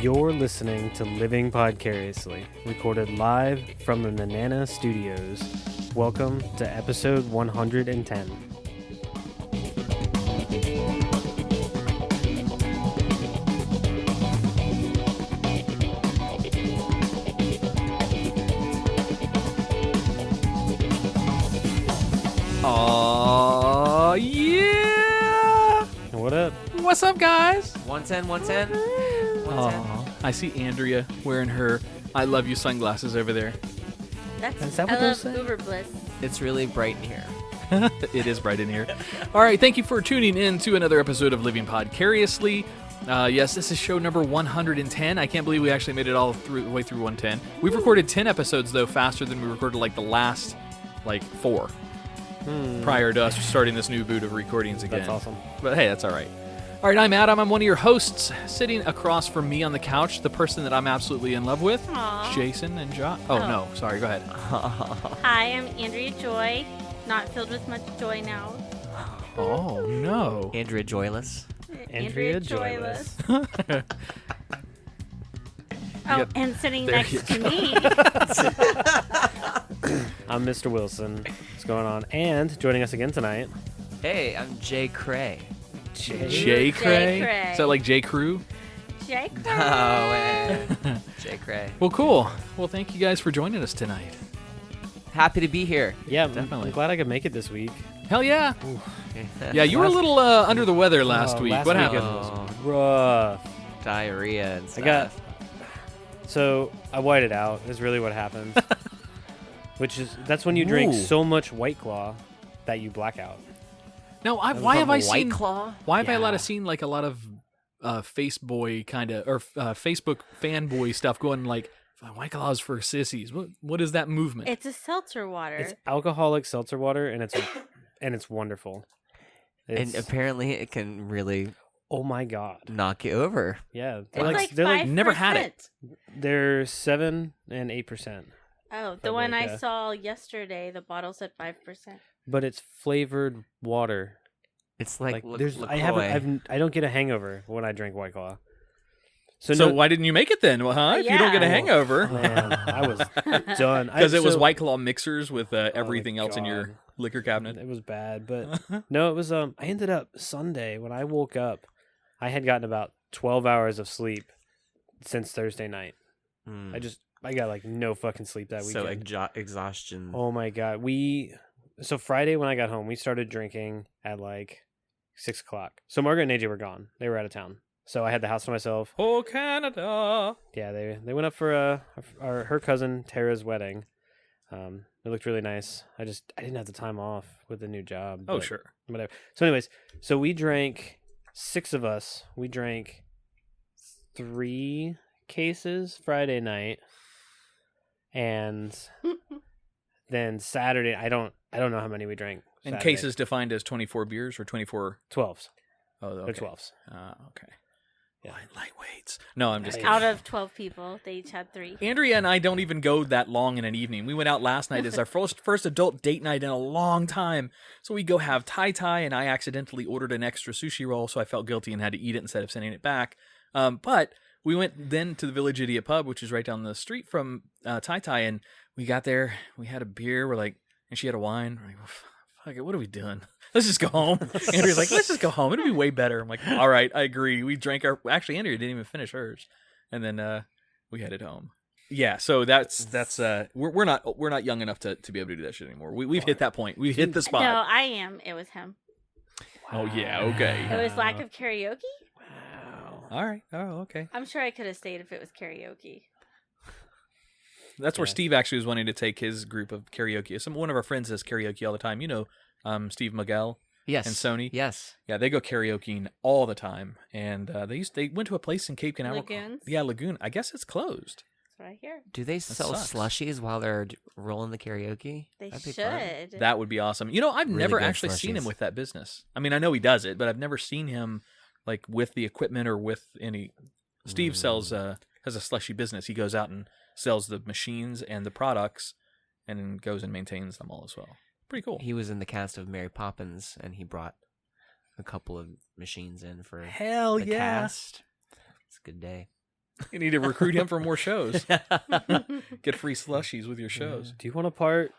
You're listening to Living Podcariously, recorded live from the Nanana Studios. Welcome to episode 110. Aw, yeah! What up? What's up, guys? 110. Aw, I see Andrea wearing her I love you sunglasses over there. Is that what I they're love saying? Uber Bliss. It's really bright in here. It is bright in here. All right, thank you for tuning in to another episode of Living Podcariously. Yes, this is show number 110. I can't believe we actually made it all the way through 110. We've recorded 10 episodes, though, faster than we recorded, the last, 4. Prior to us starting this new boot of recordings again. That's awesome. But hey, that's all right. All right, I'm Adam. I'm one of your hosts. Sitting across from me on the couch, the person that I'm absolutely in love with, Aw. Jason and Josh. Oh, no, sorry, go ahead. Hi, I'm Andrea Joy. Not filled with much joy now. Oh, no. Andrea Joyless. Andrea Joyless. Oh, Yep. and sitting There next you to me. I'm Mr. Wilson. What's going on? And joining us again tonight, Hey, I'm JayCray. JayCray? JayCray. Is that like J. Crew? JayCray. Oh, man. JayCray. Well, cool. Well, thank you guys for joining us tonight. Happy to be here. yeah, Definitely. I'm glad I could make it this week. Hell yeah. Yeah, you were a little under the weather last week. What weekend happened? was rough. Diarrhea and stuff. So I whited out is really what happened. That's when you drink Ooh. so much White Claw that you black out. Now, why have I seen? White Claw? Why have I Yeah. seen a lot of Faceboy kind of or Facebook fanboy stuff going White Claws for sissies? What is that movement? It's a seltzer water. It's alcoholic seltzer water, and it's wonderful. And apparently it can really Oh my god! knock you over. Yeah, it's like they're 5%. never had it. they're 7 and 8%, Oh, the one I Fibonacci. saw yesterday, the bottle said 5%. but it's flavored water. It's like there's I don't get a hangover when I drink White Claw. So why didn't you make it then? Well, huh? If you don't get a Yeah. hangover. Man, I was done Because it was so- White Claw mixers with everything else in your God. liquor cabinet. It was bad, but no, it was. I ended up Sunday when I woke up. I had gotten about 12 hours of sleep since Thursday night. I got no fucking sleep that so weekend. exhaustion. Oh my god. So Friday when I got home, we started drinking at 6 o'clock. So Margaret and AJ were gone. They were out of town. So I had the house to myself. Oh, Canada. Yeah, they went up for her cousin Tara's wedding. It looked really nice. I didn't have the time off with the new job. Oh, but sure. whatever. So anyways, we drank, 6 of us. We drank 3 cases Friday night, and then Saturday I don't know how many we drank. And Saturday. cases defined as 24 beers or 24? 12s. Oh, They're okay. 12s. Okay. Yeah. Lightweights. No, I'm just Hey. kidding. Out of 12 people, they each had 3. Andrea and I don't even go that long in an evening. We went out last night as our first adult date night in a long time. So we go have tai, and I accidentally ordered an extra sushi roll, so I felt guilty and had to eat it instead of sending it back. But we went then to the Village Idiot Pub, which is right down the street from Tai, and we got there. We had a beer. And she had a wine. We're like, fuck it, what are we doing? Let's just go home. Andrea's like, let's just go home. It'll be way better. I'm like, all right, I agree. We drank actually, Andrea didn't even finish hers. And then we headed home. Yeah, so that's we're not young enough to be able to do that shit anymore. We've hit that point. We've hit the spot. No, I am. It was him. Oh yeah, okay. It was lack of karaoke. Wow. All right. Oh, okay. I'm sure I could have stayed if it was karaoke. That's where Yeah. Steve actually was wanting to take his group of karaoke. One of our friends does karaoke all the time. You know, Steve Miguel Yes. and Sony. Yes. Yeah, they go karaokeing all the time. And they went to a place in Cape Canaveral. Lagoons? Yeah, Lagoon. I guess it's closed. That's what I hear. Do they sell sucks. slushies while they're rolling the karaoke? They That'd be fun. should. That would be awesome. You know, I've Really never good actually seen him slushies. with that business. I mean, I know he does it, but I've never seen him with the equipment or with any. Steve sells has a slushy business. He goes out and sells the machines and the products, and then goes and maintains them all as well. Pretty cool. He was in the cast of Mary Poppins, and he brought a couple of machines in for Hell the yeah. cast. It's a good day. You need to recruit him for more shows. Get free slushies with your shows. Do you want a part?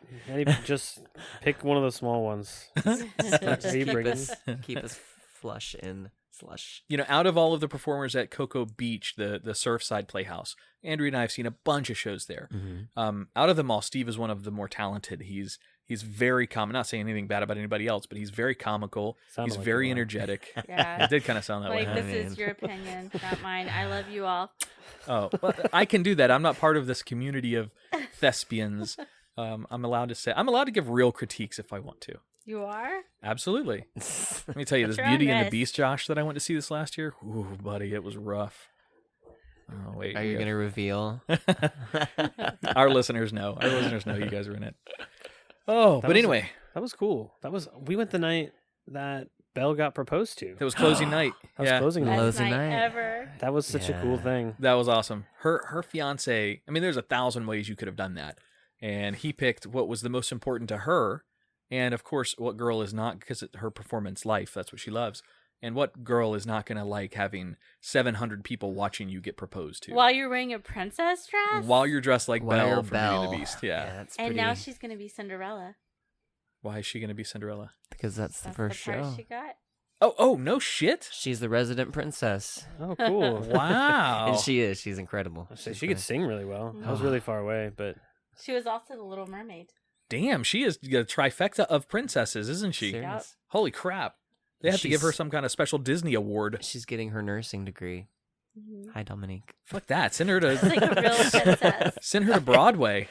Just pick one of the small ones. Are you bringing? Keep us flush in slush. You know, out of all of the performers at Cocoa Beach, the Surfside Playhouse, Andrea and I have seen a bunch of shows there. Mm-hmm. Out of them all, Steve is one of the more talented. He's very common. Not saying anything bad about anybody else, but he's very comical. Sounded He's like very you were. energetic. Yeah. It did kind of sound that Like, way. this is your opinion, not mine. I love you all. Oh, well, I can do that. I'm not part of this community of thespians. I'm allowed to give real critiques if I want to. You are? Absolutely. Let me tell you, this Put your own Beauty and the risk. Beast, Josh, that I went to see this last year. Ooh, buddy, it was rough. Oh, wait. Are you going to reveal? Our listeners know. Our listeners know you guys were in it. Oh, but anyway, That was cool. We went the night that Belle got proposed to. it was closing night. That was Yeah, closing Best night. Closing Best night night. ever. That was such a cool Yeah. thing. that was awesome. Her fiance, I mean, there's 1,000 ways you could have done that. And he picked what was the most important to her. And of course, what girl is not, because her performance life, that's what she loves. And what girl is not going to like having 700 people watching you get proposed to? While you're wearing a princess dress? While you're dressed like While Belle you're from Beauty and Belle. the Beast. Yeah. that's And pretty, now she's going to be Cinderella. Why is she going to be Cinderella? because that's the That's first the part show. she got. Oh, no shit. She's the resident princess. Oh, cool. Wow. And she's incredible. She could sing really well. I was really far away, but She was also the Little Mermaid. Damn, she is a trifecta of princesses, isn't she? Serious. Holy crap. They have to give her She's- some kind of special Disney award. She's getting her nursing degree. Mhm. Hi, Dominique. Fuck that. Send her She's like a to real princess. send her to Broadway.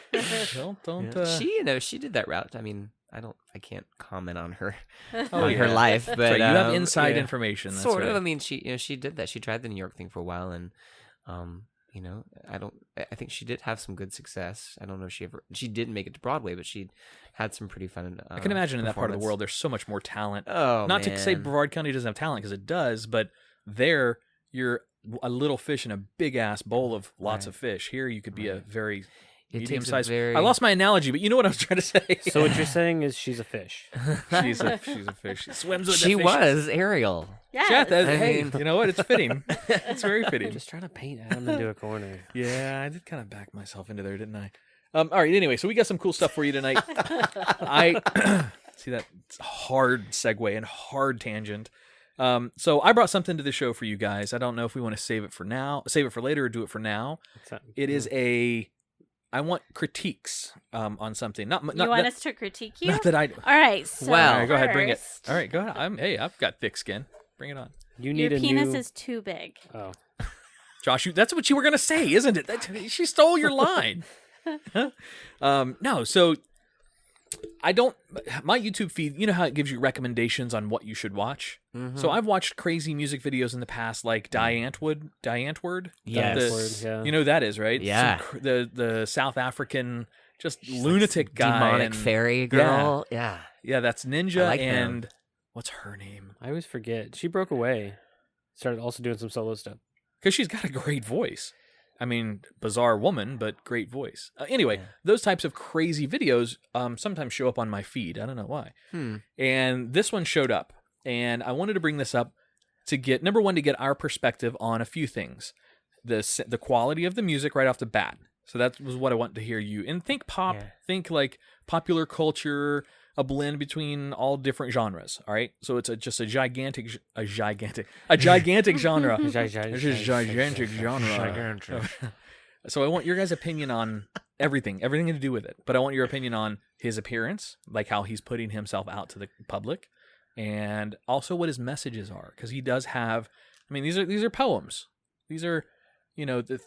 Don't Yeah. She did that route. I mean, I can't comment on her Oh, on her yeah. life, but That's right, you have um, inside yeah. information. That's Sort right. of. I mean, she did that. She tried the New York thing for a while, and I think she did have some good success. I don't know if she didn't make it to Broadway, but she had some pretty fun. I can imagine in that part of the performance. world there's so much more talent. Oh, Not to say man. Brevard County doesn't have talent, because it does, but there you're a little fish in a big ass bowl of lots Right. of fish. Here you could be a Right. very It takes a medium-sized. very- I lost my analogy, but you know what I was trying to say. so what you're saying is she's a fish. she's a fish. She swims with the She fishes. was Ariel. Yes. Chat that. I Hey, mean- you know what? It's fitting. It's very fitting. Just trying to paint Adam into a corner. Yeah, I did kind of back myself into there, didn't I? All right. Anyway, so we got some cool stuff for you tonight. I see that hard segue and hard tangent. So I brought something to the show for you guys. I don't know if we want to save it for later, or do it for now. It is I want critiques on something. Not You want us to critique you? Not that I. All right. So Well- All right, go ahead, bring it. first, All right, go ahead. I've got thick skin. Bring it on, You need Your a penis new. is too big. Oh, Josh. That's what you were gonna say, isn't it? She stole your line. No, so I don't. My YouTube feed, you know how it gives you recommendations on what you should watch. Mhm. So I've watched crazy music videos in the past, like Diantword. Yes. Word, yeah. You know who that is, right? Yeah. The South African, just lunatic guy, demonic and- fairy girl. Yeah. Yeah, that's Ninja I like them. and what's her name? I always forget. She broke away. Started also doing some solo stuff. Because she's got a great voice. I mean, bizarre woman, but great voice. Anyway, Yeah. those types of crazy videos sometimes show up on my feed. I don't know why. And this one showed up. And I wanted to bring this up to get, number one, to get our perspective on a few things. The quality of the music right off the bat. So that was what I wanted to hear you. And think pop, Yeah. think like popular culture, a blend between all different genres. All right. So it's just a gigantic genre. It's a gigantic genre. So I want your guys' opinion on everything to do with it. But I want your opinion on his appearance, like how he's putting himself out to the public, and also what his messages are, because he does have. I mean, these are poems. These are,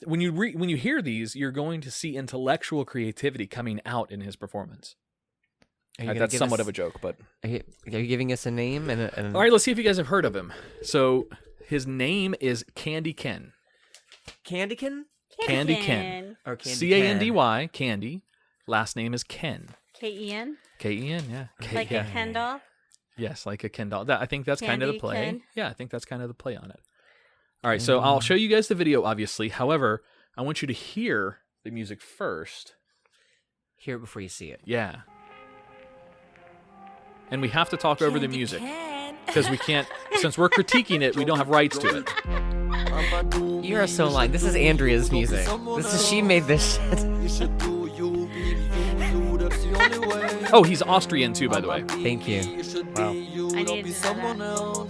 when you hear these, you're going to see intellectual creativity coming out in his performance. That's somewhat of a joke, but Are you giving us a name and all right. Let's see if you guys have heard of him. So his name is Candy Ken. Candykin Candy Ken. or Candy Candy, Candy. Last name is Ken. K-E-N? K-E-N, yeah. Like a Ken doll? Yes, like a Ken doll. I think that's kind of the Candy play. Ken? Yeah, I think that's kind of the play on it. All right, so I'll show you guys the video, obviously. However, I want you to hear the music first. Hear it before you see it. Yeah. And we have to talk over the music. Because we can't, since we're critiquing it, we don't have rights to it. You are so lying. This is Andrea's music. She made this shit. Oh, he's Austrian too, by the way. Thank you. Wow. I needed to know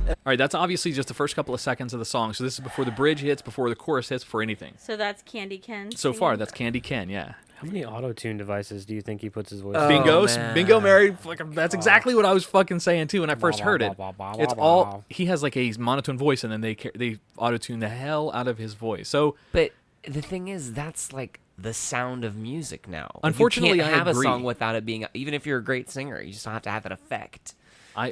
All right, that's obviously just the first couple of seconds of the song. So this is before the bridge hits, before the chorus hits, before anything. So that's Candy Ken. So far, singing? that's Candy Ken, yeah. How many auto-tune devices do you think he puts his voice? Bingo, man. bingo, Mary. That's exactly what I was fucking saying too when I first heard it. It's all he has like a monotone voice, and then they auto-tune the hell out of his voice. So, But the thing is, that's like the sound of music now. Like, Unfortunately, you can't I have agree. a song without it being. Even if you're a great singer, you just don't have to have that effect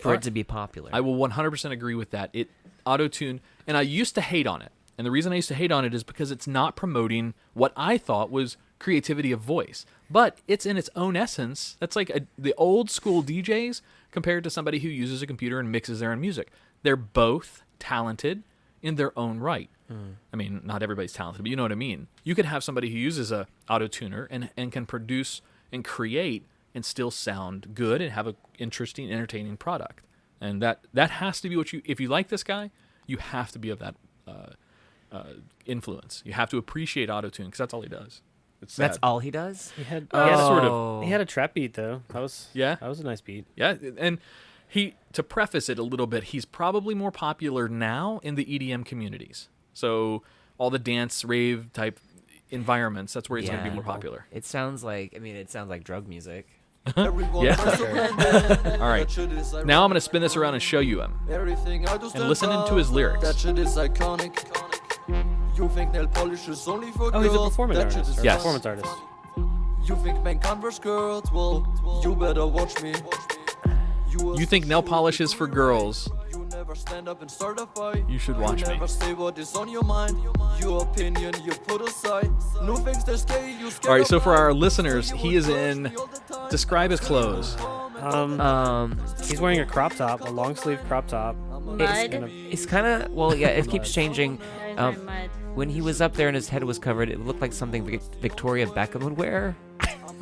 for it to be popular. I will 100% agree with that. It auto-tune, and I used to hate on it. And the reason I used to hate on it is because it's not promoting what I thought was creativity of voice. But it's in its own essence. That's like the old school DJs compared to somebody who uses a computer and mixes their own music. They're both talented in their own right. I mean, not everybody's talented, but you know what I mean. You could have somebody who uses a auto-tuner and can produce and create and still sound good and have an interesting, entertaining product. And that has to be what you, if you like this guy, you have to be of that influence. You have to appreciate auto-tune because that's all he does. It's That's sad. all he does. He had, sort of. He had a trap beat though. That was a nice beat. Yeah, and to preface it a little bit, he's probably more popular now in the EDM communities. So all the dance, rave type environments, that's where he's going to be more popular. It sounds like drug music. Yeah. All right. Now I'm going to spin this around and show you him. And listen to his lyrics. Oh, he's a performance artist. Or Yes. Performance artist. You think men Converse girls? Well, you better watch me. You think nail polish is for girls? You never stand up and start a fight. You should watch You me. never say what is on your mind. Your opinion you put aside. New things that scare you. All right, so for our listeners, he is in. Describe his clothes. He's wearing a crop top, a long sleeve crop top. Mud. It's kind of it keeps changing. There's our mud. When he was up there and his head was covered, it looked like something Victoria Beckham would wear.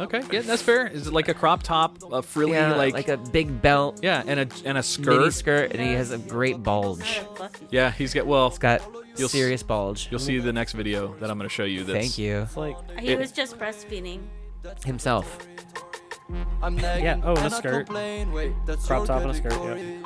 Okay, yeah, that's fair. Is it like a crop top, a frilly, like a big belt, yeah, and a mini skirt? skirt, and he has a great bulge. Fluffy. Yeah, he's got It's got You'll serious bulge. You'll see the next video that I'm going to show you. That's, Thank you. It's like, He was just breastfeeding. Himself. I'm nagging yeah, oh, and a and I skirt. complain. Wait, that's Crop your top and a skirt, category.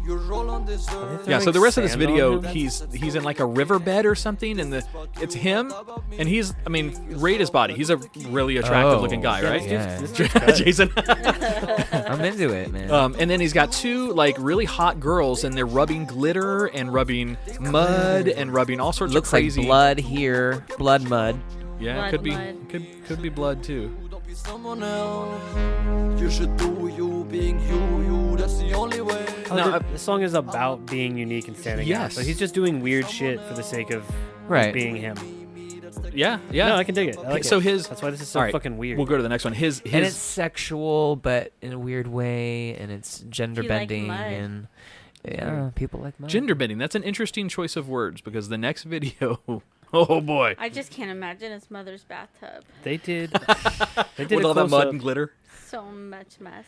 You roll on this earth. Yeah, so the rest of this Sand on video, him? he's in like a riverbed or something, and it's him, and he's, I mean, rate his body. He's a really attractive looking guy, right? Yeah. this dude's cut. Jason. I'm into it, man. And then he's got two like really hot girls, and they're rubbing glitter and rubbing mud and rubbing all sorts Looks of crazy. like blood here, blood mud. Yeah, Blood, could be mud. could be blood too. Don't be someone else. You should do you, being you. That's the only way. Oh, No, the song is about being unique and standing out. Yes. So he's just doing weird shit for the sake of Right. being him. Yeah, yeah. No, I can dig it. I like So it. his That's why this is so all right, fucking weird. We'll go to the next one. His And it's sexual, but in a weird way, and it's gender You like bending, mud. and yeah, people like mud. gender bending. That's an interesting choice of words because the next video. Oh boy. I just can't imagine his mother's bathtub. They did. They did With a all that mud close-up. and glitter. So much mess.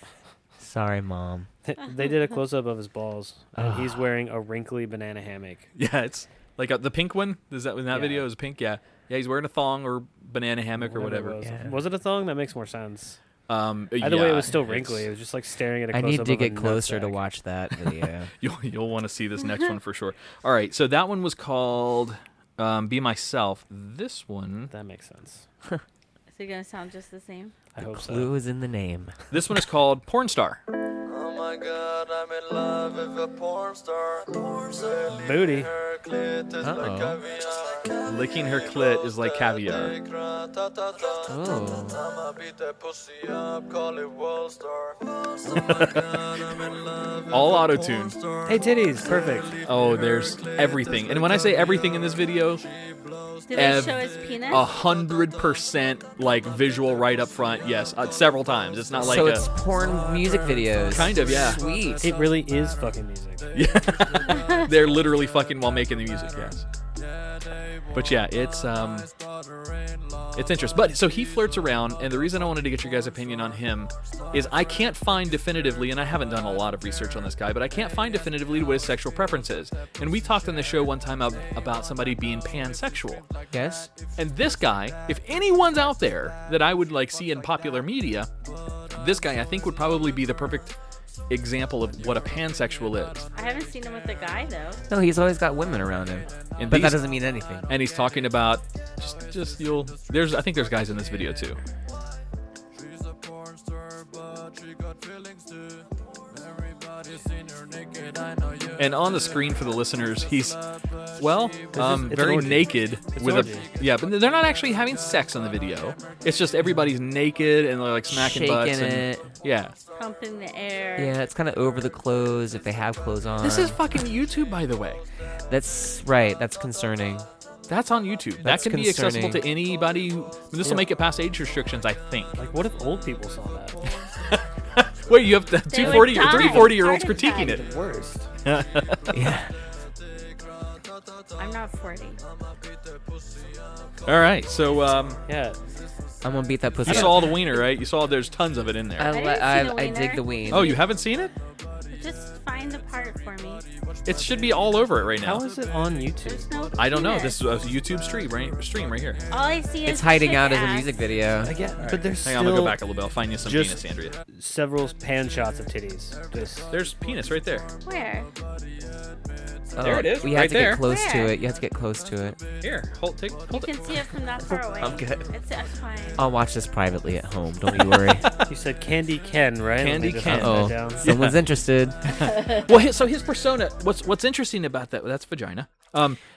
Sorry, mom. They did a close up of his balls, and he's wearing a wrinkly banana hammock. Yeah, it's like the pink one. Is that in that Yeah. video? Is pink? Yeah, yeah. He's wearing a thong or banana hammock or whatever. it was. Yeah. Was it a thong? That makes more sense. Either Either way, it was still wrinkly. It was just like staring at a I close need up to of a get closer to nutsack. watch that video. You'll want to see this next one for sure. All right, so that one was called "Be Myself." This one, That makes sense. Is it gonna sound just the same? I hope so. Clue is in the name. this one is called "Porn Star." Oh my god, I'm in love with a porn star. Booty. Her clit is like caviar. Licking her clit is like caviar. Oh. I'ma beat that pussy up, call it world star. Oh my god, I'm in love with All a auto porn tuned. star. Hey, titties, perfect. Oh, there's everything, and when I say everything in this video, Did they show his penis? 100% like visual right up front. Yes, several times. It's not like So a. it's porn music videos. Kind of, yeah. Sweet. It really is fucking music. Yeah, they're literally fucking while making the music. Yes. But yeah, it's interesting. But so he flirts around, and the reason I wanted to get your guys' opinion on him is I can't find definitively, and I haven't done a lot of research on this guy, but I can't find definitively what his sexual preference is. And we talked on the show one time about somebody being pansexual. Yes. And this guy, if anyone's out there that I would like see in popular media, this guy I think would probably be the perfect example of what a pansexual is. I haven't seen him with a guy though. No, he's always got women around him. And But that these- doesn't mean anything. And he's talking about I think there's guys in this video too. She's a porn star, but she got feelings too. Everybody's seen her naked, I know you. And on the screen for the listeners, he's it's very an orgy. naked with orgy. but they're not actually having sex on the video. It's just everybody's naked and they're like smacking Shaking butts and it. yeah. Pumping the air. Yeah, it's kind of over the clothes if they have clothes on. This is fucking YouTube, by the way. That's right. That's concerning. That's on YouTube. That's that can be accessible concerning. to anybody. This will make it past age restrictions, I think. Like, what if old people saw that? Wait, you have They two would 40 or die. 3 40-year-olds Heart critiquing attack. it. The worst. Yeah. I'm not 40. All right, so Yeah. I'm gonna beat that pussy. you up. saw the wiener, right? You saw there's tons of it in there. I, didn't li- see I, the I dig wiener. the ween. Oh, you haven't seen it? Just find the part for me. It should be all over it right now. How is it on There's YouTube? no. I don't know. penis. This is a YouTube stream right here. All I see is It's hiding chick out as a ass. music video. Yeah, but there's Hang on, I'm still gonna go back a little bit. I'll find you some just- penis, Andrea. several pan shots of titties. Just There's penis right there. Where? There it is, We right have to there. get close to Where? it. You have to get close to it. Here, hold You it. can see it from that far away. I'm good. It's fine. I'll watch this privately at home. Don't you worry. you said Candy Ken, right? Let me Candy just Ken. write that Oh, down. someone's interested. Well, his persona. What's interesting about that's vagina.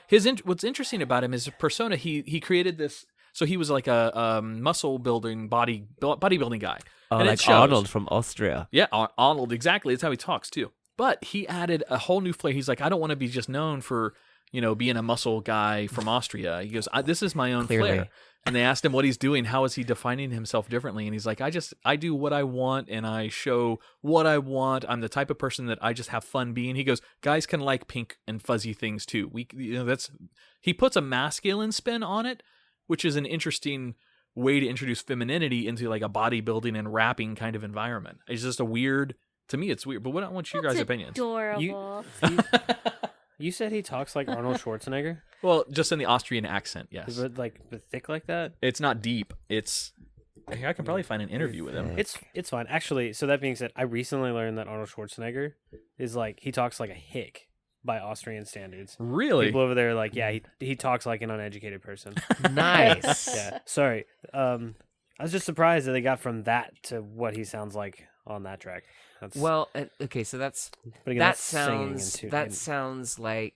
What's interesting about him is his persona. He created this. So he was like a muscle building bodybuilding guy. Oh, And it like shows. Arnold from Austria. Yeah, Arnold. Exactly. That's how he talks too. But he added a whole new flair. He's like, I don't want to be just known for being a muscle guy from Austria. He goes, this is my own Clearly. flair. And they asked him what he's doing. How is he defining himself differently? And he's like, I do what I want and I show what I want. I'm the type of person that I just have fun being. He goes, guys can like pink and fuzzy things too. He puts a masculine spin on it, which is an interesting way to introduce femininity into like a bodybuilding and rapping kind of environment. It's just to me, it's weird. But I want your guys' opinions. Adorable. You said he talks like Arnold Schwarzenegger, Well, just in the Austrian accent, yes. but thick like that. It's not deep. I can probably find an interview with him. It's fine actually. So that being said, I recently learned that Arnold Schwarzenegger is like he talks like a hick by Austrian standards. Really? People over there are like, yeah, he talks like an uneducated person. Nice. Yeah. Sorry. I was just surprised that they got from that to what he sounds like on that track. That's, Well, okay, so but again, that that's singing sounds like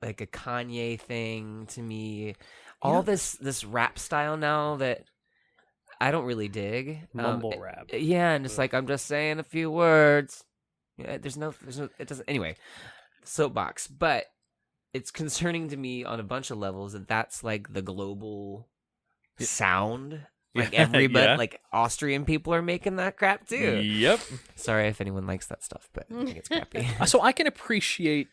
a Kanye thing to me. All this rap style now that I don't really dig. mumble rap. Yeah, and it's like I'm just saying a few words. Yeah, there's no it doesn't anyway. Soapbox, but it's concerning to me on a bunch of levels that that's like the global sound. Like everybody, Yeah. like Austrian people are making that crap too. Yep. Sorry if anyone likes that stuff, but I think it's crappy. So I can appreciate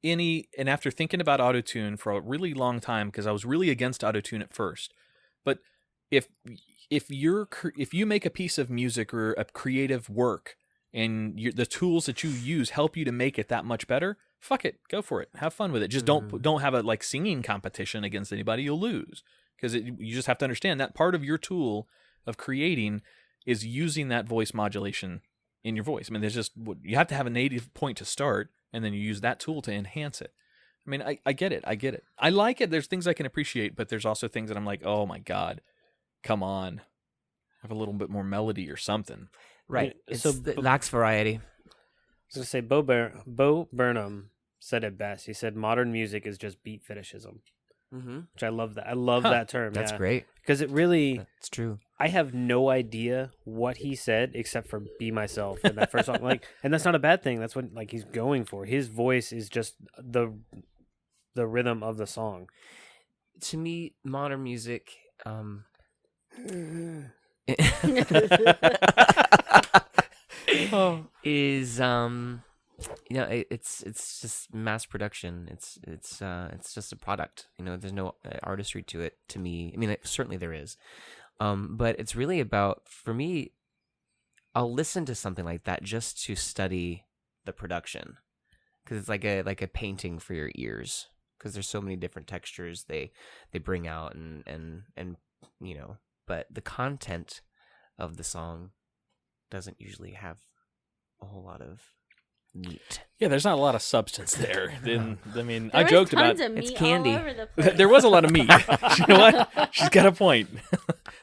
and after thinking about autotune for a really long time, because I was really against autotune at first, but if you make a piece of music or a creative work and the tools that you use help you to make it that much better, fuck it, go for it, have fun with it. Just don't have a like singing competition against anybody. You'll lose, because you just have to understand that part of your tool of creating is using that voice modulation in your voice. I mean, you have to have a native point to start, and then you use that tool to enhance it. I mean, I get it. I like it. There's things I can appreciate, but there's also things that I'm like, oh my God, come on. Have a little bit more melody or something. Right. So, It lacks variety. I was gonna say Bo Burnham said it best. He said modern music is just beat fetishism, Mm-hmm. which I love that. I love that term. That's yeah. great. Because it really, That's true. I have no idea what he said except for "Be Myself" in that first song. Like, and that's not a bad thing. That's what like he's going for. His voice is just the rhythm of the song. To me, modern music is it's just mass production. It's just a product. There's no artistry to it. To me, I mean, certainly there is, but it's really about, for me, I'll listen to something like that just to study the production, because it's like a painting for your ears, because there's so many different textures they bring out, and but the content of the song doesn't usually have a whole lot of meat. Yeah, there's not a lot of substance there. I mean, There I was joked tons about of meat It's candy. all over the place. there was a lot of meat. You know what? She's got a point.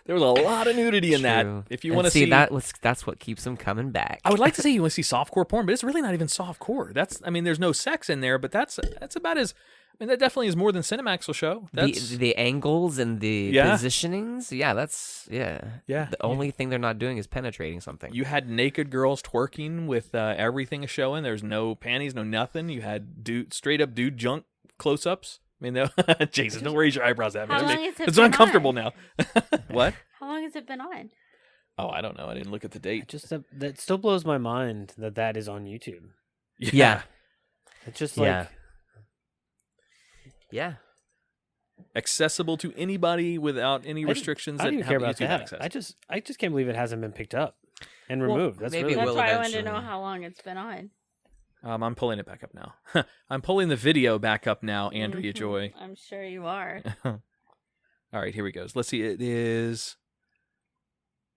There was a lot of nudity in that. True. If you And want to see that's what keeps them coming back. I would like to say you want to see softcore porn, but it's really not even softcore. There's no sex in there, but that's about as. I mean, that definitely is more than Cinemax will show. That's The angles and the positionings. Yeah, Yeah. The only thing they're not doing is penetrating something. You had naked girls twerking with everything showing. There's no panties, no nothing. You had straight up dude junk close-ups. I mean, Jason, don't raise your eyebrows at me. How long has it It's been uncomfortable on? now. What? How long has it been on? Oh, I don't know. I didn't look at the date. That still blows my mind that is on YouTube. Yeah. It's just Yeah. Accessible to anybody without any restrictions I that don't even have care about YouTube that. access. I just can't believe it hasn't been picked up and Well, removed. That's maybe really it That's will why I wanted to know eventually. how long it's been on. I'm pulling it back up now. I'm pulling the video back up now, Andrea Mhm. Joy. I'm sure you are. All right, here we go. Let's see. It is...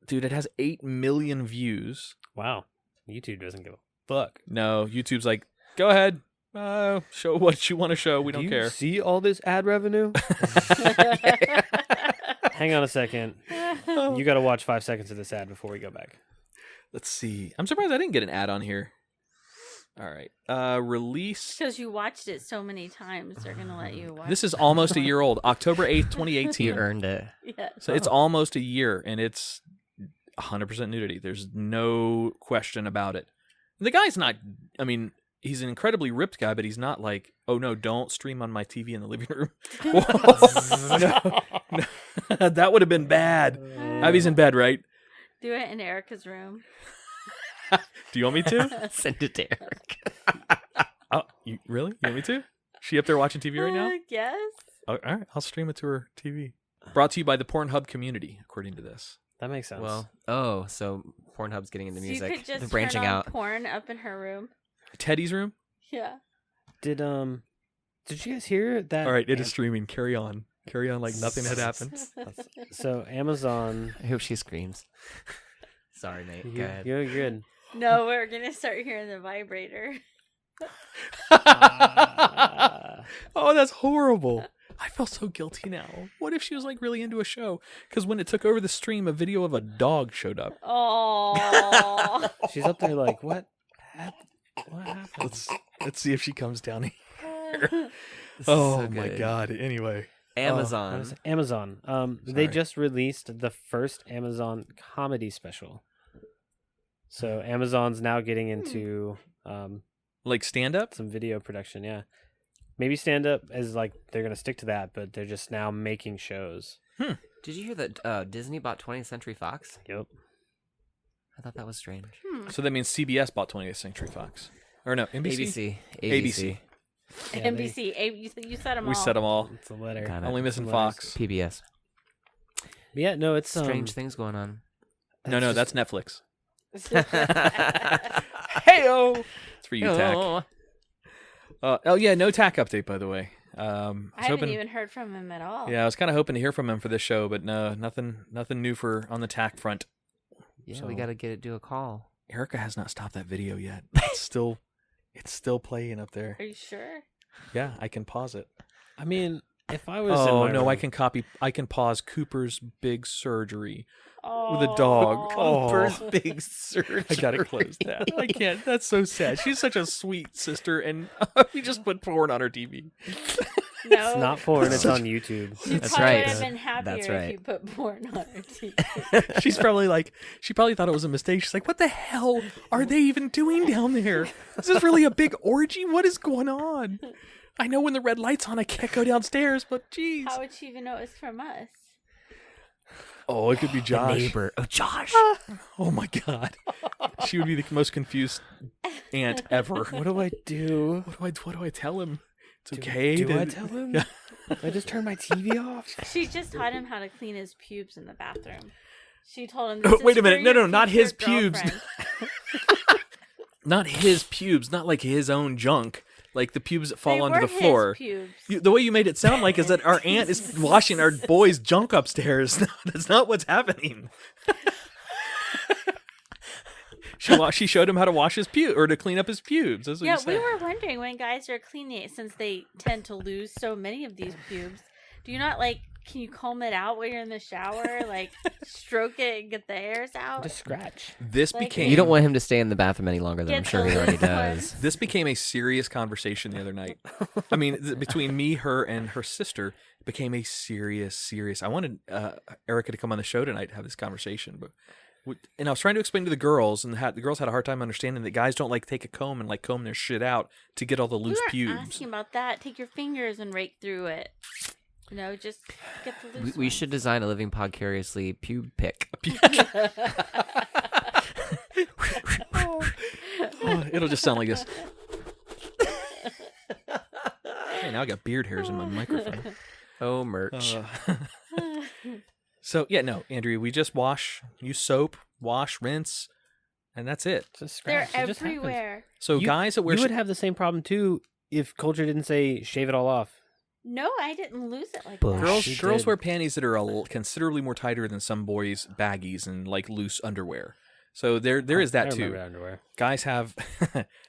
Dude, it has 8 million views. wow. YouTube doesn't give a fuck. No, YouTube's like, go ahead. Show what you want to show. We Do don't you care. see all this ad revenue? Hang on a second. You got to watch 5 seconds of this ad before we go back. Let's see. I'm surprised I didn't get an ad on here. All right. Release. Because you watched it so many times, they're gonna let you watch. This is almost a year old. October 8th, 2018. You earned it. Yeah. So it's almost a year, and it's 100% nudity. There's no question about it. The guy's not, I mean, he's an incredibly ripped guy, but he's not like, oh no, don't stream on my TV in the living room. No. That would have been bad. Abby's in bed, right? Do it in Erica's room. Do you want me to? Send it to Eric. Oh, really? You want me to? She up there watching TV right now? Yes. Oh, all right, I'll stream it to her TV. Brought to you by the Pornhub community, according to this. That makes sense. Well, so Pornhub's getting into So music. you could just They're branching turn on out. porn up in her room. Teddy's room? Yeah. Did you guys hear that? All right, it is streaming. Carry on. Carry on like nothing had happened. So Amazon. I hope she screams. Sorry, Nate. Go ahead. You're good. No, we're gonna start hearing the vibrator. Oh, that's horrible. I feel so guilty now. What if she was like really into a show? Because when it took over the stream, a video of a dog showed up. Oh. She's up there like, what happened? Let's see if she comes down here. This is Oh so my good. god. Anyway, Amazon. Amazon. They Sorry. just released the first Amazon comedy special. So Amazon's now getting into like stand up. some video production. Yeah, maybe stand up as like they're gonna stick to that, but they're just now making shows. Did you hear that Disney bought 20th Century Fox? Yep. I thought that was strange. So that means CBS bought 20th Century Fox, or no, NBC. ABC. Yeah, NBC. You said them all. We said them all. It's a letter. Got it. Only missing Letters. Fox. PBS. Yeah, no, it's Strange things going on. No, it's that's Netflix. Hey-o! It's for you, Tack. Oh yeah, no Tack update by the way. I was I haven't hoping. even heard from him at all. Yeah, I was kind of hoping to hear from him for this show, but no, nothing new on the Tack front. Yeah, So- we gotta do a call. Erica has not stopped that video yet. It's still playing up there. Are you sure? Yeah, I can pause it. I mean, if I was in Oh my no, room, I can pause Cooper's big surgery Oh. with a dog. Cooper's Oh, big surgery. I gotta close that. I can't. That's so sad. She's such a sweet sister, and we just put porn on her TV. No. it's not porn. It's on YouTube. She That's probably right. would have been happier That's right. if you put porn on her TV. She's she probably thought it was a mistake. She's like, what the hell are they even doing down there? Is this really a big orgy? What is going on? I know when the red light's on, I can't go downstairs, but geez. How would she even know it's from us? Oh, it could be The Josh. neighbor. Oh, Josh. Oh my God. She would be the most confused aunt ever. What do I do? What do I tell him? It's okay. Do I tell him? Yeah. I just turn my TV off. She just taught him how to clean his pubes in the bathroom. She told him. Wait a "This is minute. for No, your not future his pubes. girlfriend." Not his pubes, not like his own junk, like the pubes that fall They onto were the his floor. pubes. The way you made it sound like is that our aunt is washing our boy's junk upstairs. No, that's not what's happening. She showed him how to wash his pubes or to clean up his pubes. That's what Yeah, you said. we were wondering when guys are cleaning it, since they tend to lose so many of these pubes. Do you not can you comb it out while you're in the shower? Like, stroke it and get the hairs out? Just scratch. This Like- became You don't want him to stay in the bathroom any longer than I'm Get sure the he already loose one. does. This became a serious conversation the other night. I mean, between me, her, and her sister, it became a serious. I wanted Erica to come on the show tonight to have this conversation, but and I was trying to explain to the girls, and the girls had a hard time understanding that guys don't take a comb and comb their shit out to get all the We loose were pubes. asking about that. Take your fingers and rake through it. Just get the loose We ones. should design a living podcariously pube pick. Oh, it'll just sound like this. Hey, now I got beard hairs in my microphone. Oh, merch. So yeah, no, Andrea, we just use soap, wash, rinse, and that's it. Just They're scratch. It just happens. everywhere. So guys that wear You would have the same problem too if culture didn't say shave it all off. No, I didn't lose it like Bull. that. She girls did. wear panties that are considerably more tighter than some boys' baggies and loose underwear. So there is I that remember too. underwear. Guys have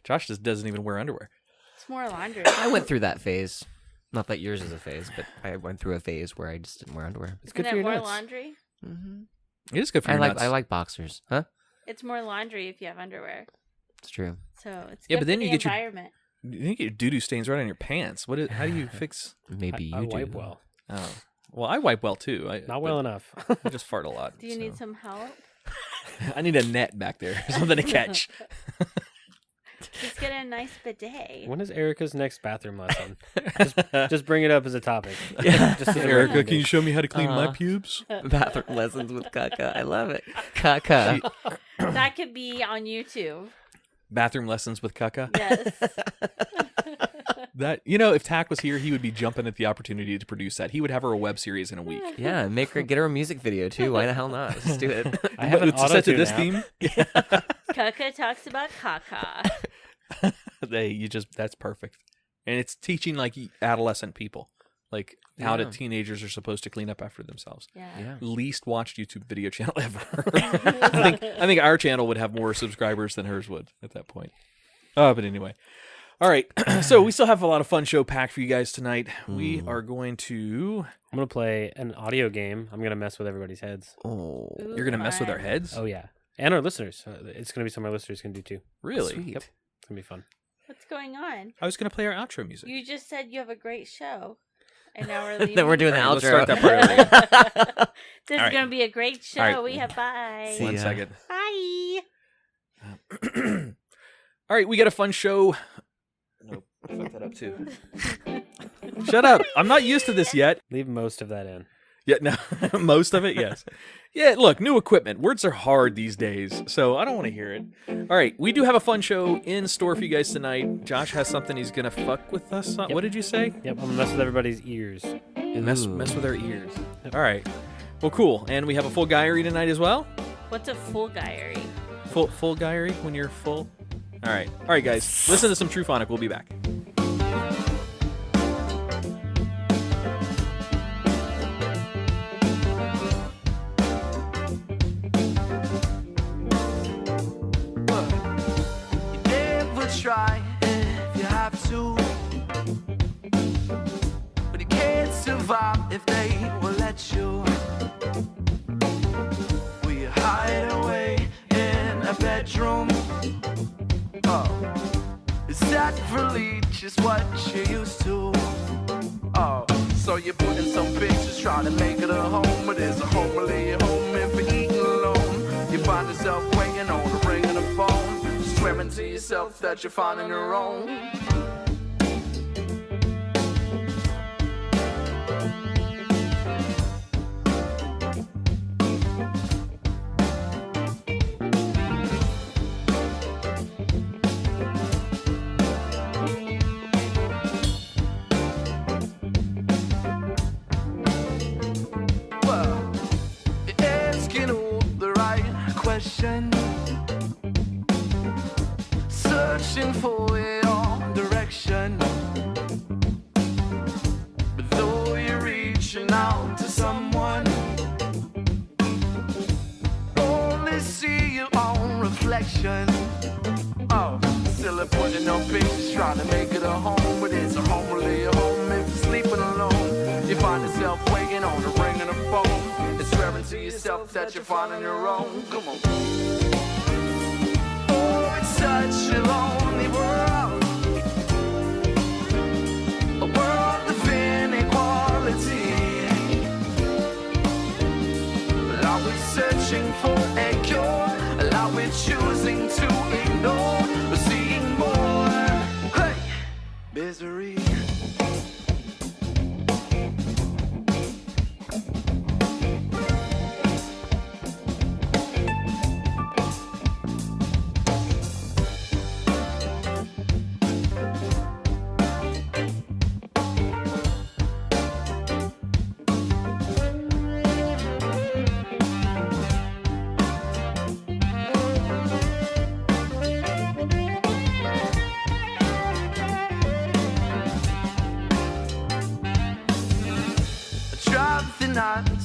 Josh just doesn't even wear underwear. It's more laundry. I went through that phase. Not that yours is a phase, but I went through a phase where I just didn't wear underwear. It's Isn't good for it your more nuts. laundry? Mm-hmm. It is good for your nuts. I like boxers. Huh? It's more laundry if you have underwear. It's true. So it's Yeah, good but then for you the get your- environment. You think your doo-doo stains right on your pants. How do you fix? Maybe you I do. wipe well. Oh, well, I wipe well too. Not well enough. I just fart a lot. Do you need so. some help? I need a net back there, something to catch. Just get a nice bidet. When is Erica's next bathroom lesson? Just bring it up as a topic. Yeah. Just as a Erica, can you recommendation. show me how to clean my Uh-huh. pubes? Bathroom lessons with Kaka. I love it. Kaka. That could be on YouTube. Bathroom lessons with Kaka. Yes. That if Tack was here, he would be jumping at the opportunity to produce that. He would have her a web series in a week. Yeah, and get her a music video too. Why the hell not? Let's do it. I have an It's set to auto-tune this app. theme. Kaka talks about caca. That's perfect, and it's teaching adolescent people how Yeah. teenagers are supposed to clean up after themselves. Yeah. Yeah. Least watched YouTube video channel ever. I think our channel would have more subscribers than hers would at that point. But anyway. All right. So we still have a lot of fun show packed for you guys tonight. We are going to I'm gonna play an audio game. I'm gonna mess with everybody's heads. Oh, Ooh, you're going to mess with our fun. heads? Oh yeah, and our listeners. It's gonna be something our listeners can do too. Really? sweet. Yep. It's gonna be fun. What's going on? I was going to play our outro music. You just said you have a great show. And now we're leaving. Then we're doing the All right, outro. let's start that part over. This is All right. going to be a great show. All right. We have bye. See One ya. second. Bye. All right, we got a fun show. Nope, I fucked that up too. Shut up! I'm not used to this yet. Leave most of that in. Yeah, no, most of it, yes. Yeah, look, new equipment. Words are hard these days, so I don't want to hear it. All right, we do have a fun show in store for you guys tonight. Josh has something he's gonna fuck with us on. Yep. What did you say? Yep, I'm gonna mess with everybody's ears. Mess Ooh. with our ears. All right. Well, cool. And we have a full Guy-a-ry tonight as well. What's a full Guy-a-ry? Full Guy-a-ry when you're full. All right, guys. Listen to some True Phonic. We'll be back. You never try if you have to, but you can't survive if they will let you. Will you hide away in a bedroom? Oh, is that really just what you used to? Oh, so you're putting some pictures, trying to make it a home, but it's a homely home if you're eating alone. You find yourself waiting on the ring of the phone, swearing to yourself that you're finding your own. obsession, searching for your direction. But though you're reaching out to someone, only see your own reflection. Oh, still putting on pictures, trying to make it a home, but it's a home really a home if you're sleeping alone. You find yourself waking on the ring of the phone, and swearing to yourself that you're finding your own. Come on. Oh, it's such a lonely world, a world of inequality. But are we searching for a cure? Are we choosing to ignore or seeing more? Hey, misery.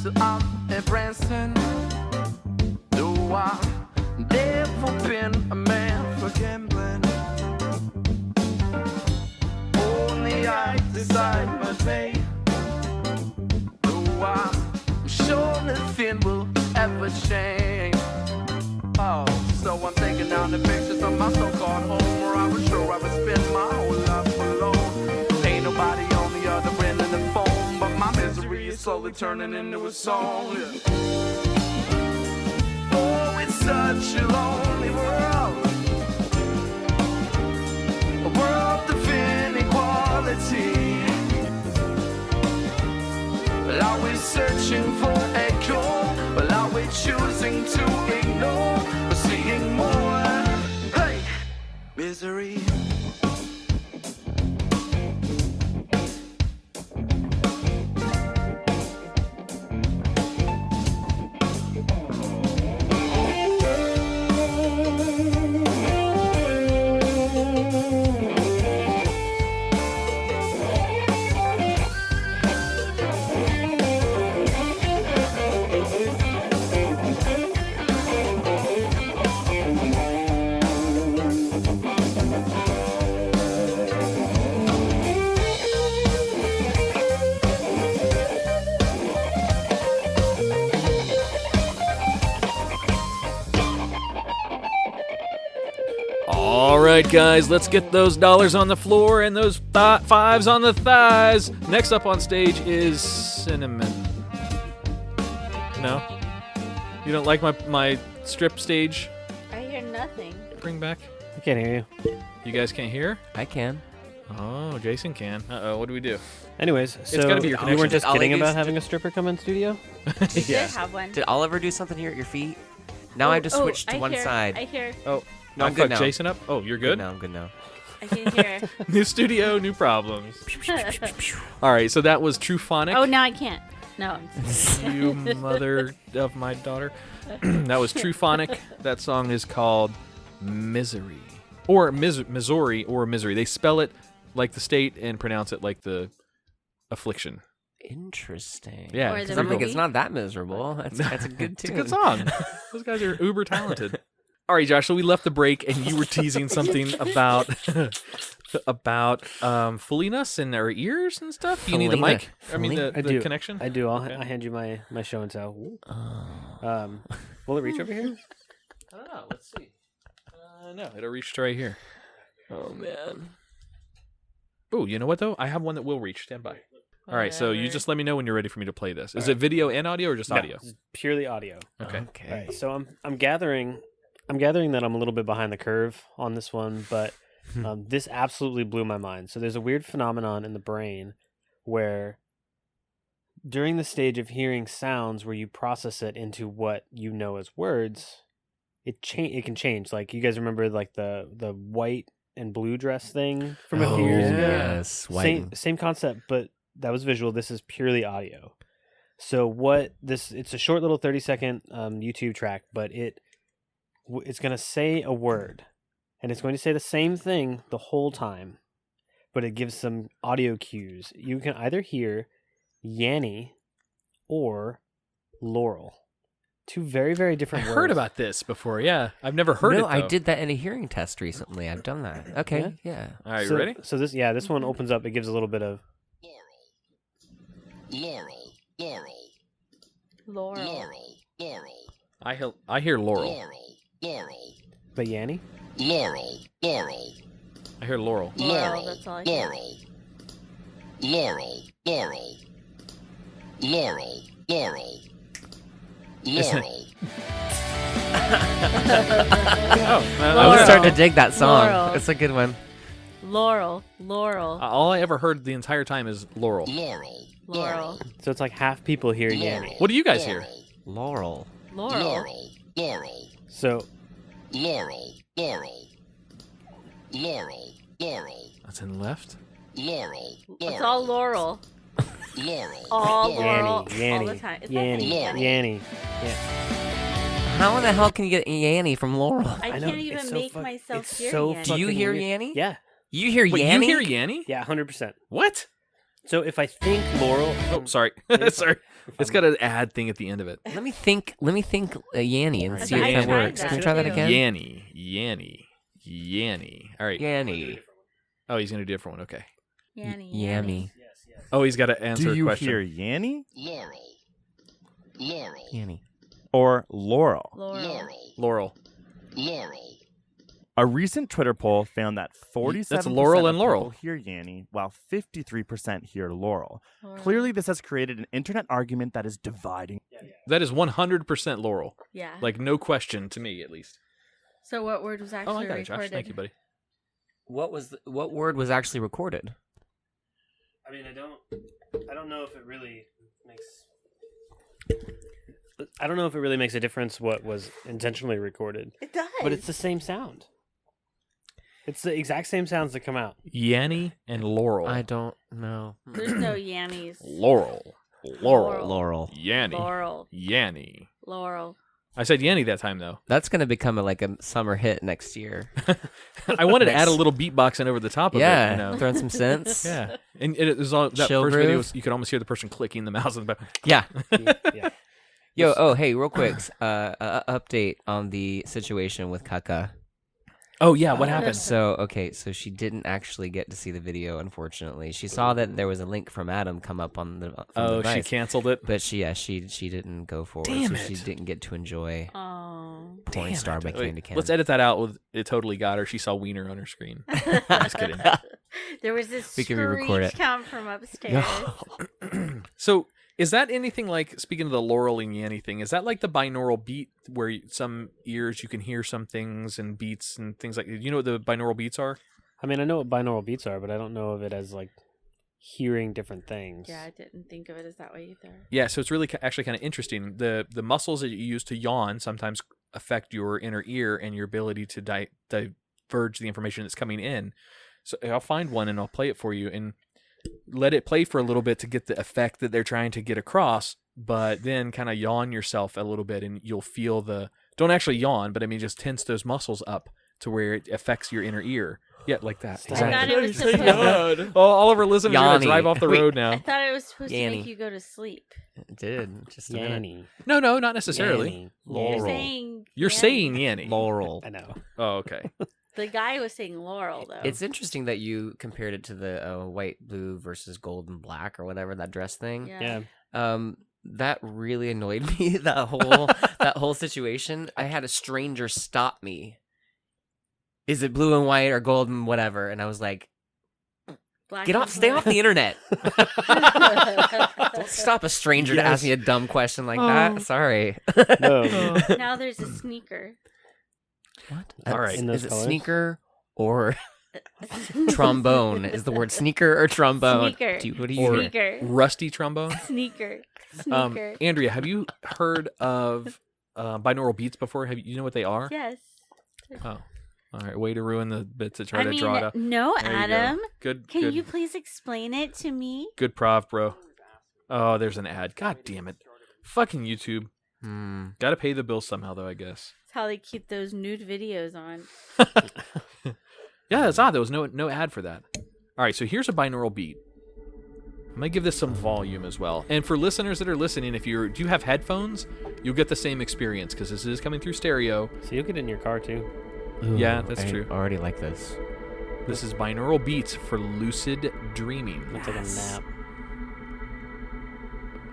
So I'm a Branson. No, I've never been a man for gambling. Only I decide my fate. No, I'm sure nothing will ever change. Oh, so I'm taking down the pictures of my so-called home, where I was sure I would spend my whole life alone. Ain't nobody on the other end of the phone, but my misery is slowly turning into a song. Yeah. Oh, it's such a lonely world, a world of inequality. But are we searching for a cure? Well, are we choosing to ignore or seeing more? Hey, misery. All right, guys, let's get those dollars on the floor and those fives on the thighs. Next up on stage is Cinnamon. No? You don't like my strip stage I hear nothing. bring back? I can't hear you. You guys can't hear? I can. Oh, Jason can. Uh-oh, what do we do? Anyways, so gotta be your you connection. weren't just All kidding they do about is having a stripper come in studio? We did have one. Did Oliver do something here at your feet? Now I just switched to one side. I hear. Oh, No, I'm I good fucked now. Jason up? Oh, you're good? No, I'm good now. I can hear. New studio, new problems. All right, so that was Truphonic. Oh, now I can't. No. You mother of my daughter. That was Truphonic. That song is called Misery. Or Missouri or Misery. They spell it like the state and pronounce it like the affliction. Interesting. Yeah. Or it's the I'm pretty like, cool. it's not that miserable. That's a good It's a tune. good song. Those guys are uber talented. All right, Josh. So we left the break, and you were teasing something about fooling us in our ears and stuff. You need the mic. I mean, the do. connection. I do. Okay. I hand you my show and tell. Oh. Will it reach over here? I don't know. Let's see. No, it'll reach to right here. Oh man. Oh, you know what though? I have one that will reach. Stand by. All right, so you just let me know when you're ready for me to play this. Is it video and audio or just No, audio? it's purely audio. Okay. Okay. Right. So I'm gathering that I'm a little bit behind the curve on this one, but this absolutely blew my mind. So there's a weird phenomenon in the brain where during the stage of hearing sounds where you process it into what you know as words, it can change. Like you guys remember like the white and blue dress thing from a few years ago? Yes. Same concept, but that was visual. This is purely audio. So it's a short little 30-second YouTube track, but it's going to say a word, and it's going to say the same thing the whole time, but it gives some audio cues. You can either hear Yanny or Laurel. Two very, very I different words. heard about this before. Yeah, I've never heard it. No, I though. did that in a hearing test recently. I've done that. Okay, yeah. All right, so, you ready? So this one opens up. It gives a little bit of Laurel. I hear Laurel. but Yanny. I hear Laurel. Laurel, that's all I hear. Oh, I'm starting to dig that song. Laurel. It's a good one. Laurel. all I ever heard the entire time is Laurel. Laurel. So it's like half people hear Yanny. What do you guys hear? Laurel. Laurel. So That's in left. It's all Laurel. All Laurel. Yanny, All the time. Is that Yanny. How in the hell can you get Yanny from Laurel? I know, can't it's even so make fuck- myself it's hear so Yanny. Do you fucking hear weird. Yanny? Yeah, You hear Wait, Yanny? you hear Yanny? yeah, 100%. What? So if I think Laurel, Oh, sorry. It's Sorry. It's got an ad thing at the end of it. Let me think Yanny and Alright. see I if that tried works. that Can we try that too. again? Yanny. All right. Yanny. Oh, he's gonna do a different one. Okay. Yanny. Yammy. Oh, he's got to answer Do a you question. hear Yanny Yanny. or Laurel? Laurel. Laurel. A recent Twitter poll found that 47% Laurel and of Laurel. people hear Yanny, while 53% hear Laurel. Laurel. Clearly, this has created an internet argument that is dividing. That is 100% Laurel. Yeah. Like no question to me, at least. So what word was Oh, actually I got it, Josh. recorded? Thank you, buddy. What word was actually recorded? I mean, I don't know if it really makes. I don't know if it really makes a difference what was intentionally recorded, It does. but it's the same sound. It's the exact same sounds that come out. Yanny and Laurel. I don't know. There's no Yannies. Laurel. Laurel. Yanny. Laurel. Yanny. Laurel. I said Yanny that time, though. That's going to become a summer hit next year. I wanted to add a little beatboxing over the top of Yeah, it. You know? throwing some sense. Yeah. And it was all that Chill first video. groove. You could almost hear the person clicking the mouse in the back. Yeah. Yeah. Yo, oh, hey, real quick, update on the situation with Kaka. Oh, yeah. What happened? So she didn't actually get to see the video, unfortunately. She saw that there was a link from Adam come up on the from the Oh, she device, canceled it? but she didn't go forward, Damn so she it. didn't get to enjoy Oh. Pouring Damn Star it. by Wait, Candy Can. Let's edit that out with it totally got her. She saw Wiener on her screen. Just kidding. There was this We can re-record screech it. come from upstairs. So, is that anything like, speaking of the Laurel and Yanny thing, is that like the binaural beat where some ears you can hear some things and beats and things like, you know what the binaural beats are? I mean, I know what binaural beats are, but I don't know of it as like hearing different things. Yeah, I didn't think of it as that way either. Yeah, so it's really actually kind of interesting. The muscles that you use to yawn sometimes affect your inner ear and your ability to diverge the information that's coming in. So I'll find one and I'll play it for you and let it play for a little bit to get the effect that they're trying to get across, but then kind of yawn yourself a little bit and you'll feel don't actually yawn, but I mean just tense those muscles up to where it affects your inner ear. Yeah, like that. I thought it was supposed to. Oh, Oliver listeners are going Yanny. to drive off the Wait. road I now. thought it was supposed to Yanny. make you go to sleep. It did. Just a minute. Yanny. No, not necessarily. Yanny. Laurel. You're saying. You're Yanny. saying Yanny. Laurel. I know. Oh, okay. The guy was saying Laurel though. It's interesting that you compared it to the white, blue versus gold and black or whatever, that dress thing. Yeah. Yeah. That really annoyed me. That whole situation. I had a stranger stop me. Is it blue and white or gold and whatever? And I was like, Black get and off, stay blue. off the internet. Don't stop a stranger to ask me a dumb question like Oh. that. Sorry. No. Now there's a sneaker. What? All right. In those Is it colors? sneaker or trombone? Is the word sneaker or trombone? Sneaker. What do you hear? Sneaker. Rusty trombone. Sneaker. Sneaker. Andrea, have you heard of binaural beats before? You know what they are? Yes. Oh, all right. Way to ruin the bit to try I to mean, draw it out. no, There you go. Adam. Good. Can good, you please explain it to me? Good prov, bro. Oh, there's an ad. God damn it. Fucking YouTube. Hmm. Got to pay the bills somehow, though. I guess. how they keep those nude videos on. Yeah, that's odd. There was no ad for that. All right, so here's a binaural beat. I'm gonna give this some volume as well. And for listeners that are listening, if do you have headphones, you'll get the same experience because this is coming through stereo. So you'll get it in your car too. Ooh, Yeah, that's I true. already like this. This is binaural beats for lucid dreaming. It's like a nap.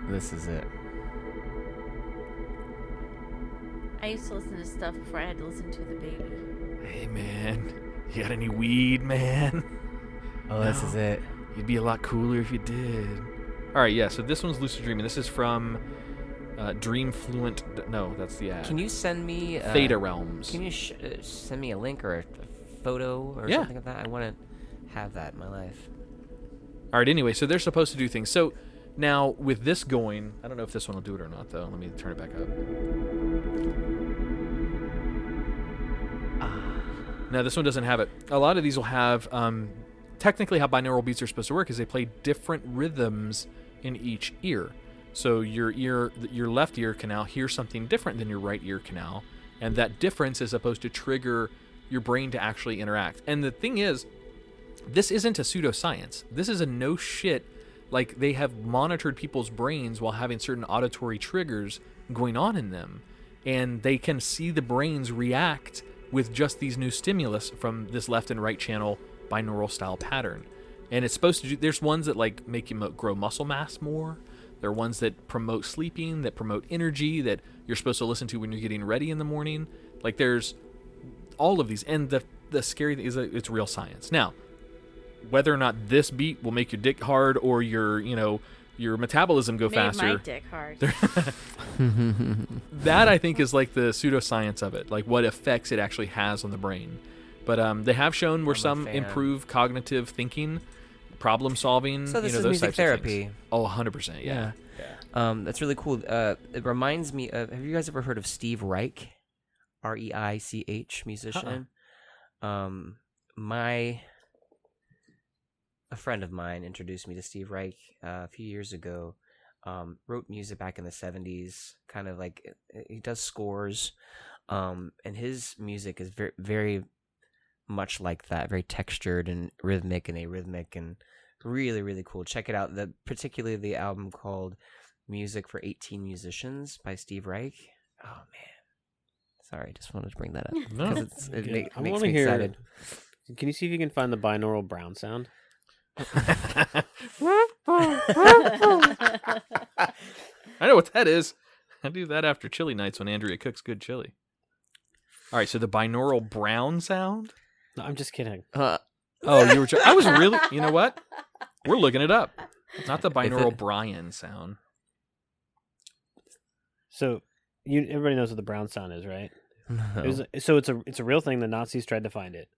This is it. I used to listen to stuff before I had to listen to the baby. Hey man, you got any weed, man? Oh, this is it. You'd be a lot cooler if you did. All right, yeah. So this one's lucid dreaming. This is from Dream Fluent. No, that's the ad. Can you send me Theta Realms? Can you send me a link or a photo or Yeah. something like that? I want to have that in my life. All right. Anyway, so they're supposed to do things. So now with this going, I don't know if this one will do it or not, though. Let me turn it back up. Now this one doesn't have it. A lot of these will have. Technically, how binaural beats are supposed to work is they play different rhythms in each ear. So your left ear canal hears something different than your right ear canal, and that difference is supposed to trigger your brain to actually interact. And the thing is, this isn't a pseudoscience. This is a no shit. Like, they have monitored people's brains while having certain auditory triggers going on in them, and they can see the brains react with just these new stimulus from this left and right channel binaural style pattern. And it's supposed to do, there's ones that like make you grow muscle mass more. There are ones that promote sleeping, that promote energy, that you're supposed to listen to when you're getting ready in the morning. Like, there's all of these. And the scary thing is that it's real science. Now, whether or not this beat will make your dick hard or your metabolism go Made faster. my dick hard. That, I think, is like the pseudoscience of it, like what effects it actually has on the brain. But they have shown where I'm a some fan. improve cognitive thinking, problem solving. So this is those music types therapy. Of things. Oh, 100%. Yeah. That's really cool. It reminds me of. Have you guys ever heard of Steve Reich? Reich, musician. A friend of mine introduced me to Steve Reich a few years ago. Wrote music back in the 70s. Kind of like he does scores, and his music is very, very much like that, very textured and rhythmic and arrhythmic, and really, really cool. Check it out. Particularly the album called "Music for 18 Musicians" by Steve Reich. Oh man, sorry, just wanted to bring that up No, because it I makes wanna me hear- excited. Can you see if you can find the binaural brown sound? I know what that is. I do that after chili nights when Andrea cooks good chili. All right, so the binaural brown sound. No, I'm just kidding. Oh, you were. I was really. You know what? We're looking it up. Not the binaural Brian sound. So everybody knows what the brown sound is, right? No. It's a real thing. The Nazis tried to find it,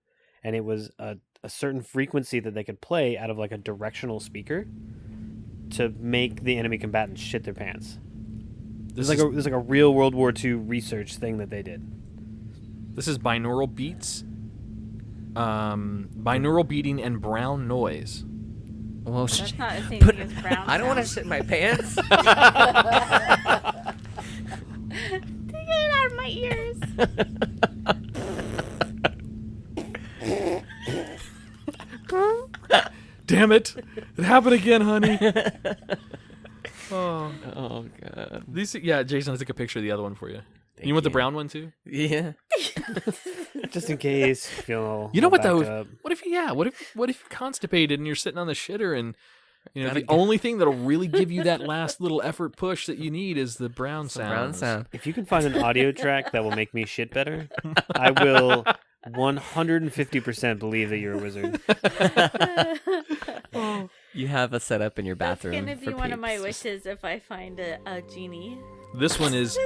and it was a certain frequency that they could play out of like a directional speaker to make the enemy combatants shit their pants. There's like a real World War II research thing that they did. This is binaural beats, binaural beating, and brown noise. Well, That's not the same but thing as brown. I don't want to sound. shit my pants. Take it out of my ears. Damn it! It happened again, honey. Oh, Oh god. these. Yeah, Jason, I took a picture of the other one for you. Thank You want the you. brown one too? Yeah. Just in case. Feel You know what backed though? up. What if you're constipated and you're sitting on the shitter and the Gotta- only thing that'll really give you that last little effort push that you need is the brown Some sound. brown sound. If you can find an audio track that will make me shit better, I will 150% believe that you're a wizard. You have a setup in your bathroom. That's gonna be for one of my peeps. wishes if I find a genie. This one is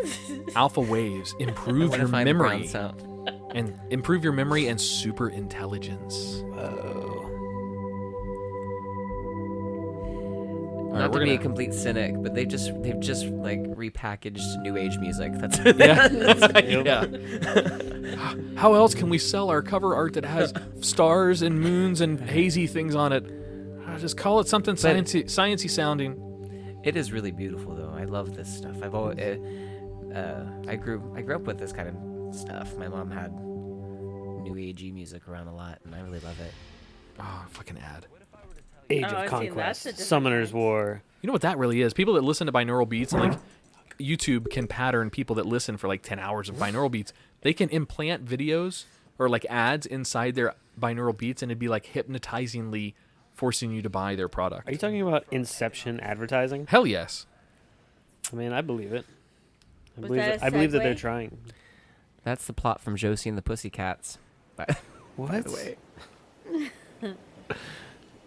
alpha waves. I Improve wanna your find brown memory sound. and improve your memory and super intelligence. Not to we're be a gonna- complete cynic, but they've just like repackaged new age music. That's Yeah. Yep. Yeah. How else can we sell our cover art that has stars and moons and hazy things on it? Just call it something sciencey sounding. It is really beautiful though. I love this stuff. I've always, I grew up with this kind of stuff. My mom had new agey music around a lot, and I really love it. Oh, fucking ad. Age Oh, of I see, Conquest, that's a different Summoner's kind. War. You know what that really is? People that listen to binaural beats, and like YouTube can pattern people that listen for like 10 hours of binaural beats. They can implant videos or like ads inside their binaural beats, and it'd be like hypnotizingly forcing you to buy their product. Are you talking about Inception advertising? Hell yes. I mean, I believe it. Was that a I believe that they're segue? trying. That's the plot from Josie and the Pussycats. By What? the way.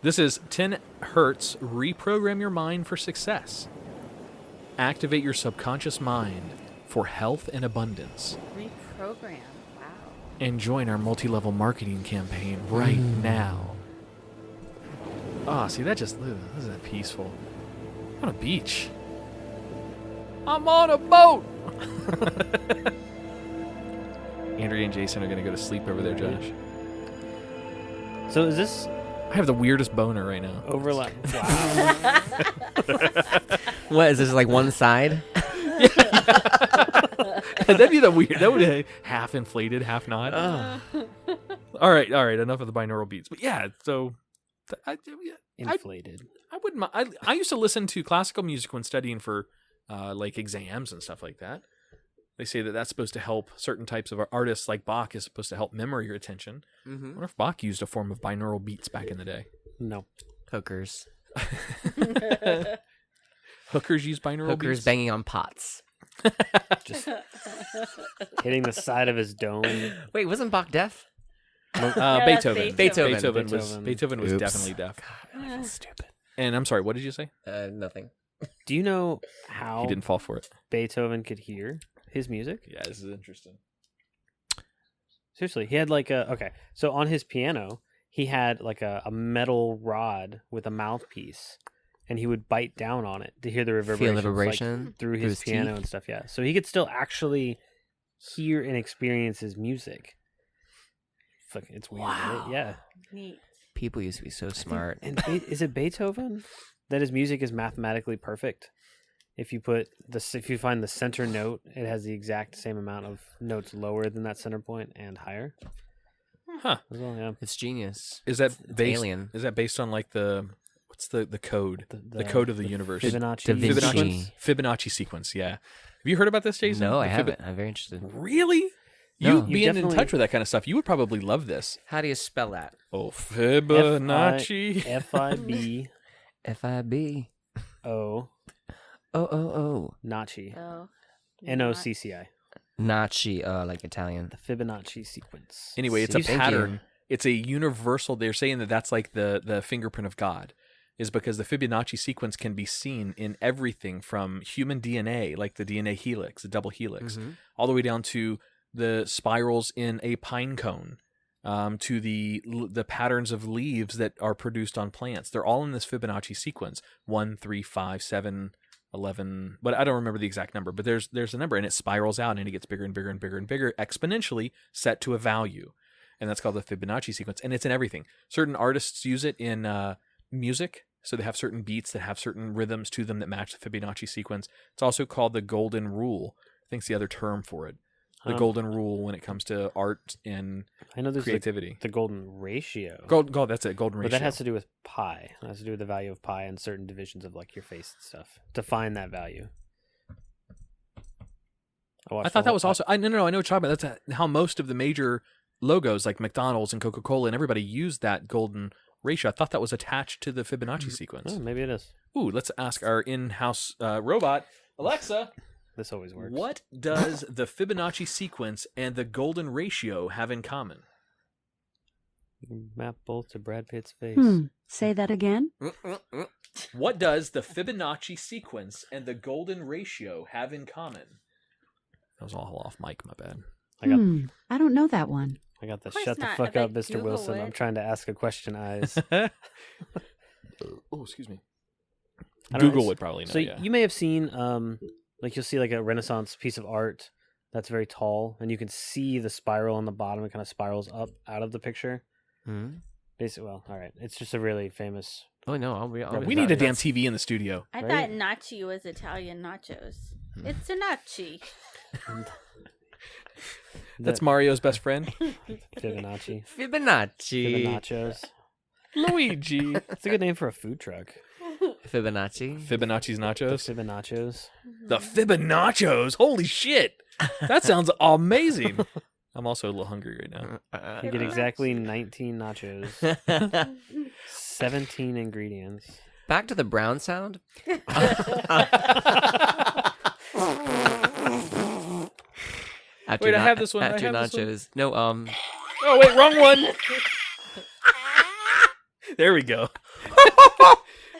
This is 10 hertz. Reprogram your mind for success. Activate your subconscious mind for health and abundance. Reprogram. Wow. And join our multi-level marketing campaign right now. Ah, see, that just, ugh, isn't that peaceful? I'm on a beach. I'm on a boat! Andrea and Jason are going to go to sleep over there, Josh. So is this I have the weirdest boner right now. overlap? Wow. What is this, like one side? That'd be the weird. That would be half inflated, half not. All right. Enough of the binaural beats. But yeah, so Inflated. I wouldn't mind. I used to listen to classical music when studying for like exams and stuff like that. They say that that's supposed to help certain types of artists, like Bach is supposed to help memory retention. I wonder if Bach used a form of binaural beats back in the day. No. Hookers. Hookers use binaural Hookers beats. banging on pots. Just hitting the side of his dome. Wait, wasn't Bach deaf? that's Beethoven. Beethoven. Beethoven was Oops. definitely deaf. I feel stupid. And I'm sorry, what did you say? Nothing. Do you know how He didn't fall for it. Beethoven could hear his music? Yeah, this is interesting. Seriously, he had like a so on his piano, he had like a metal rod with a mouthpiece, and he would bite down on it to hear the reverberation, Feel the vibration through his his piano teeth? and stuff. Yeah, so he could still actually hear and experience his music. Fuck, it's weird, right? Yeah. Neat. People used to be so smart. And is it Beethoven that his music is mathematically perfect? If you find the center note, it has the exact same amount of notes lower than that center point and higher. Huh. As well, yeah. It's genius. Is that It's based? alien. Is that based on like what's the code? The code of the universe. Fibonacci. Da Vinci. Fibonacci. Fibonacci sequence. Yeah. Have you heard about this, Jason? No, I The haven't. I'm very interested. Really? No. You being in definitely- touch with that kind of stuff, you would probably love this. How do you spell that? Oh, Fibonacci. Fibonacci. F-I-B. O-O-O. Nachi. Oh. Nocci. Nachi, like Italian. The Fibonacci sequence. Anyway, it's a Thank you. pattern. It's a universal. They're saying that that's like the fingerprint of God, is because the Fibonacci sequence can be seen in everything from human DNA, like the DNA helix, the double helix, all the way down to the spirals in a pine cone, to the patterns of leaves that are produced on plants. They're all in this Fibonacci sequence: 1, 3, 5, 7, 11. But I don't remember the exact number. But there's a number, and it spirals out, and it gets bigger and bigger and bigger and bigger, exponentially set to a value. And that's called the Fibonacci sequence. And it's in everything. Certain artists use it in music. So they have certain beats that have certain rhythms to them that match the Fibonacci sequence. It's also called the golden rule. I think it's the other term for it. The golden rule when it comes to art and I know there's creativity. the golden ratio. Gold, that's it. Golden ratio. But that has to do with pi. It has to do with the value of pi and certain divisions of like your face and stuff to find that value. I thought that was also. No. I know what you're talking about. That's how most of the major logos, like McDonald's and Coca-Cola and everybody, use that golden ratio. I thought that was attached to the Fibonacci sequence. Oh, maybe it is. Ooh, let's ask our in-house robot, Alexa. This always works. What does the Fibonacci sequence and the golden ratio have in common? Map both to Brad Pitt's face. Say that again? What does the Fibonacci sequence and the golden ratio have in common? That was all off mic, my bad. I don't know that one. I got the Of course shut the not. fuck I bet up, Mr. Google Wilson. would. I'm trying to ask a question, eyes. Oh, excuse me. I don't know, Google it's- would probably know, So yeah. you may have seen, like you'll see like a Renaissance piece of art that's very tall, and you can see the spiral on the bottom. It kind of spirals up out of the picture. Basically, well, all right. It's just a really famous. Oh no, I'll we be need a damn that's- TV in the studio. I Right? thought nachi was Italian nachos. It's a nachi. That's Mario's best friend. Fibonacci. Fibonacci. Fibonaccios. Luigi. It's a good name for a food truck. Fibonacci. Fibonacci's The nachos. Fibonaccios. The Fibonaccios. Holy shit. That sounds amazing. I'm also a little hungry right now. You get exactly 19 nachos. 17 ingredients. Back to the brown sound. After Wait, I have this one. After I have this one. nachos. No, Oh, wait, wrong one. There we go.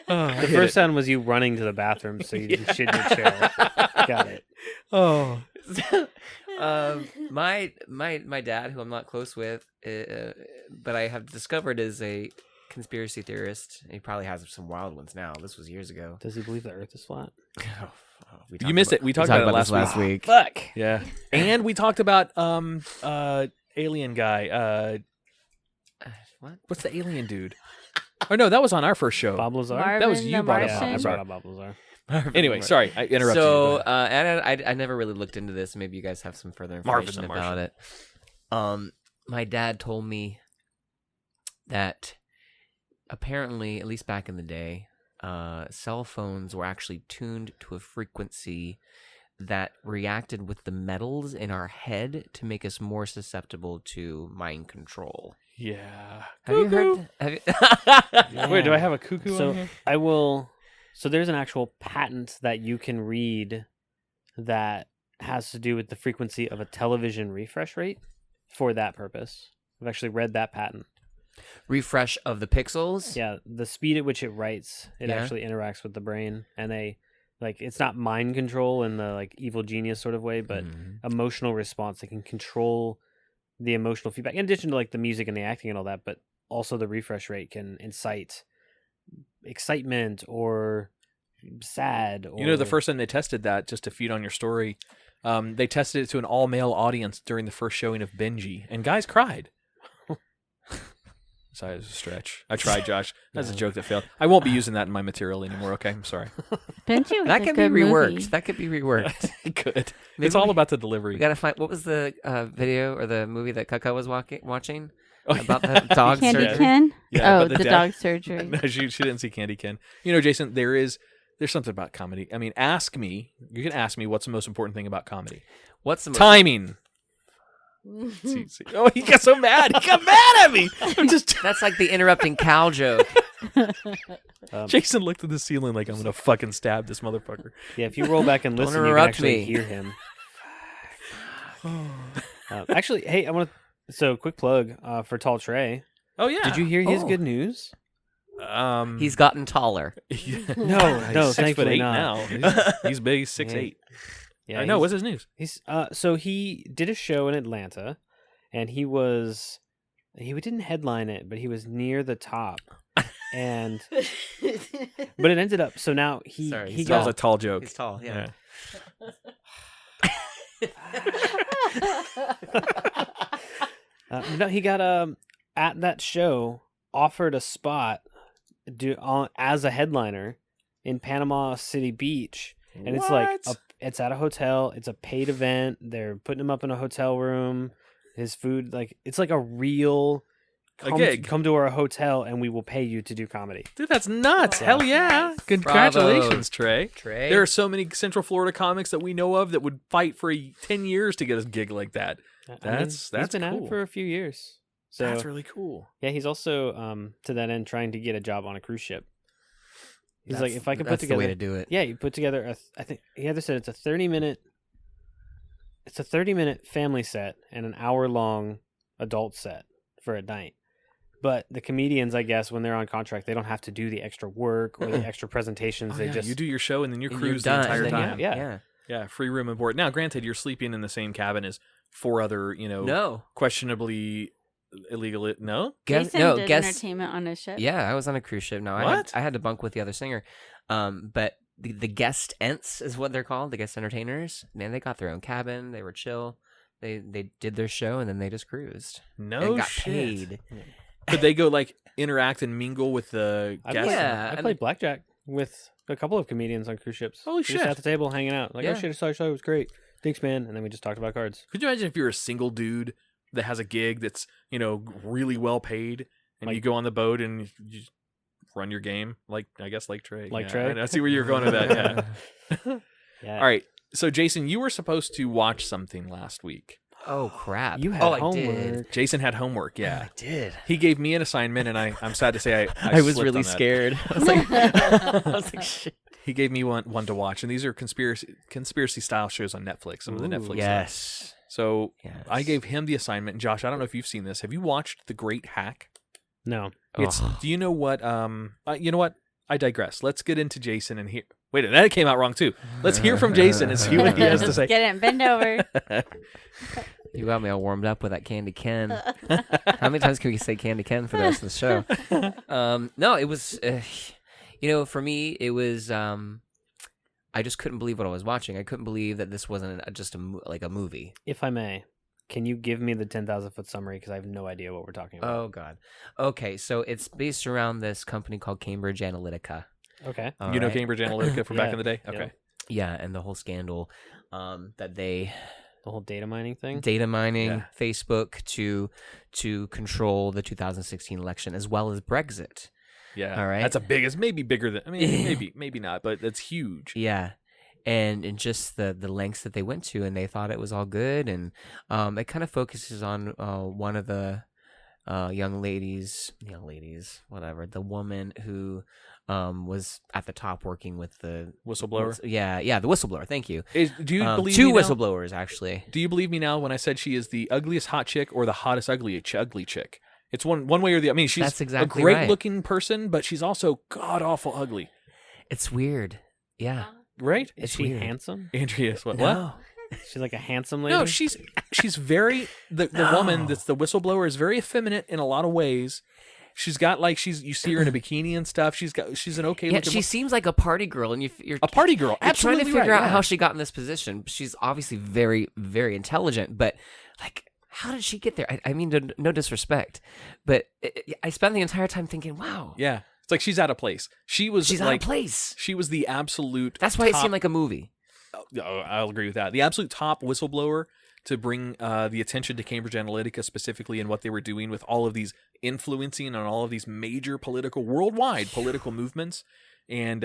The first sound was you running to the bathroom so you didn't shit in your chair. Got it. Oh. my dad, who I'm not close with, but I have discovered is a conspiracy theorist. He probably has some wild ones now. This was years ago. Does he believe the earth is flat? You missed it. We talked about it this last week. Fuck. Yeah. And we talked about alien guy. What? What's the alien dude? Oh no, that was on our first show. Bob Lazar? That was Marvin you the brought up. Yeah, I Martian? brought up Bob Lazar. Anyway, sorry, I interrupted So, you. and I never really looked into this. Maybe you guys have some further Marvin information the about Martian. it. My dad told me that apparently, at least back in the day, cell phones were actually tuned to a frequency that reacted with the metals in our head to make us more susceptible to mind control. Yeah. Have you heard? Have you... Wait, do I have a cuckoo So on here? I will. So there's an actual patent that you can read that has to do with the frequency of a television refresh rate for that purpose. I've actually read that patent. refresh of the pixels? Yeah, the speed at which it writes, it Yeah. actually interacts with the brain, and they like it's not mind control in the like evil genius sort of way, but emotional response. They can control the emotional feedback in addition to like the music and the acting and all that, but also the refresh rate can incite excitement or sad. Or... You know, the first time they tested that, just to feed on your story, they tested it to an all-male audience during the first showing of Benji, and guys cried. Sorry, it was a stretch. I tried, Josh. That's a joke that failed. I won't be using that in my material anymore, okay? I'm sorry. Benji was That a can be good reworked. movie. That could be reworked. Good. Maybe It's all we- about the delivery. We gotta find what was the video or the movie that Kaka was watching Oh, about yeah. the dog Candy surgery. Ken? Yeah, Oh, about the death. dog surgery. No, she didn't see Candy Ken. You know, Jason, there's something about comedy. I mean, ask me. You can ask me what's the most important thing about comedy. What's the most Timing. See. Oh, he got so mad. He got mad at me. I'm just. That's like the interrupting cow joke. Jason looked at the ceiling like I'm gonna fucking stab this motherfucker. Yeah, if you roll back and Don't listen, you can interrupt actually me. hear him. Actually, hey, I want to. So, quick plug for Tall Trey. Oh yeah. Did you hear his Oh. good news? He's gotten taller. No, He's 6'8" thankfully not. now. He's big. He's 6'8". Yeah, I know. What's his news? He's so he did a show in Atlanta, and he didn't headline it, but he was near the top, and but it ended up so now he Sorry, he That was got a tall joke. He's tall. Yeah. no, he got at that show offered a spot as a headliner in Panama City Beach, and it's like it's at a hotel. It's a paid event. They're putting him up in a hotel room. His food, like it's like a real gig. Come to our hotel and we will pay you to do comedy. Dude, that's nuts. Yeah. Hell yeah. Congratulations, Trey. Trey. There are so many Central Florida comics that we know of that would fight for 10 years to get a gig like that. He's been at cool. it for a few years. So That's really cool. yeah, he's also to that end trying to get a job on a cruise ship. He's like, if I can put That's together, the way to do it. yeah, you put together I think he either said it's a 30-minute family set and an hour-long adult set for a night. But the comedians, I guess, when they're on contract, they don't have to do the extra work or the extra presentations. Oh, They yeah, just you do your show and then you And cruise you're the done, entire and then time. Yeah. Yeah, free room and board. Now, granted, you're sleeping in the same cabin as 4 other, No. questionably illegal. No? Jason did guess. entertainment on his ship. Yeah, I was on a cruise ship. No, What? I had to bunk with the other singer. But the guest ents is what they're called, the guest entertainers. Man, they got their own cabin. They were chill. They did their show and then they just cruised. No and got shit. paid. Could they go like interact and mingle with the guests? Yeah. I played blackjack with a couple of comedians on cruise ships. Holy We just shit. at the table hanging out. Like, Yeah. oh shit, I saw your show. It was great. Thanks, man. And then we just talked about cards. Could you imagine if you're a single dude that has a gig that's, really well paid, and you go on the boat and you just run your game, I guess like Trey. Trey? I see where you're going with that, yeah. Yeah. All right. So, Jason, you were supposed to watch something last week. Oh crap! You had I homework. did. Jason had homework, yeah. I did. He gave me an assignment, and I'm sad to say I was slipped really on that. scared. I was like, shit. He gave me one to watch, and these are conspiracy style shows on Netflix. Some of the Netflix stuff. Yes. So Yes. I gave him the assignment. And Josh, I don't know if you've seen this. Have you watched The Great Hack? No. It's. Do you know what? You know what? I digress. Let's get into Jason and hear. Wait, that came out wrong too. Let's hear from Jason and see what he has to say. Get it, bend over. You got me all warmed up with that Candy Ken. How many times can we say Candy Ken for the rest of the show? No, it was, for me, it was, I just couldn't believe what I was watching. I couldn't believe that this wasn't just a movie. If I may, can you give me the 10,000-foot summary? Because I have no idea what we're talking about. Oh, God. Okay, so it's based around this company called Cambridge Analytica. Okay. All You know right? Cambridge Analytica from back Yeah. in the day? Yeah. Okay. Yeah, and the whole scandal that they... The whole data mining thing? Data mining, Yeah. Facebook to control the 2016 election, as well as Brexit. Yeah. All right. That's it's maybe bigger than, maybe not, but it's huge. Yeah. And just the lengths that they went to, and they thought it was all good. And it kind of focuses on one of the young ladies, whatever, the woman who was at the top working with the Whistleblower? Yeah, the whistleblower. Thank you. Do you believe two me now? whistleblowers, actually. Do you believe me now when I said she is the ugliest hot chick or the hottest ugly chick? It's one way or the other. I mean, she's That's exactly a great right. looking person, but she's also god awful ugly. It's weird. Yeah. Right? Is It's she weird. handsome? Andrea, what? No. She's like a handsome lady? No, she's very the woman that's the whistleblower is very effeminate in a lot of ways. She's got you see her in a bikini and stuff. She's an okay Yeah, looking she seems like a party girl, and you're a party girl. You're Absolutely trying to figure right, out yeah. how she got in this position. She's obviously very, very intelligent, but how did she get there? I mean, no disrespect, but I spent the entire time thinking, wow. Yeah. It's like she's out of place. She's out of place. She was the absolute That's why it top- seemed like a movie. I'll agree with that. The absolute top whistleblower to bring the attention to Cambridge Analytica specifically and what they were doing with all of these influencing on all of these major worldwide political movements. And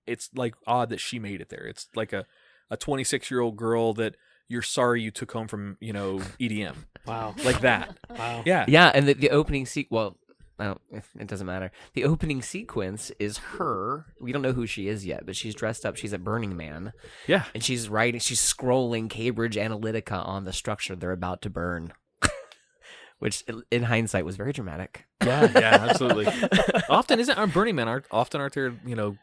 it's odd that she made it there. It's like a 26-year-old girl that you're sorry you took home from, EDM. Wow. Like that. Wow. Yeah. Yeah, and the opening it doesn't matter. The opening sequence is her. We don't know who she is yet, but she's dressed up. She's at Burning Man. Yeah. And she's scrolling Cambridge Analytica on the structure they're about to burn. Which, in hindsight, was very dramatic. Yeah, absolutely. Often Burning Man aren't there,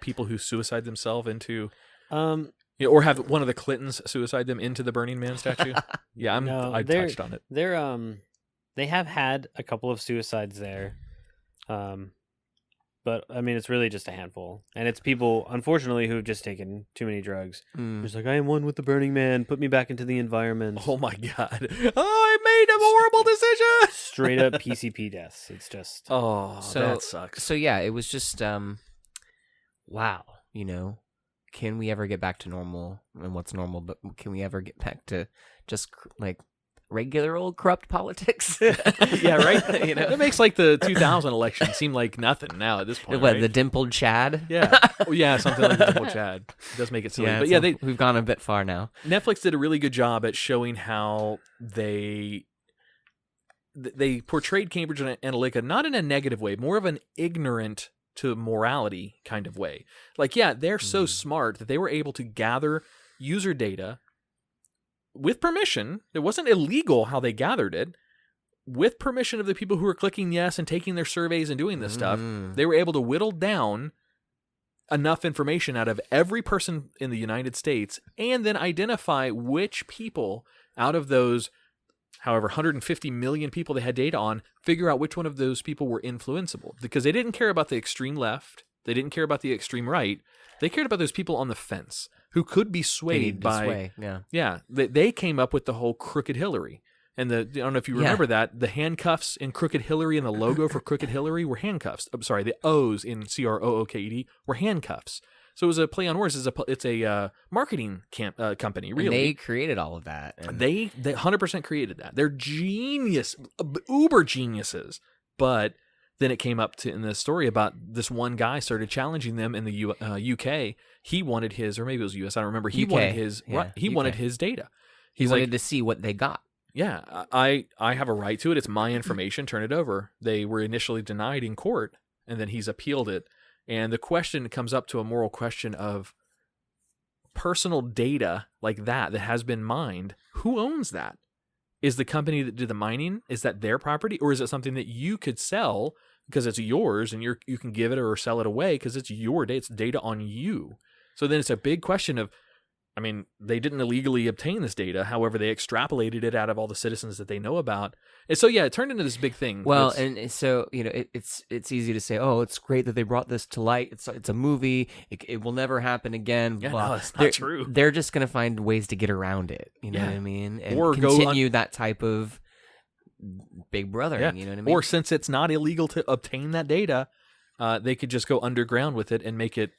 people who suicide themselves into or have one of the Clintons suicide them into the Burning Man statue? Yeah, I touched on it. They have had a couple of suicides there. But I mean, it's really just a handful, and it's people, unfortunately, who've just taken too many drugs. It's like, I am one with the Burning Man. Put me back into the environment. Oh my god! I made a horrible decision. Straight up PCP deaths. It's just that sucks. So yeah, it was just wow. Can we ever get back to normal? And what's normal? But can we ever get back to just regular old corrupt politics? Yeah, right. That makes the 2000 election seem like nothing now at this point. What, right? the dimpled Chad? Yeah, something like the Dimple Chad. It does make it silly, but yeah, we've gone a bit far now. Netflix did a really good job at showing how they portrayed Cambridge Analytica not in a negative way, more of an ignorant to morality kind of way. They're so smart that they were able to gather user data with permission. It wasn't illegal how they gathered it. With permission of the people who were clicking yes and taking their surveys and doing this stuff, they were able to whittle down enough information out of every person in the United States and then identify which people out of those, however, 150 million people they had data on, figure out which one of those people were influenceable. Because they didn't care about the extreme left. They didn't care about the extreme right. They cared about those people on the fence who could be swayed by... They came up with the whole Crooked Hillary. And I don't know if you remember that, the handcuffs in Crooked Hillary and the logo for Crooked Hillary were handcuffs. I'm sorry, the O's in CROOKED were handcuffs. So it was a play on words. It's a marketing company, really. And they created all of that. And They 100% created that. They're genius, uber geniuses. But then it came up in the story about this one guy started challenging them in the UK. He wanted his, or maybe it was US, I don't remember. He UK, wanted his, yeah, he UK. wanted his data. he He's wanted like, to see what they got. yeah, I have a right to it. It's my information. Turn it over. They were initially denied in court, and then he's appealed it. And the question comes up to a moral question of personal data like that has been mined. Who owns that? Is the company that did the mining, is that their property, or is it something that you could sell because it's yours and you can give it or sell it away because it's your data, it's data on you? So then it's a big question of, I mean, they didn't illegally obtain this data. However, they extrapolated it out of all the citizens that they know about. And so, yeah, it turned into this big thing. Well, and so, it's easy to say, oh, it's great that they brought this to light. It's a movie. It will never happen again. Yeah, blah. no, it's not They're- true. They're just going to find ways to get around it. You know Yeah. what I mean? And Or go continue that type of big brother. Yeah. You know what I mean? Or since it's not illegal to obtain that data, they could just go underground with it and make it,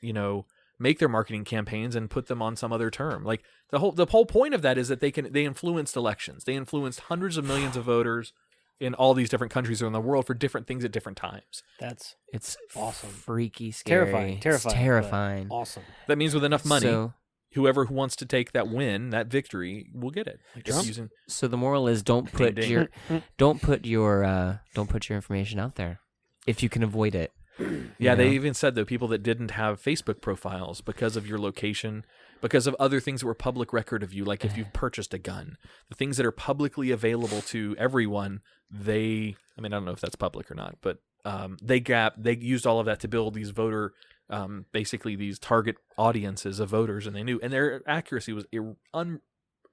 make their marketing campaigns and put them on some other term. Like the whole point of that is that they influenced elections. They influenced hundreds of millions of voters in all these different countries around the world for different things at different times. It's awesome. freaky, scary. Terrifying. It's terrifying. Awesome. That means with enough money, So, whoever who wants to take that win, that victory, will get it. Like just Trump? using so the moral is don't put ding. your information out there if you can avoid it. Yeah, they know? even said, though, people that didn't have Facebook profiles because of your location, because of other things that were public record of you, like if you've purchased a gun, the things that are publicly available to everyone, I don't know if that's public or not, but they used all of that to build these voter, basically these target audiences of voters, and they knew, and their accuracy was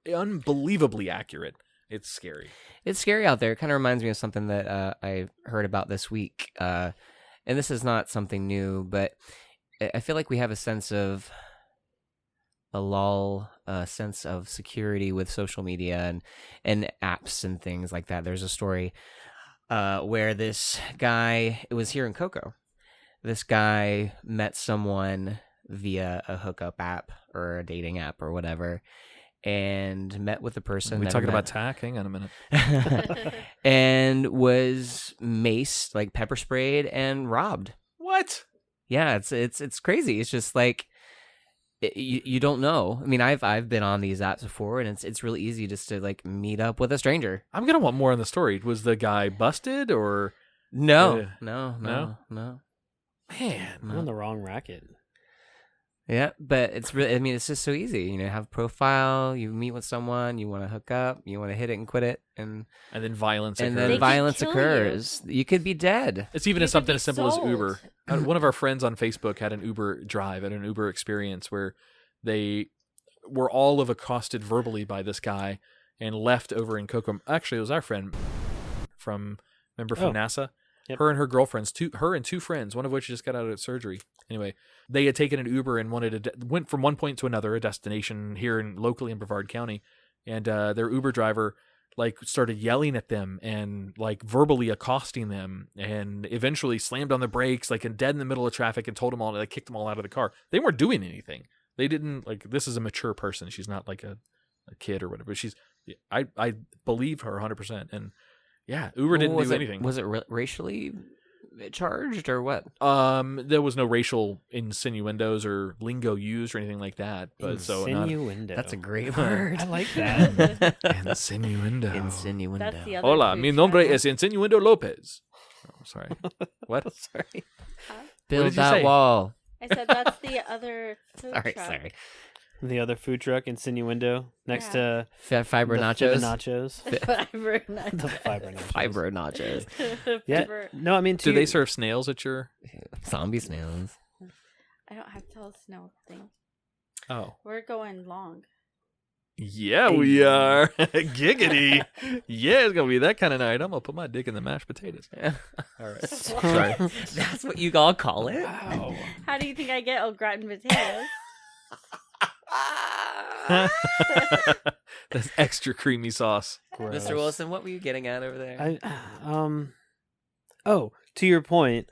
unbelievably accurate. It's scary. It's scary out there. It kind of reminds me of something that I heard about this week. And this is not something new, but I feel like we have a sense of sense of security with social media and apps and things like that. There's a story where this guy, it was here in Cocoa, this guy met someone via a hookup app or a dating app or whatever, and met with the person. Are we never talking met- about tack? Hang on a minute. and was maced, like pepper sprayed and robbed. What? Yeah, it's crazy. It's just like you don't know. I mean, I've been on these apps before, and it's really easy just to like meet up with a stranger. I'm gonna want more on the story. Was the guy busted or No, No? no. man? I'm on the wrong racket. Yeah, but it's really. I mean, it's just so easy. Have a profile. You meet with someone. You want to hook up. You want to hit it and quit it, and And then violence and occurs. then They could violence kill you. occurs. You could be dead. It's even You as could something be as simple as sold. Uber. One of our friends on Facebook had an Uber drive and an Uber experience where they were all accosted verbally by this guy and left over in Cocoa. Actually, it was our friend from NASA. Yep. Her and her girlfriends, her and two friends, one of which just got out of surgery. Anyway, they had taken an Uber and went from one point to another, a destination here locally in Brevard County, and their Uber driver started yelling at them and verbally accosting them, and eventually slammed on the brakes and dead in the middle of traffic and told them all, kicked them all out of the car. They weren't doing anything. They didn't this is a mature person. She's not like a kid or whatever. I believe her 100%. And yeah, Uber didn't do anything. Was it racially charged or what? There was no racial insinuendos or lingo used or anything like that. But Insinuendo. That's a great word. I like that. insinuendo. Insinuendo. That's the other Hola, food mi nombre truck. es Insinuendo Lopez. Oh, sorry. What? Sorry. Build did you that say? wall. I said that's the other food Sorry, truck. sorry. The other food truck, Insinuendo, next to Fiber the nachos. nachos. Fiber The nachos. fiber nachos. Fiber nachos. Yeah. Fiber- No, I mean, Do they serve snails at your? Zombie snails. I don't have to tell a snow thing. Oh. We're going long. Yeah, we are. Giggity. Yeah, it's gonna be that kind of night. I'm gonna put my dick in the mashed potatoes. All right. Sorry. That's what you all call it? Wow. How do you think I get au gratin potatoes? That's extra creamy sauce. Gross. Mr. Wilson, what were you getting at over there? Oh, to your point,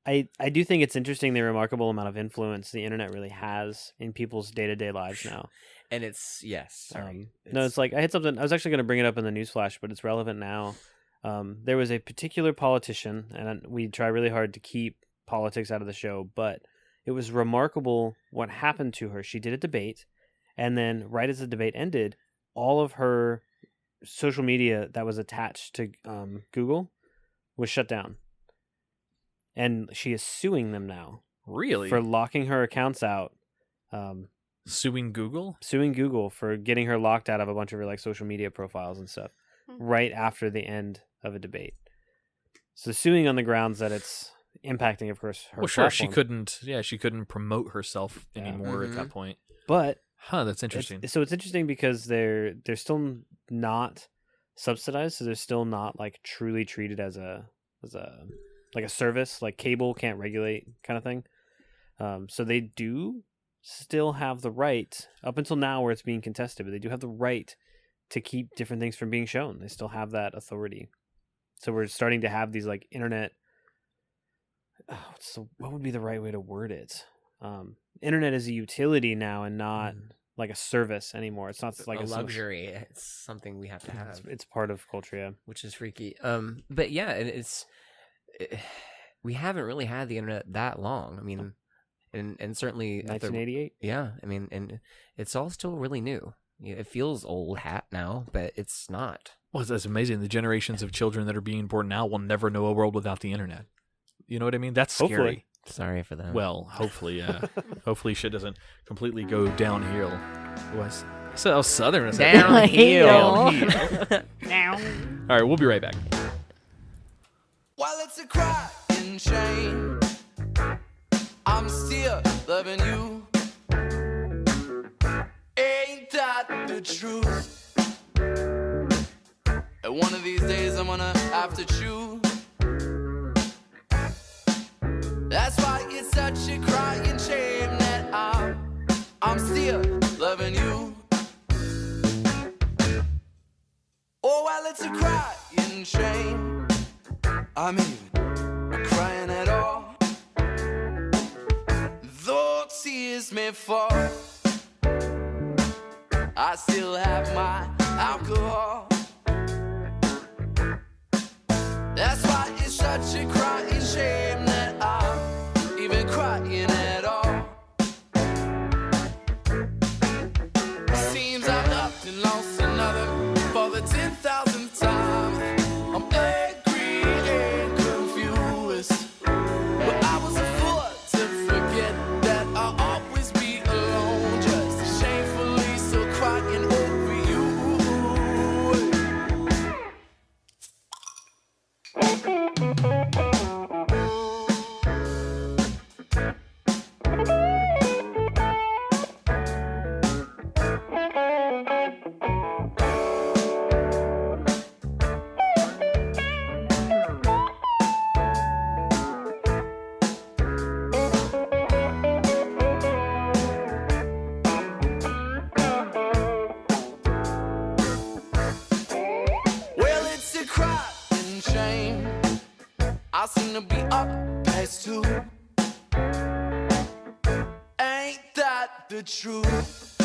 I do think it's interesting the remarkable amount of influence the internet really has in people's day-to-day lives now. And it's sorry. No, it's like I had something. I was actually going to bring it up in the newsflash, but it's relevant now. There was a particular politician, and we try really hard to keep politics out of the show, but it was remarkable what happened to her. She did a debate, and then right as the debate ended, all of her social media that was attached to Google was shut down. And she is suing them now. Really? For locking her accounts out. Suing Google? Suing Google for getting her locked out of a bunch of her like social media profiles and stuff right after the end of a debate. So suing on the grounds that it's impacting, of course, her Sure, platform. she couldn't promote herself anymore at that point. But that's interesting. So it's interesting because they're still not subsidized, so they're still not like truly treated as a like a service, like cable can't regulate kind of thing. So they do still have the right, up until now where it's being contested, but they do have the right to keep different things from being shown. They still have that authority. So we're starting to have these like internet, what would be the right way to word it? Internet is a utility now and not like a service anymore. It's not like a luxury. It's something we have to have. It's part of culture, yeah. Which is freaky. But yeah, we haven't really had the internet that long. I mean, and certainly 1988. Yeah, I mean, and it's all still really new. It feels old hat now, but it's not. Well, that's amazing. The generations of children that are being born now will never know a world without the internet. You know what I mean? That's scary. Hopefully. Sorry for that. Well, hopefully, yeah. Hopefully shit doesn't completely go downhill. So southern. Downhill. All right, we'll be right back. While it's a crying shame, I'm still loving you. Ain't that the truth? And one of these days I'm gonna have to choose. That's why it's such a crying shame that I'm still loving you. Oh, well, it's a crying shame I'm even crying at all. Though tears may fall, I still have my alcohol. That's why it's such a crying shame that I'm even crying at all. Seems I've loved and lost another for the 10,000th time. I'm angry and confused, but I was a fool to forget that I'll always be alone, just shamefully still crying over you. Well, it's a crying shame I seem to be up past 2. Ain't that the truth?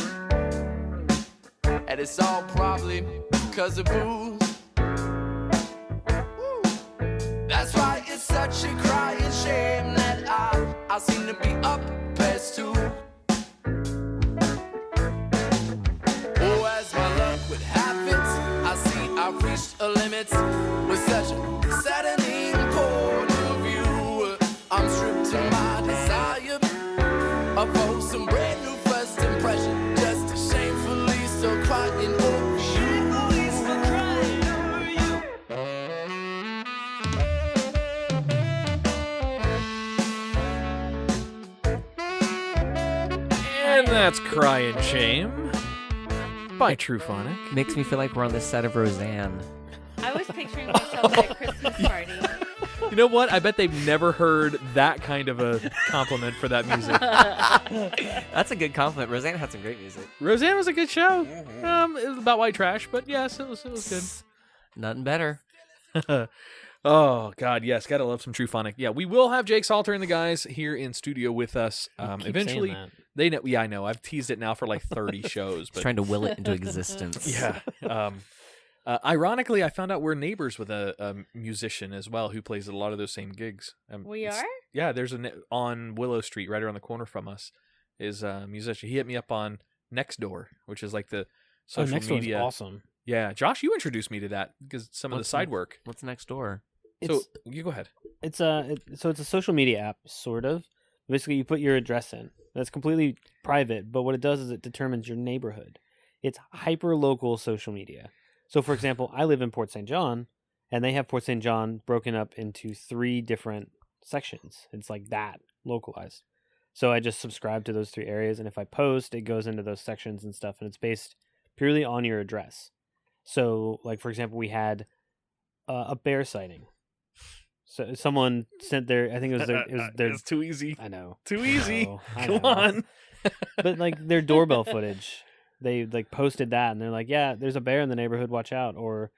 And it's all probably because of booze. That's why it's such a crying shame that I seem to be up past 2. Oh, as my luck would have it, I see I've reached a limit with such a saddening point of view. I'm stripped to my desire of some brand new first impression, just to shamefully still crying over you. And that's Crying Shame by Truephonic. Makes me feel like we're on the set of Roseanne. I was picturing myself at a Christmas party. You know what? I bet they've never heard that kind of a compliment for that music. That's a good compliment. Roseanne had some great music. Roseanne was a good show. It was about white trash, but yes, it was good. Nothing better. Oh God, yes, gotta love some True Phonic. Yeah, we will have Jake Salter and the guys here in studio with us. Keep Eventually, saying that. they know. Yeah, I know. I've teased it now for like 30 shows, He's but trying to will it into existence. yeah. Ironically, I found out we're neighbors with a musician as well who plays at a lot of those same gigs. We it's- are? Yeah, there's on Willow Street, right around the corner from us, is a musician. He hit me up on Nextdoor, which is like the social Next one's media. awesome. Yeah, Josh, you introduced me to that because some of the What's side next? work. What's next door? So It's you go ahead. it's a social media app, sort of. Basically, you put your address in. That's completely private, but what it does is it determines your neighborhood. It's hyper local social media. So, for example, I live in Port St. John, and they have Port St. John broken up into 3 different sections. It's like that localized. So I just subscribe to those 3 areas, and if I post, it goes into those sections and stuff, and it's based purely on your address. So, like for example, we had a bear sighting. So someone sent their, I think it was their. It's too easy. I know. Too easy. I Come know. on. But like their doorbell footage, they like posted that, and they're like, "Yeah, there's a bear in the neighborhood. Watch out!" Or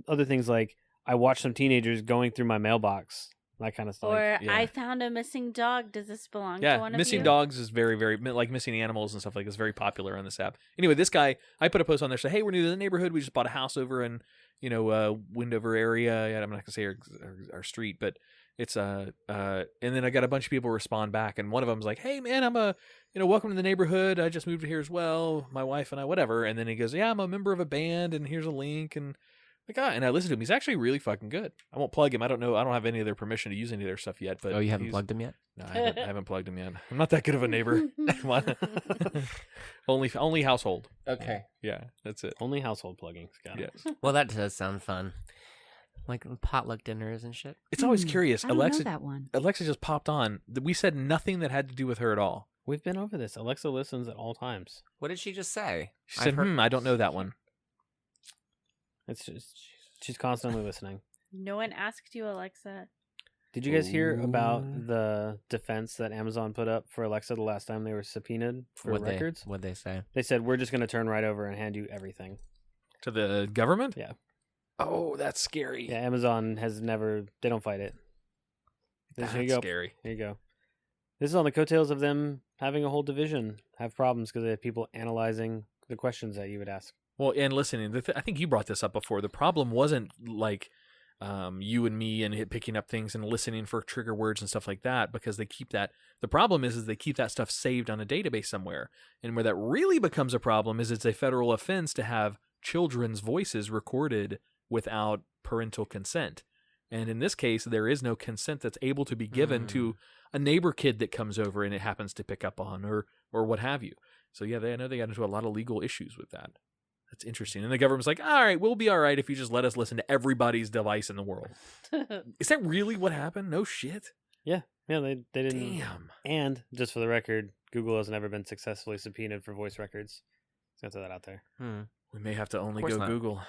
other things like, "I watched some teenagers going through my mailbox." That kind of stuff. Or yeah. I found a missing dog. Does this belong to Yeah, one missing of you? dogs is very, very like missing animals and stuff like this. Very popular on this app. Anyway, this guy, I put a post on there saying, "Hey, we're new to the neighborhood. We just bought a house over in Windover area. Yeah, I'm not gonna say our street, but it's and then I got a bunch of people respond back, and one of them was like, "Hey, man, I'm welcome to the neighborhood. I just moved here as well. My wife and I, whatever." And then he goes, "Yeah, I'm a member of a band, and here's a link." And and I listened to him. He's actually really fucking good. I won't plug him. I don't know. I don't have any of their permission to use any of their stuff yet. But Oh, you haven't plugged him yet? No, I haven't plugged him yet. I'm not that good of a neighbor. Come on. only household. Okay. Yeah, that's it. Only household plugging, Scott. Yes. Well, that does sound fun. Like potluck dinners and shit. It's always curious. I don't Alexa know that one. Alexa just popped on. We said nothing that had to do with her at all. We've been over this. Alexa listens at all times. What did she just say? She said, I don't know that one. It's just she's constantly listening. No one asked you, Alexa. Did you guys hear about the defense that Amazon put up for Alexa the last time they were subpoenaed for records? What'd they say? They said, we're just going to turn right over and hand you everything. To the government? Yeah. Oh, that's scary. Yeah, Amazon has never, they don't fight it. That's Here you go. scary. Here you go. This is on the coattails of them having a whole division have problems because they have people analyzing the questions that you would ask. Well, and listening, I think you brought this up before. The problem wasn't like you and me and picking up things and listening for trigger words and stuff like that, because they keep that. The problem is they keep that stuff saved on a database somewhere. And where that really becomes a problem is it's a federal offense to have children's voices recorded without parental consent. And in this case, there is no consent that's able to be given to a neighbor kid that comes over and it happens to pick up on or what have you. So yeah, I know they got into a lot of legal issues with that. That's interesting. And the government's like, all right, we'll be all right if you just let us listen to everybody's device in the world. Is that really what happened? No shit. Yeah, they didn't. Damn. And just for the record, Google has never been successfully subpoenaed for voice records. Just gonna throw that out there. We may have to only course go not. Google.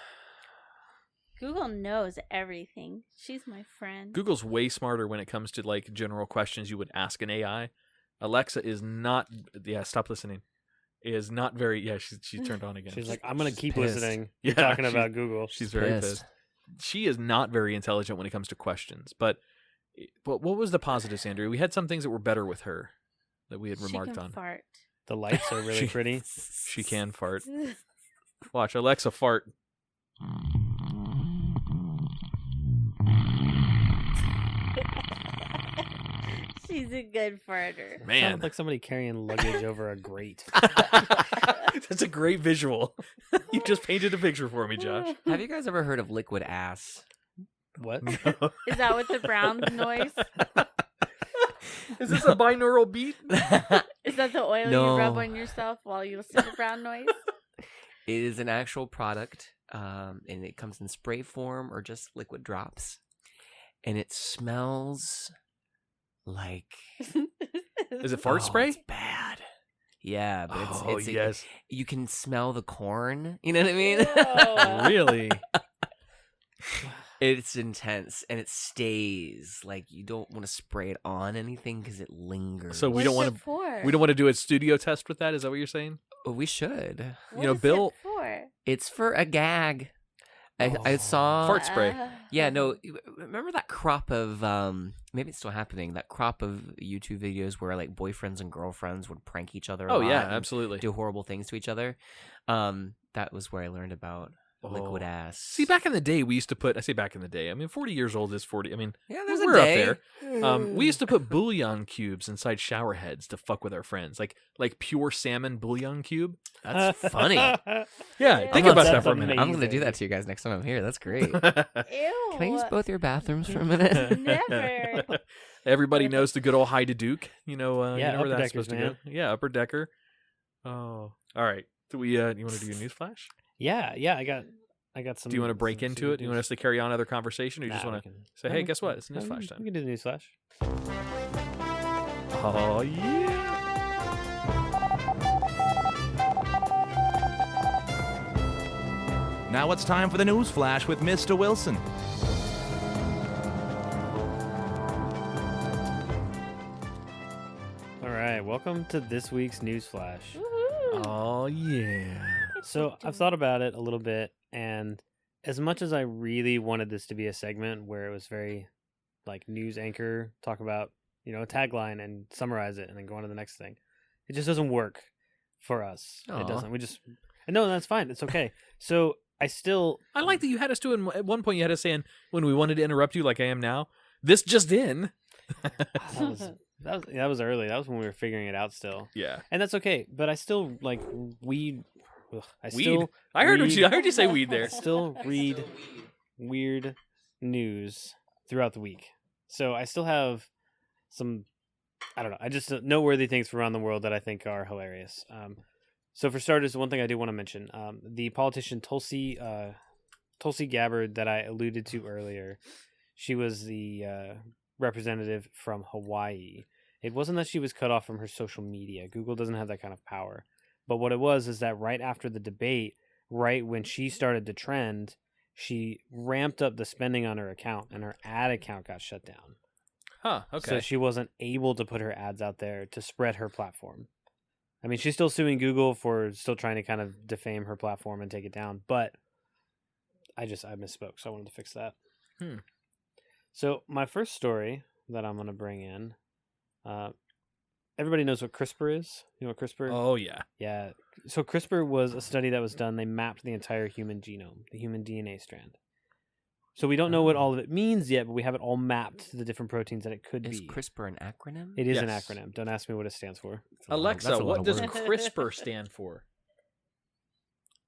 Google knows everything. She's my friend. Google's way smarter when it comes to like general questions you would ask an AI. Alexa is not. Yeah, stop listening. Is not very. Yeah, she turned on again. She's like, I'm gonna keep pissed. listening. Yeah, You're talking she's- about Google. She's very pissed. She is not very intelligent when it comes to questions. But what was the positives, Andrew? We had some things that were better with her that we had remarked she can on. fart. The lights are really She- pretty. She can fart. Watch Alexa fart. She's a good farter. Sounded Man, like somebody carrying luggage over a grate. that's a great visual. You just painted a picture for me, Josh. Have you guys ever heard of liquid ass? What? Is that what the brown noise? Is this a binaural beat? Is that the oil No. you rub on yourself while you listen to brown noise? It is an actual product, and it comes in spray form or just liquid drops, and it smells like Is it fart oh, spray? It's bad. Yeah, but Oh, it's yes. you can smell the corn. You know what I mean? Ew. Really? It's intense and it stays. Like you don't want to spray it on anything because it lingers. So we What's don't it want to. for? We don't want to do a studio test with that. Is that what you're saying? Oh, we should. What you know, is Bill- it for? It's for a gag. I saw Fart spray. Yeah, no. Remember that crop of maybe it's still happening. That crop of YouTube videos where like boyfriends and girlfriends would prank each other. A Oh lot yeah, and absolutely. do horrible things to each other. That was where I learned about liquid ass. See, back in the day, we used to put. I say back in the day. I mean, 40 years old is 40. I mean, yeah, there's we're a day. up there. We used to put bouillon cubes inside shower heads to fuck with our friends, like pure salmon bouillon cube. That's funny. Yeah, think Oh, about that that's for a minute. I'm gonna do that to you guys next time I'm here. That's great. Ew. Can I use both your bathrooms for a minute? Never. Everybody knows the good old High to Duke. You know, Yeah, you know where that's upper supposed deckers, to go. Yeah, upper decker. Oh, all right. Do we? You want to do your news flash? Yeah, I got some. Do you want to break some into it? Do you want us to carry on other conversation, or you just want to say, "Hey, guess what? It's news flash We time." can do the news flash. Oh yeah. Now it's time for the news flash with Mr. Wilson. All right, welcome to this week's news flash. Woohoo. Oh yeah. So I've thought about it a little bit, and as much as I really wanted this to be a segment where it was very like news anchor, talk about, a tagline and summarize it and then go on to the next thing, it just doesn't work for us. Aw. It doesn't. No, that's fine. It's okay. So I like that you had us doing. At one point, you had us saying when we wanted to interrupt you, like I am now. This just in. that was early. That was when we were figuring it out still. Yeah. And that's okay. But I still like weed. Weed? I heard you say weed there. Still read weird news throughout the week. So I still have some, I don't know, just noteworthy things from around the world that I think are hilarious. So for starters, one thing I do want to mention, the politician Tulsi Gabbard that I alluded to earlier, she was the representative from Hawaii. It wasn't that she was cut off from her social media. Google doesn't have that kind of power. But what it was is that right after the debate, right when she started to trend, she ramped up the spending on her account, and her ad account got shut down. Huh. Okay. So she wasn't able to put her ads out there to spread her platform. I mean, she's still suing Google for still trying to kind of defame her platform and take it down. But I misspoke, so I wanted to fix that. So my first story that I'm going to bring in, everybody knows what CRISPR is. You know what CRISPR? Oh yeah. Yeah. So CRISPR was a study that was done. They mapped the entire human genome, the human DNA strand. So we don't know what all of it means yet, but we have it all mapped to the different proteins that it could Is be. CRISPR an acronym? It is an Yes. acronym. Don't ask me what it stands for. Alexa, That's a lot what of does words. CRISPR stand for?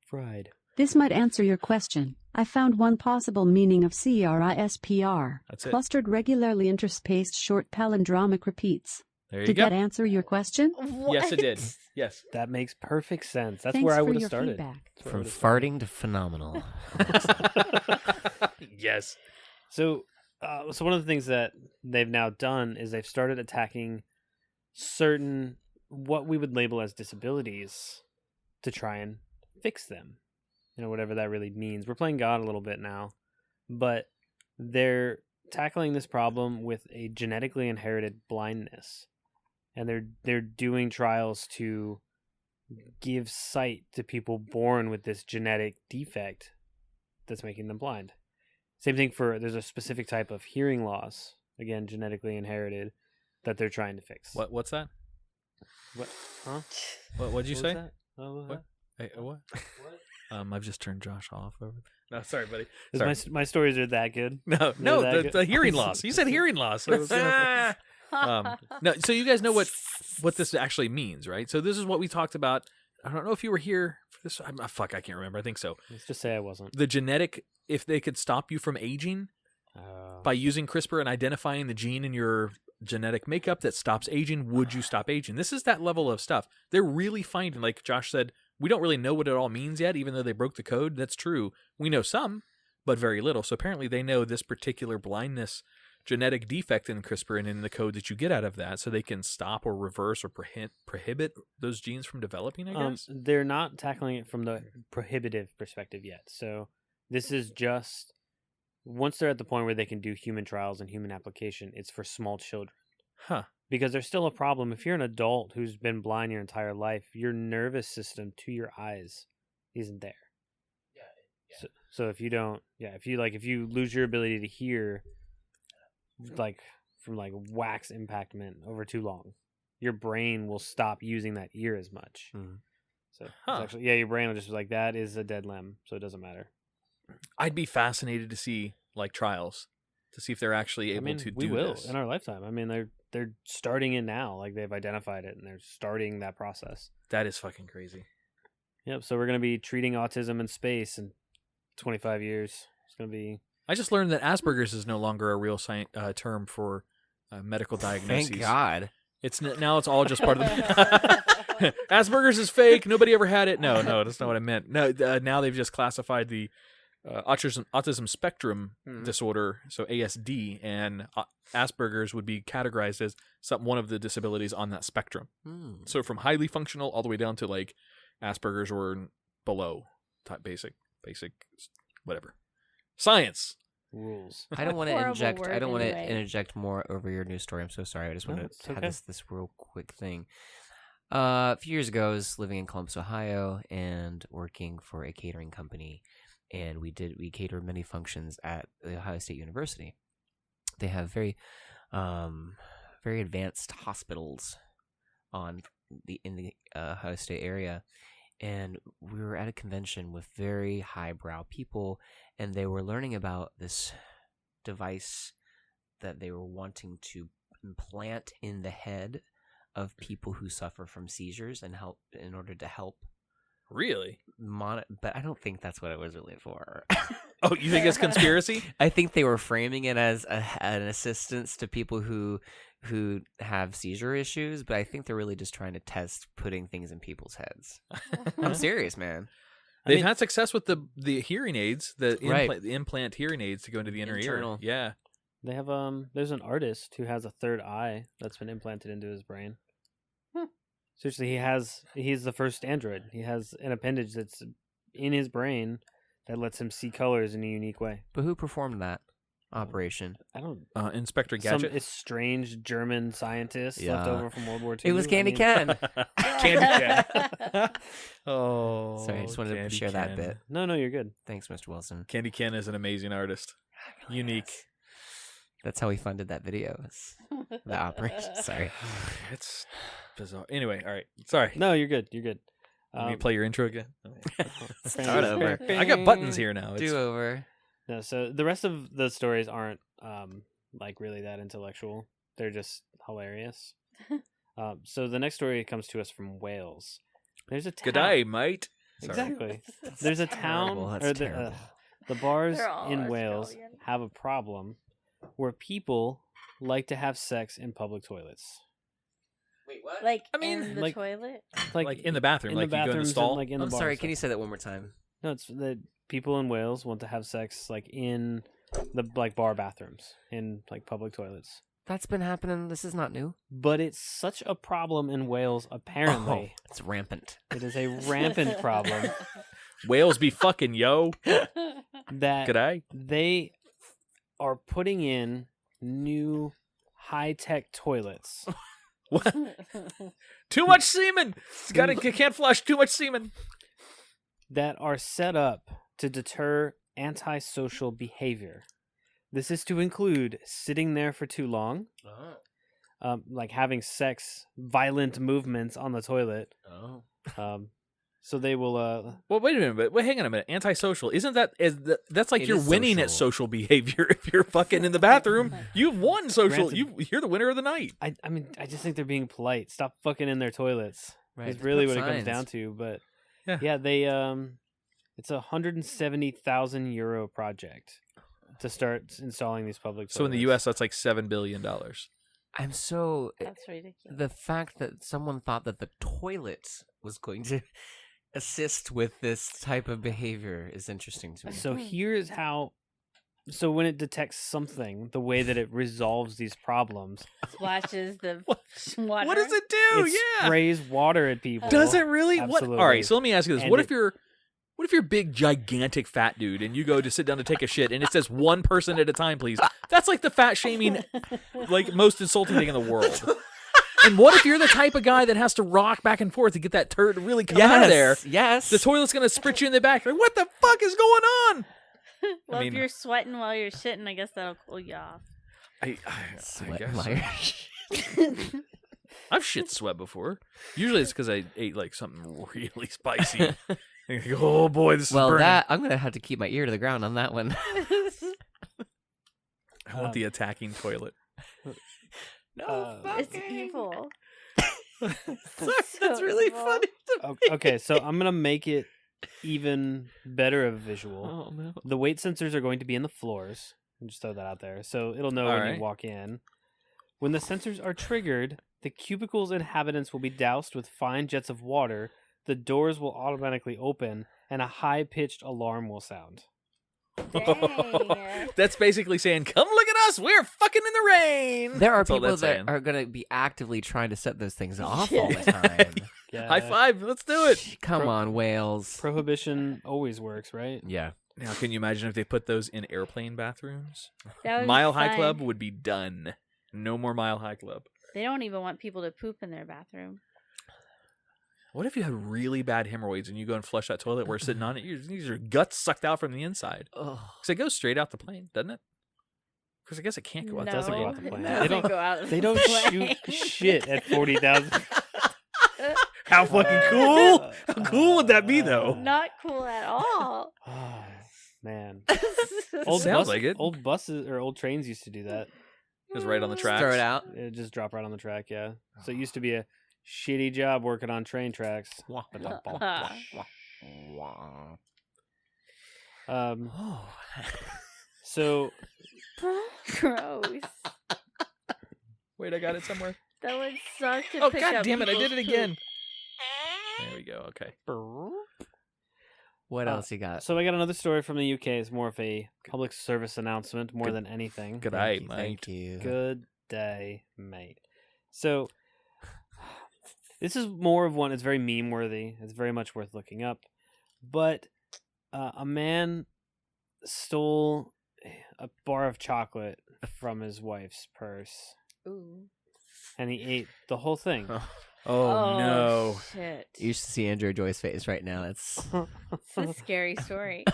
Fried. This might answer your question. I found one possible meaning of CRISPR. That's it. Clustered regularly interspaced short palindromic repeats. There you Did go. that answer your question? Yes, it did. Yes. That makes perfect sense. That's Thanks where I for would have your started. feedback. That's where I From would've started. farting to phenomenal. Yes. So one of the things that they've now done is they've started attacking certain what we would label as disabilities to try and fix them. Whatever that really means. We're playing God a little bit now, but they're tackling this problem with a genetically inherited blindness, and they're doing trials to give sight to people born with this genetic defect that's making them blind. Same thing there's a specific type of hearing loss, again genetically inherited, that they're trying to fix. What's that? What? Huh? What'd you What say? was that? Oh, what was What? that? Hey, what? I've just turned Josh off. No, sorry, buddy. 'Cause my stories are that good. No, that the, good? the hearing loss. You said hearing loss. So it was, no, so you guys know what this actually means, right? So this is what we talked about. I don't know if you were here for this. I can't remember. I think so. Let's just say I wasn't. The genetic, if they could stop you from aging by using CRISPR and identifying the gene in your genetic makeup that stops aging, would you stop aging? This is that level of stuff. They're really finding, like Josh said, we don't really know what it all means yet, even though they broke the code. That's true. We know some, but very little. So apparently they know this particular blindness genetic defect in CRISPR and in the code that you get out of that, so they can stop or reverse or prohibit those genes from developing, I guess? They're not tackling it from the prohibitive perspective yet. So this is just, once they're at the point where they can do human trials and human application, it's for small children. Huh. Because there's still a problem. If you're an adult who's been blind your entire life, your nervous system to your eyes isn't there. So if you don't, if you lose your ability to hear, like from like wax impactment over too long, your brain will stop using that ear as much. Mhm. So it's actually, your brain will just be like, that is a dead limb, so it doesn't matter. I'd be fascinated to see like trials to see if they're actually able to we do will this in our lifetime. I mean, they're starting it now. Like they've identified it and they're starting that process. That is fucking crazy. Yep. So we're gonna be treating autism in space in 25 years. It's gonna be. I just learned that Asperger's is no longer a real term for medical diagnoses. Thank God. Now it's all just part of the Asperger's is fake. Nobody ever had it. No, that's not what I meant. No, now they've just classified the autism spectrum disorder, so ASD, and Asperger's would be categorized as one of the disabilities on that spectrum. So from highly functional all the way down to like Asperger's or below, type basic, whatever. Science rules. I don't want to Horrible inject. I word don't want to anyway. interject more over your news story. I'm so sorry. I just want it's to have okay. this real quick thing. A few years ago, I was living in Columbus, Ohio, and working for a catering company, and we catered many functions at the Ohio State University. They have very advanced hospitals in the Ohio State area. And we were at a convention with very highbrow people, and they were learning about this device that they were wanting to implant in the head of people who suffer from seizures and help in order to help. really? But I don't think that's what it was really for. Oh, you think it's conspiracy? I think they were framing it as an assistance to people who have seizure issues, but I think they're really just trying to test putting things in people's heads. I'm serious, man. They've had success with the hearing aids, the Right. implant hearing aids to go into the inner Internal. ear. Yeah. They have there's an artist who has a third eye that's been implanted into his brain. Seriously, he's the first android. He has an appendage that's in his brain that lets him see colors in a unique way. But who performed that operation? I don't. Inspector Some Gadget. estranged German scientist left Yeah. over from World War II. It was Candy Ken. Candy Ken. Oh, Sorry, I just wanted to Candy share that Ken. bit. No, you're good. Thanks, Mr. Wilson. Candy Ken is an amazing artist. Unique. That's how we funded that video. The operation. Sorry. It's bizarre. Anyway, all right. Sorry. No, you're good. You're good. Let me play your intro again. Start over. I got buttons here now. Do over. No, so the rest of the stories aren't like really that intellectual. They're just hilarious. So the next story comes to us from Wales. There's a town. Good day, mate. Sorry. Exactly. There's a town, Terrible, that's or terrible. the bars They're all in Wales Australian. have a problem where people like to have sex in public toilets. Wait, what? Like I mean, in the like- toilet. Like in the bathroom, in like the you go in the bathrooms stall. and like in the I'm bars. sorry, can you say that one more time? No, it's that people in Wales want to have sex like in the like bar bathrooms in like public toilets. That's been happening. This is not new. But it's such a problem in Wales. Apparently, It's rampant. it is a rampant problem Whales be fucking yo. that G'day. they are putting in new high-tech toilets What? Too much semen. Can't flush. Too much semen. that are set up to deter antisocial behavior. This is to include sitting there for too long, like having sex, violent movements on the toilet. So they will. Well, wait a minute. But hang on a minute. Antisocial. Isn't that's like It you're is winning at social. social behavior if you're fucking in the bathroom? You've won social. Granted. You're the winner of the night. I mean, I just think they're being polite. Stop fucking in their toilets. Right. Is really Put what it comes signs. down to. But Yeah. yeah, they it's a €170,000 project to start installing these public toilets. So in the U.S., that's like $7 billion. I'm so That's ridiculous. the fact that someone thought that the toilet was going to assist with this type of behavior is interesting to me. So here's how. So when it detects something, the way that it resolves these problems, Splashes the What? water. What does it do? it Yeah. sprays water at people. Does it really? What? Absolutely. All right. So let me ask you this: And what if you're a big, gigantic, fat dude, and you go to sit down to take a shit, and it says one person at a time, please? That's like the fat shaming, like most insulting thing in the world. And what if you're the type of guy that has to rock back and forth to get that turd to really come out of there? Yes. The toilet's gonna sprit you in the back. Like, what the fuck is going on? Well, I if mean- you're sweating while you're shitting, I guess that'll cool you off. I Sweat guess. liar. I've shit sweat before. Usually it's because I ate like something really spicy. And you go, oh boy, this is Well, burning. that I'm gonna have to keep my ear to the ground on that one. I want the attacking toilet. No, It's evil. that's really evil. funny. Okay, so I'm gonna make it even better of a visual. Oh no. The weight sensors are going to be in the floors. I'll just throw that out there, so it'll know All when right. you walk in. When the sensors are triggered, the cubicle's inhabitants will be doused with fine jets of water. The doors will automatically open, and a high-pitched alarm will sound. Dang. That's basically saying, come look at us. We're fucking in the rain. There are That's all people that's that saying. are gonna be actively trying to set those things off all the time. Yeah. High five. Let's do it. Come Pro- on, whales. Prohibition always works, right? Yeah. Now, can you imagine if they put those in airplane bathrooms? That would be Mile High fun. Club would be done. No more Mile High Club. They don't even want people to poop in their bathroom. What if you had really bad hemorrhoids and you go and flush that toilet where it's sitting on it? Your guts sucked out from the inside. Oh. Because it goes straight out the plane, doesn't it? Because I guess it can't go out. No, doesn't go out the the plane. it They doesn't don't- go out They the don't plane. shoot shit at 40,000. How fucking cool! How cool would that be, though? Not cool at all. Oh, man. Sounds like it. Old buses or old trains used to do that. It was right on the tracks. Throw it out. It just drop right on the track, yeah. So it used to be a shitty job working on train tracks. Oh. So Gross. Wait, I got it somewhere. That would suck to Oh, pick god up damn it, I did people's it again. There we go, okay. What else you got? So I got another story from the UK. It's more of a public service announcement more Good- than anything. Good Thank eye, you, mate. Thank you. Good day, mate. So this is more of one. It's very meme worthy. It's very much worth looking up. But a man stole a bar of chocolate from his wife's purse, Ooh. and he ate the whole thing. Oh, no. Shit. You should see Andrea Joy's face right now. It's It's a scary story.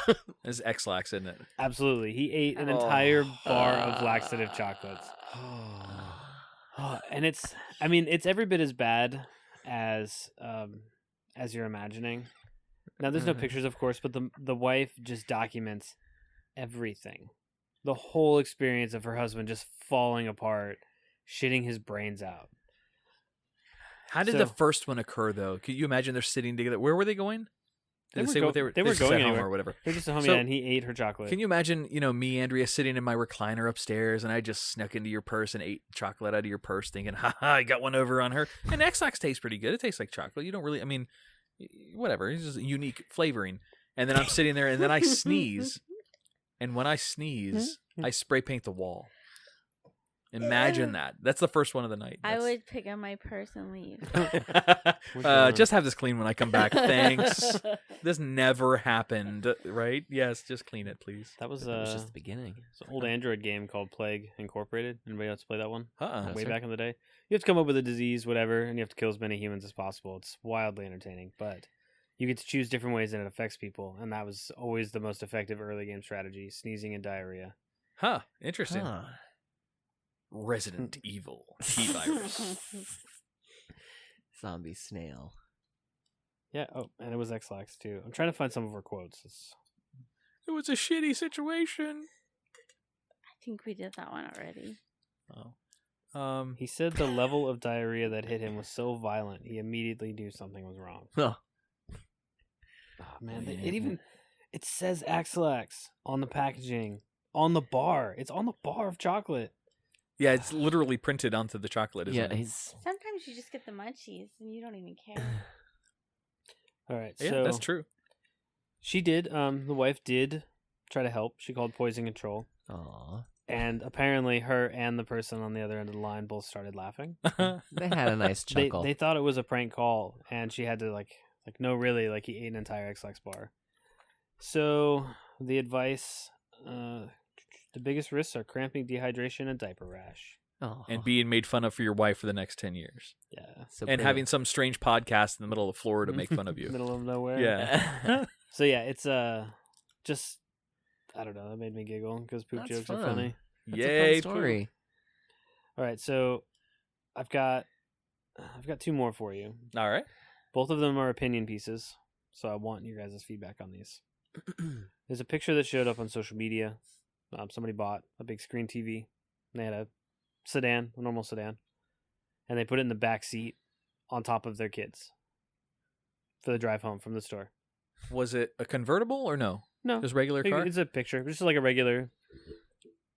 This is X-Lax, isn't it? Absolutely, he ate an entire bar of laxative chocolates. Oh, and it's, I mean, it's every bit as bad as you're imagining. Now, there's no pictures, of course, but the wife just documents everything, the whole experience of her husband just falling apart, shitting his brains out. How did the So- first one occur, though? Can you imagine they're sitting together? Where were they going? They Did were say go- what they were? they were just at going home anywhere. or whatever. They're just at home, So- yeah, and he ate her chocolate. Can you imagine, me, Andrea, sitting in my recliner upstairs, and I just snuck into your purse and ate chocolate out of your purse, thinking, "Ha ha, I got one over on her." And X-Lax tastes pretty good. It tastes like chocolate. You don't really, whatever. It's just a unique flavoring. And then I'm sitting there, and then I sneeze, and when I sneeze, I spray paint the wall. Imagine that. That's the first one of the night. I would pick up my purse and leave. Just have this clean when I come back. Thanks. This never happened, right? Yes, just clean it, please. That was it was just the beginning. it's an old Android game called Plague Incorporated. Anybody else play that one? Uh-uh. Way sir. back in the day. You have to come up with a disease, whatever, and you have to kill as many humans as possible. It's wildly entertaining, but you get to choose different ways that it affects people, and that was always the most effective early game strategy: sneezing and diarrhea. Huh. Interesting. Huh. Resident Evil T-Virus. Zombie snail. Yeah. Oh, and it was X-Lax too. I'm trying to find some of her quotes. It was a shitty situation. I think we did that one already. Oh. He said the level of diarrhea that hit him was so violent, he immediately knew something was wrong. Huh. Oh, man, it says X-Lax on the packaging, on the bar. It's on the bar of chocolate. Yeah, it's literally printed onto the chocolate, isn't Yeah, it? he's Sometimes you just get the munchies and you don't even care. All right, Yeah, so that's true. she did. The wife did try to help. She called poison control, aw. and apparently, her and the person on the other end of the line both started laughing. They had a nice chuckle. They thought it was a prank call, and she had to like no, really, like he ate an entire X-Lax bar. So the advice, the biggest risks are cramping, dehydration, and diaper rash. Oh. and being made fun of for your wife for the next 10 years. Yeah. So And put having it- some strange podcast in the middle of Florida make fun of you. Middle of nowhere. Yeah. So yeah, it's just I don't know. That made me giggle because poop That's jokes fun. are funny. That's Yay, a fun story. All right, so I've got 2 more for you. Poop. All right. Both of them are opinion pieces, so I want your guys' feedback on these. There's a picture that showed up on social media. Somebody bought a big screen TV. They had a normal sedan, and they put it in the back seat on top of their kids for the drive home from the store. Was it a convertible or no? No, Just regular car? it's a picture, just like a regular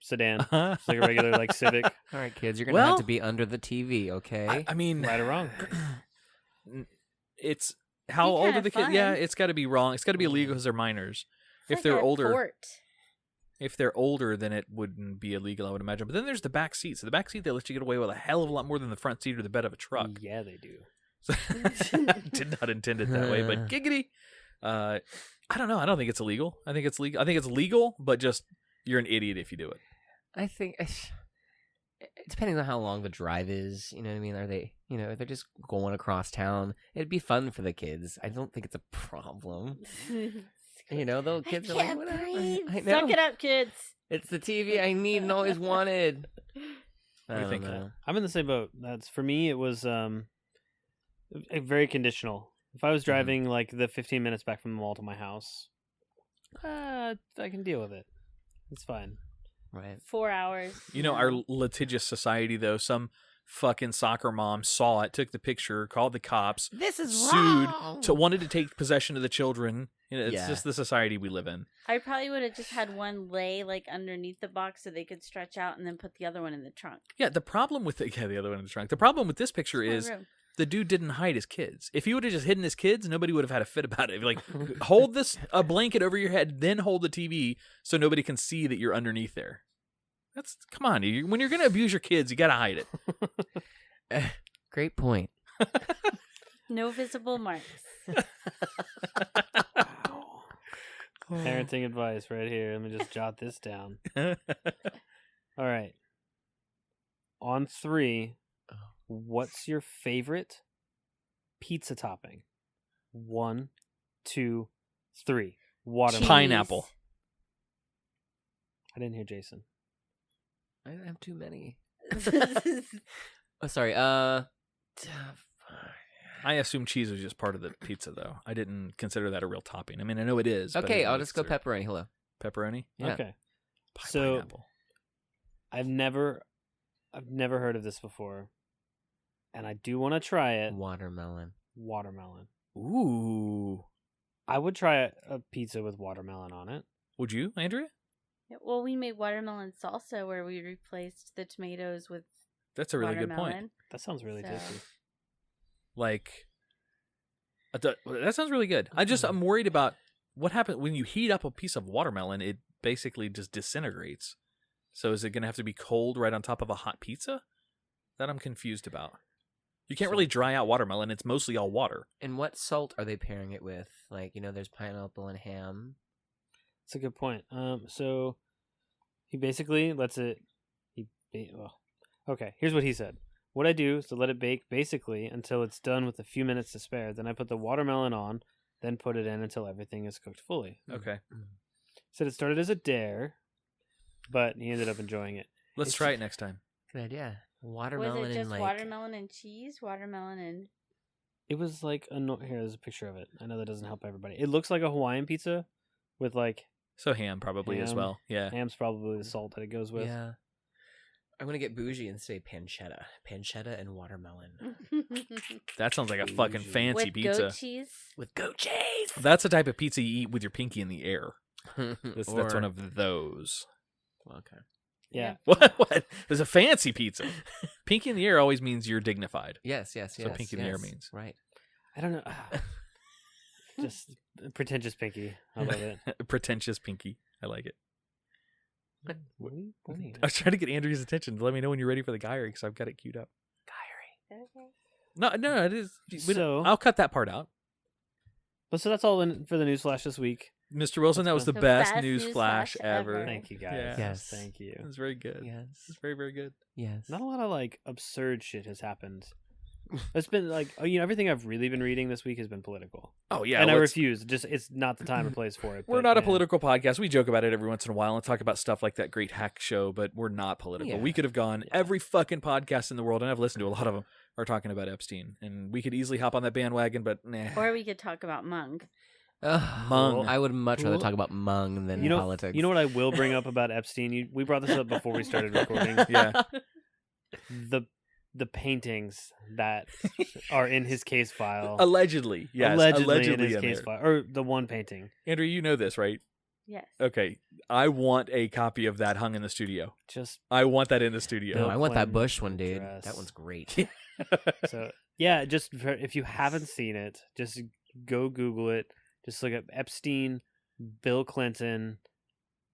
sedan, Uh-huh. just like a regular like Civic. All right, kids, you're gonna Well- have to be under the TV, okay? I mean, Right or wrong? it's how Be old kinda are the kids? Yeah, fun. it's got to be wrong. It's got to be illegal because they're minors. It's If like they're a older, fort. if they're older, then it wouldn't be illegal, I would imagine. But then there's the back seat. So the back seat, they let you get away with a hell of a lot more than the front seat or the bed of a truck. Yeah, they do. So, did not intend it that way, but giggity. I don't know. I don't think it's illegal. I think it's legal. I think it's legal, but just you're an idiot if you do it. I think, depending on how long the drive is, you know what I mean? Are they, if they're just going across town, it'd be fun for the kids. I don't think it's a problem. The kids are like, whatever. I know. Suck it up, kids. It's the TV I need and always wanted. What do you think? I'm in the same boat. That's for me. It was very conditional. If I was driving like the 15 minutes back from the mall to my house, I can deal with it. It's fine. Right. 4 hours. Our litigious society, though, some fucking soccer mom saw it, took the picture, called the cops, This is sued, wrong. wanted to take possession of the children. It's Yeah. just the society we live in. I probably would have just had one lay like underneath the box so they could stretch out and then put the other one in the trunk. Yeah, the problem with the other one in the trunk. The problem with this picture It's is more room. the dude didn't hide his kids. If he would have just hidden his kids, nobody would have had a fit about it. It'd be like, hold a blanket over your head, then hold the TV so nobody can see that you're underneath there. Come on. When you're going to abuse your kids, you got to hide it. Great point. No visible marks. Parenting advice right here. Let me just jot this down. All right. On 3, what's your favorite pizza topping? 1, 2, 3. Watermelon. Cheese. Pineapple. I didn't hear Jason. I have too many. Oh, sorry. I assume cheese was just part of the pizza, though. I didn't consider that a real topping. I mean, I know it is. but I Okay, didn't I'll really just go consider pepperoni. Hello. it. Pepperoni? Yeah. Okay. So Pineapple. I've never heard of this before, and I do want to try it. Watermelon. Watermelon. Ooh. I would try a pizza with watermelon on it. Would you, Andrea? Yeah, well, we made watermelon salsa where we replaced the tomatoes with That's a really good watermelon. point. That sounds really So- tasty. Like, that sounds really good. I'm worried about what happens when you heat up a piece of watermelon. It basically just disintegrates. So is it going to have to be cold right on top of a hot pizza? That I'm confused about. You can't really dry out watermelon. It's mostly all water. And what salt are they pairing it with? Like, there's pineapple and ham. That's a good point. So he basically lets it. Okay. Here's what he said. What I do is to let it bake basically until it's done with a few minutes to spare. Then I put the watermelon on, then put it in until everything is cooked fully. Okay. Said it started as a dare, but he ended up enjoying it. Let's try it next time. Good idea. Watermelon Was it and just watermelon and cheese? Watermelon and It was like here's a picture of it. I know that doesn't help everybody. It looks like a Hawaiian pizza with like So ham probably as Ham. well. Yeah. ham's probably the salt that it goes with. Yeah. I'm gonna get bougie and say pancetta. Pancetta and watermelon. That sounds like a fucking fancy with pizza. goat cheese. With goat cheese. That's the type of pizza you eat with your pinky in the air. That's one Or- of those. Okay. Yeah. What? There's a fancy pizza. Pinky in the air always means you're dignified. Yes. That's what pinky in the air means. Right. I don't know. Just pretentious pinky. I love it. Pretentious pinky. I like it. What are you pointing I at? was trying to get Andrew's attention. Let me know when you're ready for the Guy-a-ry because I've got it queued up. Okay. No, it is. So- I'll cut that part out. But so that's all for the news flash this week. Mr. Wilson, that was the The best best news news flash flash ever. ever. Thank you guys. Yeah. Yes. Thank you. It was very good. Yes. It's very, very good. Yes. Not a lot of like absurd shit has happened. It's been like everything I've really been reading this week has been political. Oh yeah, and I let's- refuse. Just it's not the time or place for it. We're but, not a yeah. political podcast. We joke about it every once in a while and talk about stuff like that great hack show, but we're not political. Yeah. We could have gone every fucking podcast in the world, and I've listened to a lot of them, are talking about Epstein, and we could easily hop on that bandwagon, but nah. Or we could talk about Mung. Mung. I would much rather Cool. talk about Mung than politics. You know what I will bring up about Epstein? We brought this up before we started recording. Yeah. The paintings that are in his case file. Allegedly, yes. Allegedly in his in case there. file. Or the one painting. Andrew, you know this, right? Yes. Okay. I want a copy of that hung in the studio. Just I want that in the studio. No, I want that Clinton Bush one, dude. dress. That one's great. so yeah, just if you haven't seen it, just go Google it. Just look up Epstein, Bill Clinton,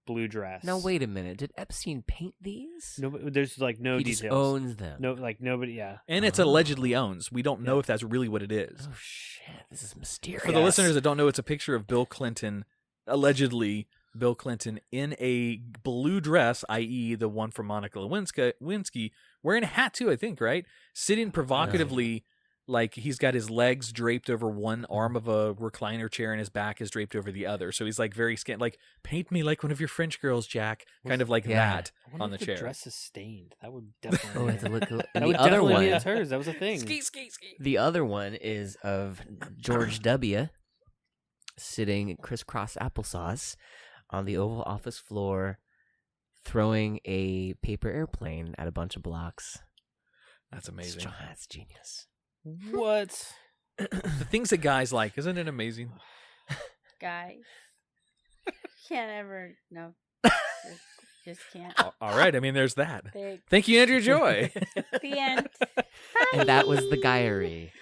blue dress. Now wait a minute. Did Epstein paint these? No, there's like no he details. just owns them. No, like nobody. Yeah, And it's allegedly owns. We don't know if that's really what it is. Oh shit! This is mysterious. For the listeners that don't know, it's a picture of Bill Clinton, allegedly Bill Clinton, in a blue dress, i.e. the one from Monica Lewinsky, wearing a hat too, I think, right? Sitting provocatively, like he's got his legs draped over one arm of a recliner chair and his back is draped over the other. So he's like very like, paint me like one of your French girls, Jack. Kind of like Yeah. that I wonder on the if the chair. dress is stained. That would definitely. Oh, I have to look. that And would the other definitely one, mean it's hers. That was a thing. the other one is of George W. sitting crisscross applesauce on the Oval Office floor, throwing a paper airplane at a bunch of blocks. That's amazing. That's genius. What? The things that guys like, isn't it amazing? Guys. Can't ever. No. Just can't. All right, I mean, there's that. Big. Thank you, Andrea Joy. The end. And that was the Guy-a-ry.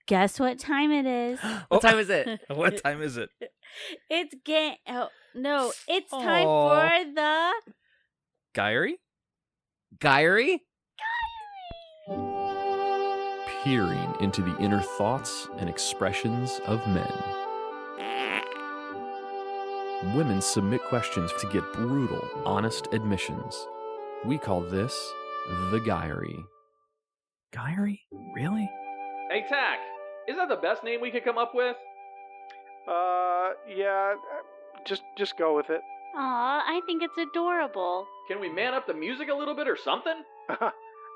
Guess what time it is? What time is it? What time is it? It's Oh, no. It's time Aw. for the Guy-a-ry? Guy-a-ry? Peering into the inner thoughts and expressions of men. Women submit questions to get brutal, honest admissions. We call this the Guy-a-ry. Guy-a-ry? Really? Hey, Tack, is that the best name we could come up with? Yeah, just go with it. Aw, I think it's adorable. Can we man up the music a little bit or something?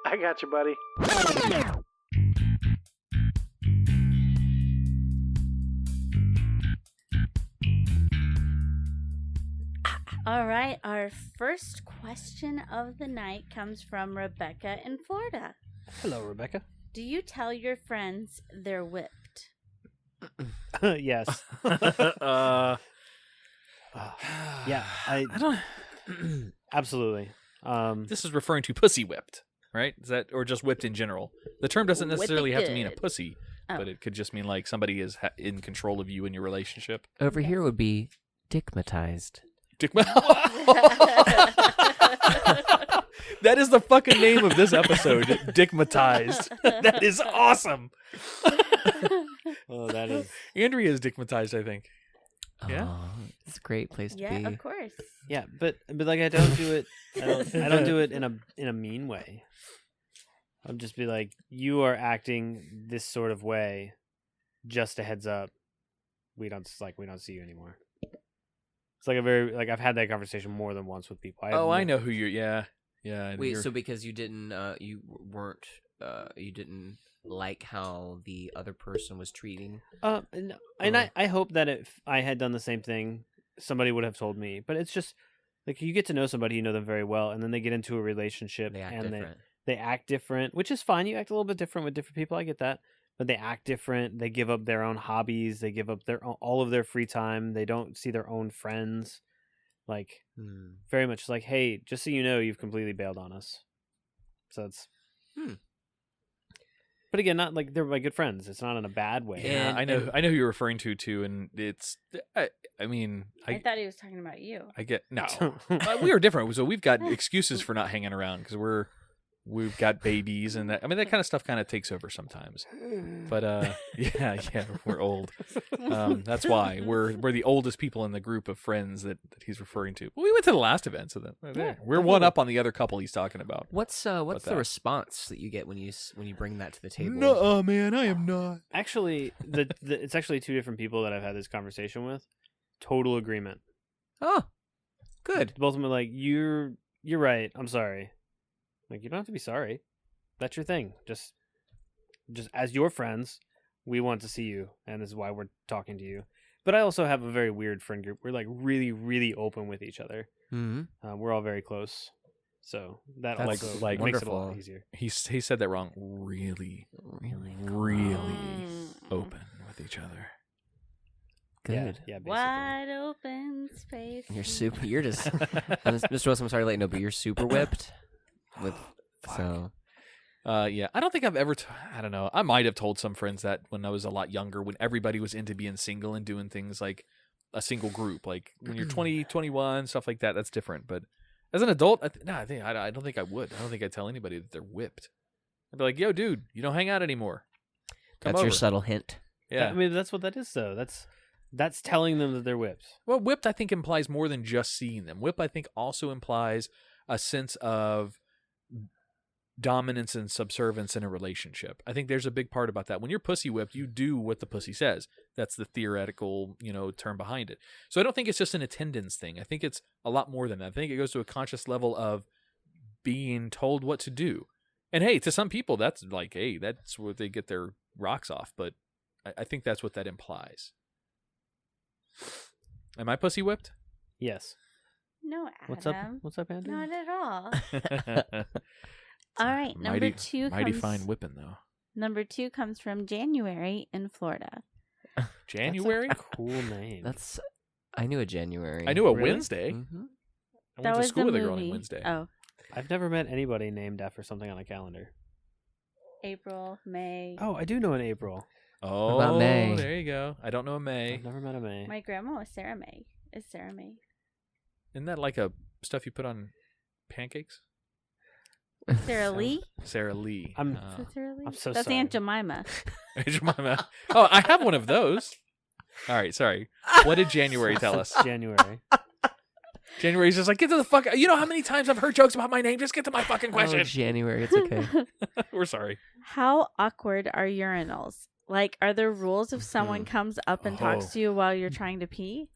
I got you, buddy. All right, our first question of the night comes from Rebecca in Florida. Hello, Rebecca. Do you tell your friends they're whipped? Yes. Yeah, I don't. absolutely. This is referring to pussy whipped, right? Is that, or just whipped in general? The term doesn't Whip it necessarily have to mean a good. pussy, Oh. but it could just mean like somebody is in control of you in your relationship. Over here would be Dickmatized. That is the fucking name of this episode, Dickmatized. That is awesome. Oh, that is. Andrea is Dickmatized, I think. Yeah? Oh, it's a great place to Yeah, be. of course. Yeah, but like I don't do it. I don't do it in a mean way. I'll just be like, you are acting this sort of way. Just a heads up. We don't see you anymore. It's like I've had that conversation more than once with people. I know who you're. Yeah. Wait, you're- so because you didn't, you didn't like how the other person was treating? And I hope that if I had done the same thing, somebody would have told me. But it's just like you get to know somebody, you know them very well, and then they get into a relationship They act and different. they act different, which is fine. You act a little bit different with different people. I get that. But they act different. They give up their own hobbies. They give up all of their free time. They don't see their own friends. Like, very much like, hey, just so you know, you've completely bailed on us. So it's... But again, not like they're my good friends. It's not in a bad way. Yeah, I know who you're referring to too, and it's. I mean, I thought he was talking about you. I get no. We are different, so we've got excuses for not hanging around because we're we've got babies and that. I mean, that kind of stuff kind of takes over sometimes. But yeah, we're old. That's why we're the oldest people in the group of friends that he's referring to. Well, we went to the last event, so we're one up on the other couple he's talking about. What's the response that you get when you bring that to the table? No, man, I am not. Actually, it's actually two different people that I've had this conversation with. Total agreement. Oh, good. Both of them are like, you're right. I'm sorry. Like, you don't have to be sorry. That's your thing. Just as your friends, we want to see you, and this is why we're talking to you. But I also have a very weird friend group. We're like really, really open with each other. Mm-hmm. We're all very close, so that That's also like makes it a wonderful. lot easier. He said that wrong. Really open with each other. Good. Yeah, basically. Wide open space. You're super. You're just, Mr. Wilson. I'm sorry to let you know, but you're super whipped. So. Yeah, I don't think I've ever. I don't know. I might have told some friends that when I was a lot younger, when everybody was into being single and doing things like a single group, like when you're 20, 21, stuff like that. That's different. But as an adult, I don't think I would. I don't think I'd tell anybody that they're whipped. I'd be like, "Yo, dude, you don't hang out anymore." Come That's over. your subtle hint. Yeah, I mean, that's what that is, though. That's telling them that they're whipped. Well, whipped, I think, implies more than just seeing them. Whip, I think, also implies a sense of dominance and subservience in a relationship. I think there's a big part about that. When you're pussy whipped, you do what the pussy says. That's the theoretical, term behind it. So I don't think it's just an attendance thing. I think it's a lot more than that. I think it goes to a conscious level of being told what to do. And hey, to some people, that's like, hey, that's where they get their rocks off. But I think that's what that implies. Am I pussy whipped? Yes. No, Adam. What's up, Andrew? Not at all. All right, number two mighty comes. fine whipping though. Number 2 comes from January in Florida. January? That's a cool name. I knew a January. I knew a Really? Wednesday. Mm-hmm. I That went to was school the with a girl movie. named Wednesday. Oh, I've never met anybody named after something on a calendar. April, May. Oh, I do know an April. Oh, about May? There you go. I don't know a May. I've never met a May. My grandma was Sarah May. Is Sarah May? Isn't that like a stuff you put on pancakes? Sarah Lee? Sarah Lee. I'm- Is it Sarah Lee? I'm so That's sorry. Aunt Jemima. Jemima. Oh, I have one of those. All right, sorry. What did January tell us? January. January's just like, get to the fuck. You know how many times I've heard jokes about my name? Just get to my fucking Oh, question. January. It's okay. We're sorry. How awkward are urinals? Like, are there rules if someone comes up and talks to you while you're trying to pee?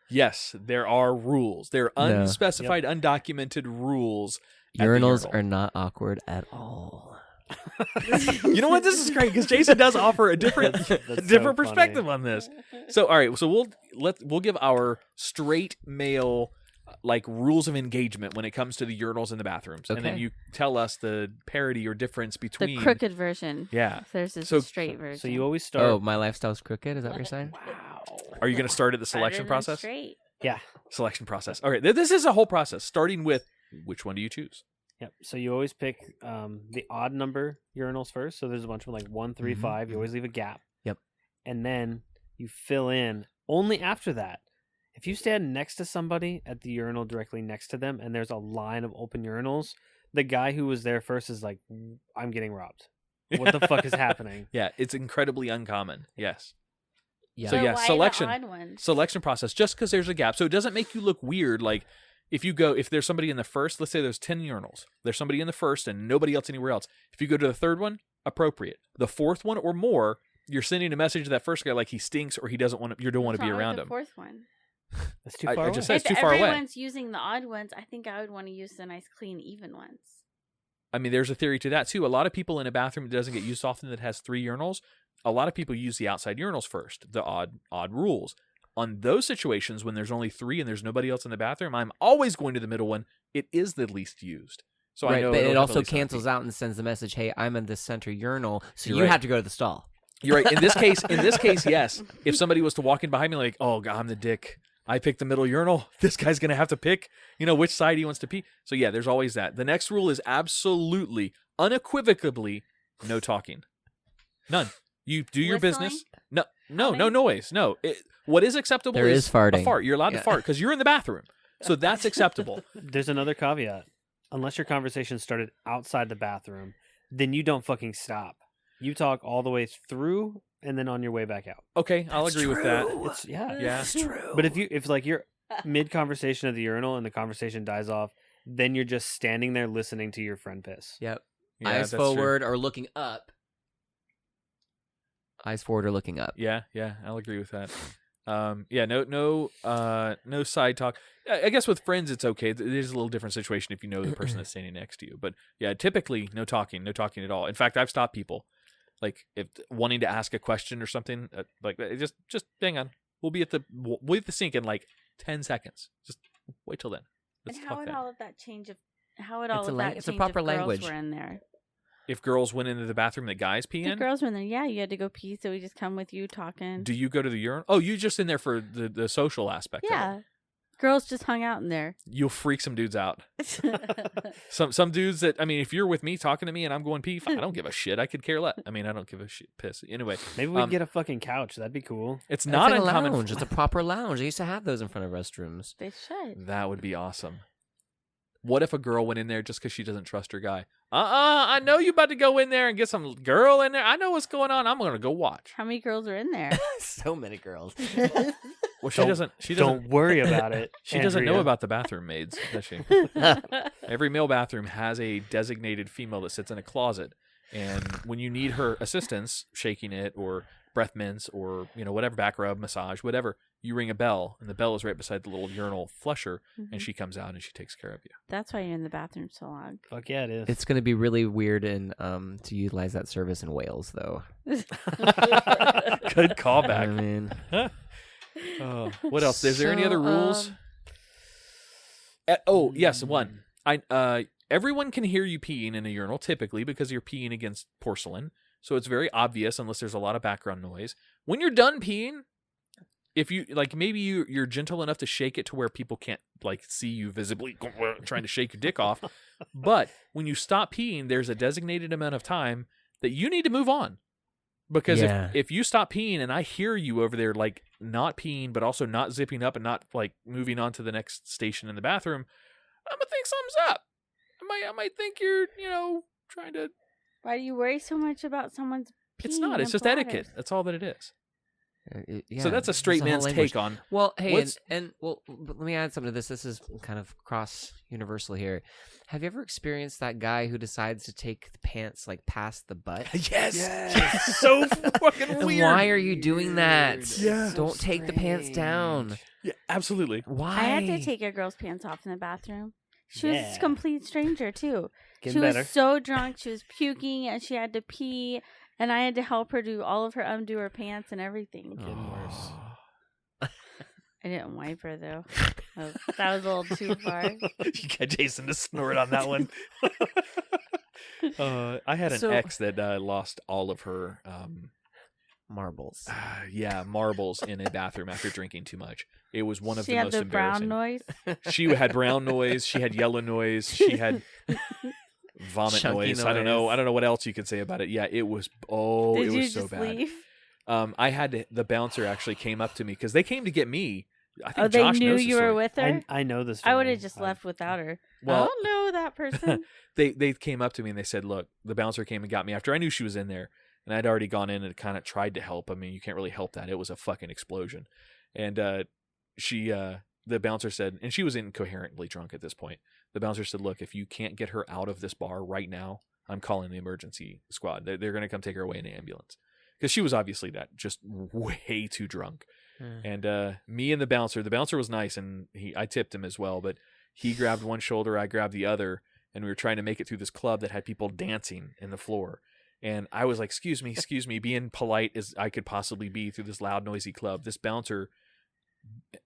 Yes, there are rules. There are No. unspecified, undocumented rules. at the Urinals urinal. are not awkward at all. You know what? This is great because Jason does offer a different, That's different so perspective funny. on this. So, all right, so we'll give our straight male like rules of engagement when it comes to the urinals in the bathrooms, and then Okay. you tell us the parity or difference The between crooked version. Yeah. There's this So- straight version. So you always start. Oh, my lifestyle's crooked? Is that what you're saying? Are you going to start at the Better selection than process? Straight. Yeah. Selection process. All right, this is a whole process starting with which one do you choose? Yep. So you always pick the odd number urinals first. So there's a bunch of like 1, 3, 5. You always leave a gap. Yep. And then you fill in only after that. If you stand next to somebody at the urinal directly next to them and there's a line of open urinals, the guy who was there first is like, I'm getting robbed. What the fuck is happening? Yeah, it's incredibly uncommon. Yes. Yeah. So yeah, why selection. the odd ones? Selection process just because there's a gap. So it doesn't make you look weird. Like if there's somebody in the first, let's say there's 10 urinals. There's somebody in the first and nobody else anywhere else. If you go to the third one, appropriate. The fourth one or more, you're sending a message to that first guy like he stinks or he doesn't want to, you don't want What's to be wrong with around the him. fourth one. That's too I far just away. said- It's If too far away. everyone's using the odd ones, I think I would want to use the nice, clean, even ones. I mean, there's a theory to that too. A lot of people in a bathroom that doesn't get used often that has 3 urinals, a lot of people use the outside urinals first, the odd rules. On those situations when there's only 3 and there's nobody else in the bathroom, I'm always going to the middle one. It is the least used. So I Right, know but it'll it have also at least cancels out and sends the message, "Hey, I'm in the center urinal, so You're you right. have to go to the stall." You're right. In this case, yes. If somebody was to walk in behind me like, oh, God, I'm the dick. I picked the middle urinal. This guy's going to have to pick, which side he wants to pee. So yeah, there's always that. The next rule is absolutely, unequivocally, no talking. None. You do your Whistling? business. No Humming? noise. No. What is acceptable There is farting. a fart. You're allowed to Yeah. fart because you're in the bathroom. So that's acceptable. There's another caveat. unless your conversation started outside the bathroom, then you don't fucking stop. You talk all the way through and then on your way back out. Okay, I'll agree with that. It's yeah. That's true. But if like you're mid conversation at the urinal and the conversation dies off, then you're just standing there listening to your friend piss. Yep. Yeah, Eyes that's forward or looking up. Eyes forward or looking up. Yeah, I'll agree with that. No side talk. I guess with friends it's okay. There's a little different situation if you know the person that's standing next to you. But yeah, typically no talking at all. In fact, I've stopped people, like if wanting to ask a question or something, like just hang on. We'll be at the sink in like 10 seconds. Just wait till then. And Let's how talk would then. all of that change if It's a proper if language. girls were in there? If girls went into the bathroom that guys pee The in, girls were in there. Yeah, you had to go pee, so we just come with you talking. do you go to the urinal? Oh, you just in there for the social aspect of it. Yeah, girls just hung out in there. You'll freak some dudes out. Some dudes that, I mean, if you're with me talking to me and I'm going pee, I don't give a shit. I could care less. I mean, I don't give a shit. Piss. Anyway, Maybe we could get a fucking couch. That'd be cool. it's It's not like a uncommon. lounge. It's a proper lounge. They used to have those in front of restrooms. They should. That would be awesome. What if a girl went in there just because she doesn't trust her guy? I know you about to go in there and get some girl in there. I know what's going on. I'm going to go watch. How many girls are in there? So many girls. Well, she doesn't. Don't worry about it. She doesn't know Andrea. about the bathroom maids, does she? Every male bathroom has a designated female that sits in a closet, and when you need her assistance, shaking it or breath mints or whatever, back rub, massage, whatever, you ring a bell, and the bell is right beside the little urinal flusher, and she comes out and she takes care of you. That's why you're in the bathroom so long. Fuck yeah, it is. It's going to be really weird to utilize that service in Wales, though. Good callback. I mean, Oh, what else? Is there any So, other rules? Yes, one. Everyone can hear you peeing in a urinal typically because you're peeing against porcelain, so it's very obvious unless there's a lot of background noise. When you're done peeing, if you maybe you're gentle enough to shake it to where people can't see you visibly trying to shake your dick off, but when you stop peeing, there's a designated amount of time that you need to move on. Because if you stop peeing and I hear you over there not peeing but also not zipping up and not moving on to the next station in the bathroom, I'm gonna think something's up. I might think you're trying to. Why do you worry so much about someone's peeing? It's not. It's in a just bladder? etiquette. That's all that it is. yeah, So that's a straight it's whole man's language. take on. Well, hey, what's- but let me add something to this. This is kind of cross universal here. Have you ever experienced that guy who decides to take the pants past the butt? Yes. So fucking And weird. why are you doing that? Yeah. Don't take the pants down. Yeah, absolutely. Why? I had to take a girl's pants off in the bathroom. She was Yeah. a complete stranger too. Getting She was better. so drunk. She was puking and she had to pee, and I had to help her do all of her undo her pants and everything. Getting worse. I didn't wipe her though. That was a little too far. You got Jason to snort on that one. I had an So- ex that lost all of her Marbles. marbles in a bathroom after drinking too much. It was one of She the had most the embarrassing. brown noise. She had brown noise. She had yellow noise. She had vomit Chunky noise. I don't know. noise. I don't know what else you could say about it. Yeah, it was. Oh, Did it you was so just bad. leave? I had to. The bouncer actually came up to me because they came to get me. I think Oh, they Josh knew knows the you were story. with her. I know this. I would have just left without her. Well- I don't know that person. They came up to me and they said, "Look, the bouncer came and got me after I knew she was in there, and I'd already gone in and kind of tried to help. I mean, you can't really help that. It was a fucking explosion." And the bouncer said, and she was incoherently drunk at this point. The bouncer said, "Look, if you can't get her out of this bar right now, I'm calling the emergency squad. They're going to come take her away in an ambulance." Because she was obviously just way too drunk. And me and the bouncer was nice, and I tipped him as well, but he grabbed one shoulder, I grabbed the other, and we were trying to make it through this club that had people dancing in the floor. And I was like, excuse me, being polite as I could possibly be through this loud, noisy club. This bouncer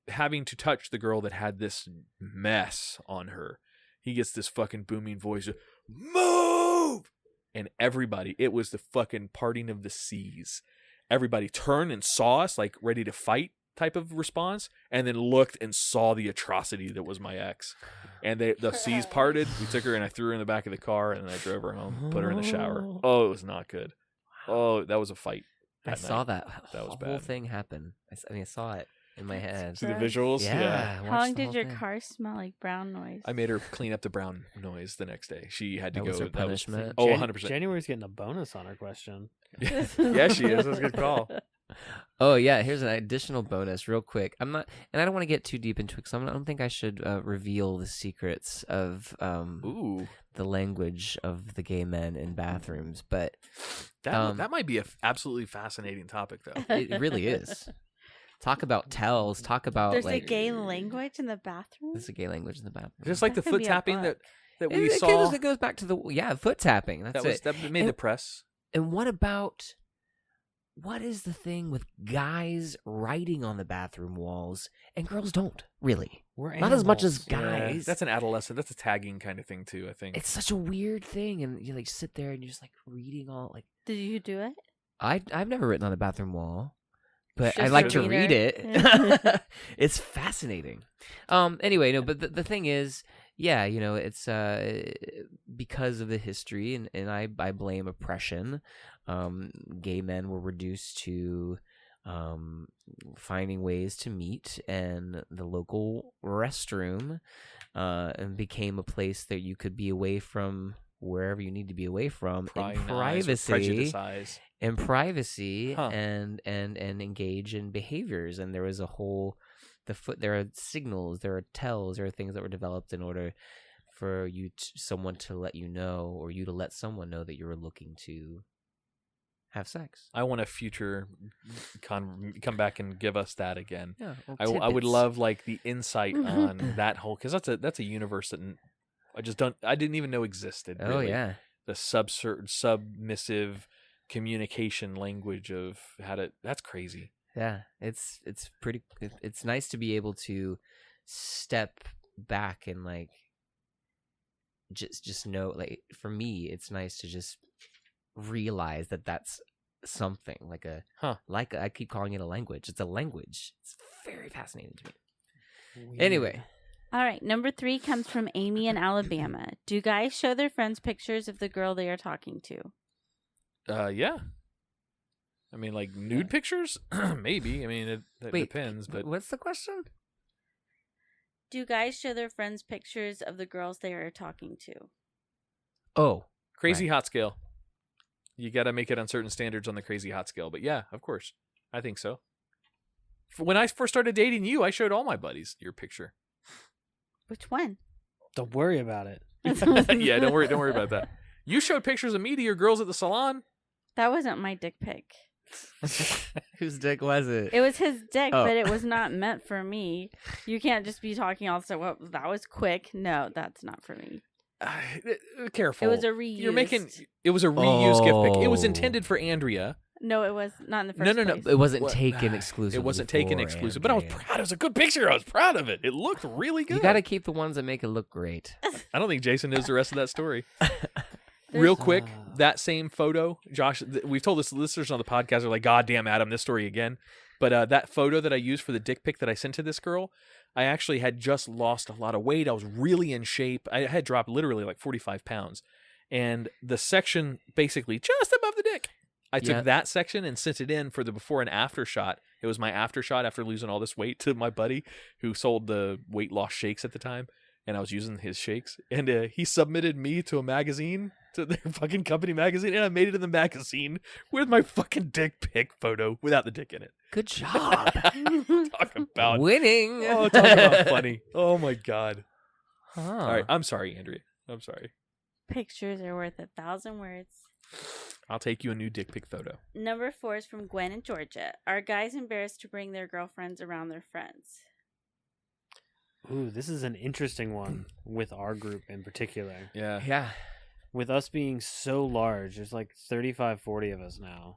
having to touch the girl that had this mess on her. He gets this fucking booming voice, "Move!" And everybody, it was the fucking parting of the seas. Everybody turned and saw us ready to fight type of response, and then looked and saw the atrocity that was my ex. And the seas parted. We took her and I threw her in the back of the car, and I drove her home, put her in the shower. Oh, it was not good. Oh, that was a fight. I that saw night. that. That was The whole bad. thing happen. I saw it. in my head. To the visuals. Yeah. How long did your car smell like brown noise? I made her clean up the brown noise the next day. She had to That go. was her punishment. 100%. January's getting a bonus on her question. Yeah, she is. That's a good call. Oh yeah, here's an additional bonus, real quick. I'm not, and I don't want to get too deep into it, because I don't think I should reveal the secrets of the language of the gay men in bathrooms. But that might be a absolutely fascinating topic, though. it really is. Talk about tells. Talk about There's like a gay language in the bathroom. there's a gay language in the bathroom. Just like the That could foot be a tapping book. that we saw. It goes back to the foot tapping. That's it. That made the press. And what is the thing with guys writing on the bathroom walls and girls don't really? We're Not as much as animals. Yeah, guys. that's an adolescent. That's a tagging kind of thing too. I think. It's such a weird thing, and you like sit there and you're just like reading all like. Did you do it? I've never written on the bathroom wall, but I Just like a to reader. read it. It's fascinating. Anyway, no, but the thing is, yeah, it's because of the history, and I blame oppression. Gay men were reduced to finding ways to meet, and the local restroom and became a place that you could be away from wherever you need to be away from in privacy. In privacy, and engage in behaviors. And there was a whole there are signals, there are tells, there are things that were developed in order for someone to let you know, or you to let someone know that you were looking to have sex. I want a future come back and give us that again. Yeah, I would love like the insight on that whole, because that's a universe that I didn't even know existed. Oh really. yeah, the submissive communication language of that's crazy. Yeah, it's pretty. It's nice to be able to step back and like just know. Like for me, it's nice to just realize that that's something like I keep calling it a language. It's a language. It's very fascinating to me. Weird. Anyway. All right, number 3 comes from Amy in Alabama. Do guys show their friends pictures of the girl they are talking to? Yeah. I mean, like nude pictures? Maybe. I mean, it depends. But what's the question? Do guys show their friends pictures of the girls they are talking to? Oh, crazy hot scale. You got to make it on certain standards on the crazy hot scale. But yeah, of course, I think so. When I first started dating you, I showed all my buddies your picture. Which one? Don't worry about it. Yeah, don't worry about that. You showed pictures of me to your girls at the salon. That wasn't my dick pic. Whose dick was it? It was his dick, Oh. but it was not meant for me. You can't just be talking also. Well, that was quick. No, that's not for me. Careful. It was a reused. It was a reused gift pic. It was intended for Andrea. No, it was not in the first No. place. It wasn't taken exclusively. It wasn't taken exclusive, but I was proud. It was a good picture. I was proud of it. It looked really good. You got to keep the ones that make it look great. I don't think Jason knows the rest of that story. Real quick, that same photo, Josh, we've told this listeners on the podcast are like, God damn, Adam, this story again. But that photo that I used for the dick pic that I sent to this girl, I actually had just lost a lot of weight. I was really in shape. I had dropped literally like 45 pounds. And the section basically just above the dick, I took that section and sent it in for the before and after shot. It was my after shot after losing all this weight to my buddy who sold the weight loss shakes at the time. And I was using his shakes. And he submitted me to a magazine, to their fucking company magazine. And I made it in the magazine with my fucking dick pic photo without the dick in it. Good job. Talk about winning. Oh, talk about funny. Oh my God. Huh. All right. I'm sorry, Andrea. I'm sorry. Pictures are worth 1,000 words. I'll take you a new dick pic photo. Number 4 is from Gwen in Georgia. Are guys embarrassed to bring their girlfriends around their friends? Ooh, this is an interesting one with our group in particular. Yeah. Yeah. With us being so large, there's like 35, 40 of us now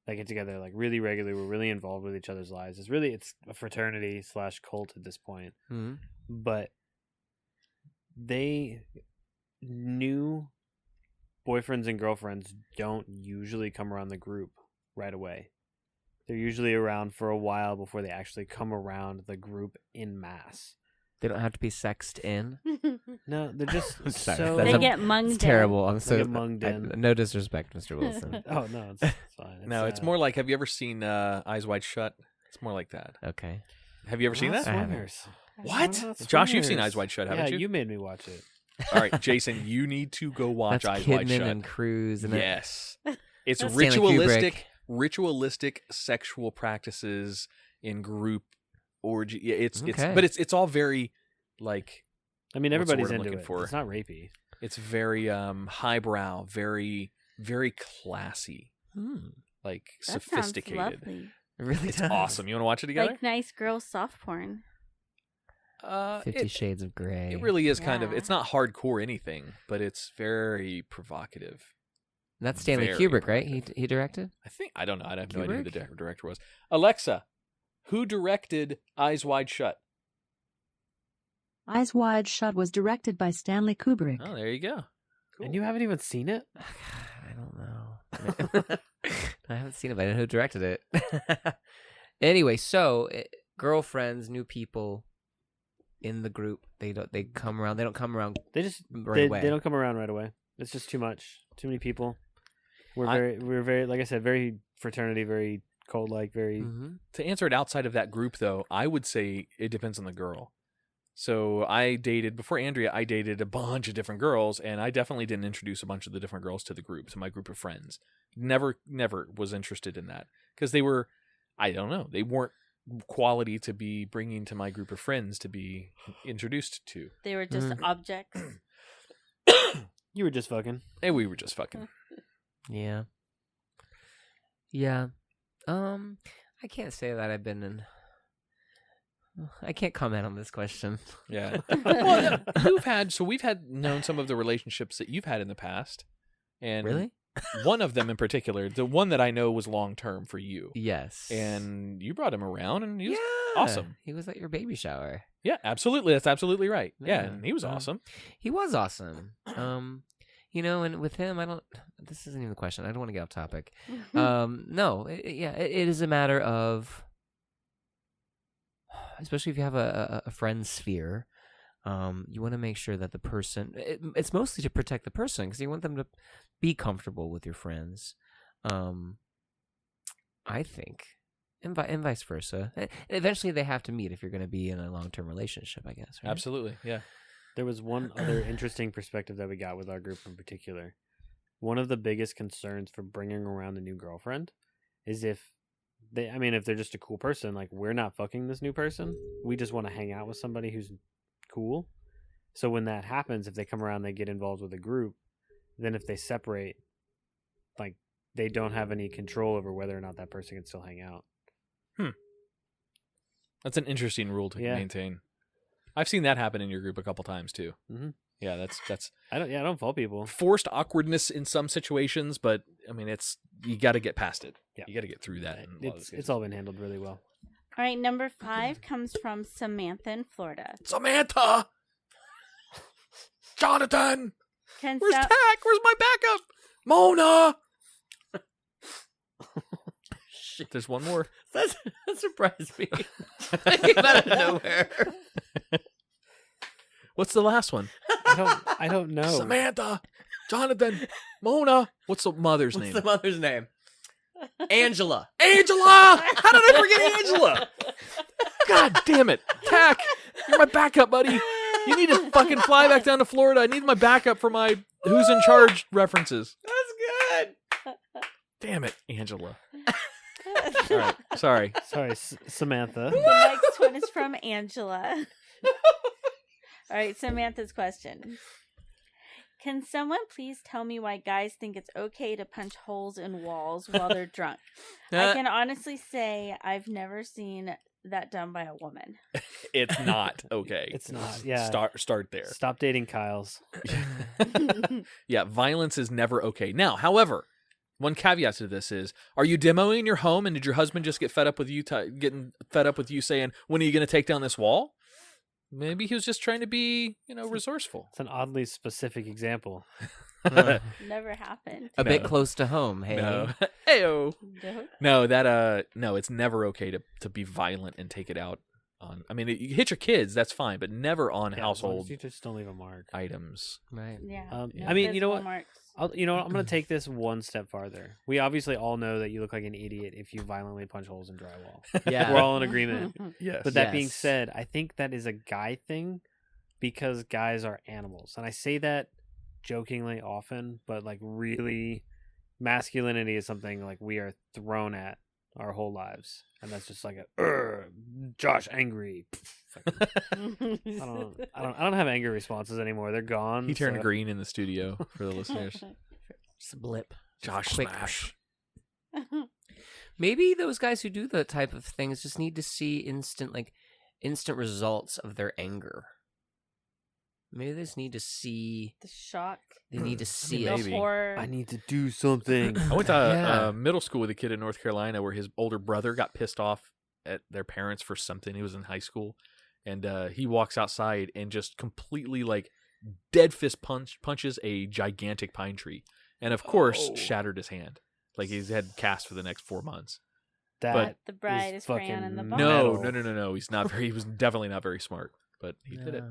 that get together like really regularly. We're really involved with each other's lives. It's a fraternity / cult at this point. Mm-hmm. But new boyfriends and girlfriends don't usually come around the group right away. They're usually around for a while before they actually come around the group in mass. They don't have to be sexed in. No, they're just Sorry, so... They get munged It's in. terrible. I'm so get munged in. no disrespect, Mr. Wilson. Oh, no, it's fine. No, it's more like, have you ever seen Eyes Wide Shut? It's more like that. Okay. Have you ever seen Not that? I haven't. Swingers. What? Not Josh, you've seen Swingers. Eyes Wide Shut, haven't Yeah, you? you made me watch it. All right, Jason, you need to go watch That's Eyes Wide Kidman Shut. and Cruz. And Yes. It's That's Stanley ritualistic sexual practices in group orgy. Yeah, it's Okay. but it's all very like I mean, What's the everybody's word I'm into looking it. for? It's not rapey. it's very highbrow, very very classy, like That sounds sophisticated. lovely. It really It's does. awesome. You want to watch it together? Like nice girl soft porn. 50 Shades of Grey. It really is kind of. Yeah. It's not hardcore anything, but it's very provocative. That's Stanley very Kubrick, right? provocative. He directed? I think I don't know. I have no idea who the Kubrick? director was. Alexa, who directed Eyes Wide Shut? Eyes Wide Shut was directed by Stanley Kubrick. Oh, there you go. And you haven't even seen it? I don't know. I haven't seen it, but I know who directed it. Anyway, so girlfriends, new people in the group, they come around. They don't come around They just right away. they don't come around right away. It's just too much. Too many people. I- We're very like I said, very fraternity, very cult like, very Mhm. To answer it outside of that group, though, I would say it depends on the girl. So I dated, before Andrea, I dated a bunch of different girls, and I definitely didn't introduce a bunch of the different girls to the group, to my group of friends. Never was interested in that. Because they were, I don't know, they weren't quality to be bringing to my group of friends to be introduced to. They were just objects. You were just fucking. And we were just fucking. Yeah. Yeah. I can't say that I've been in. I can't comment on this question. Yeah. Well, we've known some of the relationships that you've had in the past. And Really? one of them in particular, the one that I know was long term for you. Yes. And you brought him around, and he was Yeah. awesome. He was at your baby shower. Yeah, absolutely. That's absolutely right. Yeah, Yeah. and he was awesome. He was awesome. And with him, this isn't even the question. I don't want to get off topic. No, it is a matter of, especially if you have a friend sphere, you want to make sure that the person, it's mostly to protect the person because you want them to be comfortable with your friends. I think, and vice versa. Eventually, they have to meet if you're going to be in a long-term relationship, I guess. Right? Absolutely. Yeah. There was one other interesting perspective that we got with our group in particular. One of the biggest concerns for bringing around a new girlfriend is if they're just a cool person, like we're not fucking this new person. We just want to hang out with somebody who's cool. So when that happens, if they come around, they get involved with a group, then if they separate, like they don't have any control over whether or not that person can still hang out. That's an interesting rule to Yeah. maintain. I've seen that happen in your group a couple times too. Mhm. Yeah, that's I don't fault people. forced awkwardness in some situations, but I mean, you got to get past it. Yeah. You got to get through that. in a lot of It's cases. all been handled really well. All right, number 5 comes from Samantha in Florida. Samantha, Jonathan, Can where's some- Tack? Where's my backup? Mona. Shit. There's one more. That surprised me. That came out of nowhere. What's the last one? I don't know. Samantha, Jonathan, Mona. What's the mother's What's name? the mother's name? Angela. Angela! How did I forget Angela? God damn it. Tack, you're my backup, buddy. You need to fucking fly back down to Florida. I need my backup for my Who's in Charge references. That's good. Damn it, Angela. All right, sorry. Sorry, Samantha. The next one is from Angela. All right, Samantha's question. Can someone please tell me why guys think it's okay to punch holes in walls while they're drunk? I can honestly say I've never seen that done by a woman. It's not okay. It's not. Yeah. Start there. Stop dating Kyles. Yeah, violence is never okay. Now, however, one caveat to this is: are you demoing your home, and did your husband just get fed up with you getting fed up with you saying, "When are you going to take down this wall"? Maybe he was just trying to be, resourceful. It's an oddly specific example. Never happened. A bit close to home. Hey. No. Heyo. No. No, it's never okay to be violent and take it out on. I mean, you hit your kids, that's fine, but never on Yeah, as long as household you just don't leave a mark. items. Right. Yeah. I mean, you know what? Marks. I'm going to take this one step farther. We obviously all know that you look like an idiot if you violently punch holes in drywall. Yeah. We're all in agreement. Yes. But that being Yes. said, I think that is a guy thing because guys are animals. And I say that jokingly often, but like really masculinity is something like we are thrown at our whole lives. And that's just like Josh angry. I don't have angry responses anymore. They're gone. He turned so- green in the studio for the listeners. Just a blip. Josh Quick. Smash. Maybe those guys who do that type of things just need to see instant results of their anger. Maybe they just need to see. The shock. They need to see The it. Maybe. horror. I need to do something. I went to Yeah. middle school with a kid in North Carolina where his older brother got pissed off at their parents for something. He was in high school, and he walks outside and just completely like dead fist punches a gigantic pine tree, and of course shattered his hand. Like he's had cast for the next 4 months. That The bride is crayon fucking in the No, bottom. no. He's not very. He was definitely not very smart, but he did it.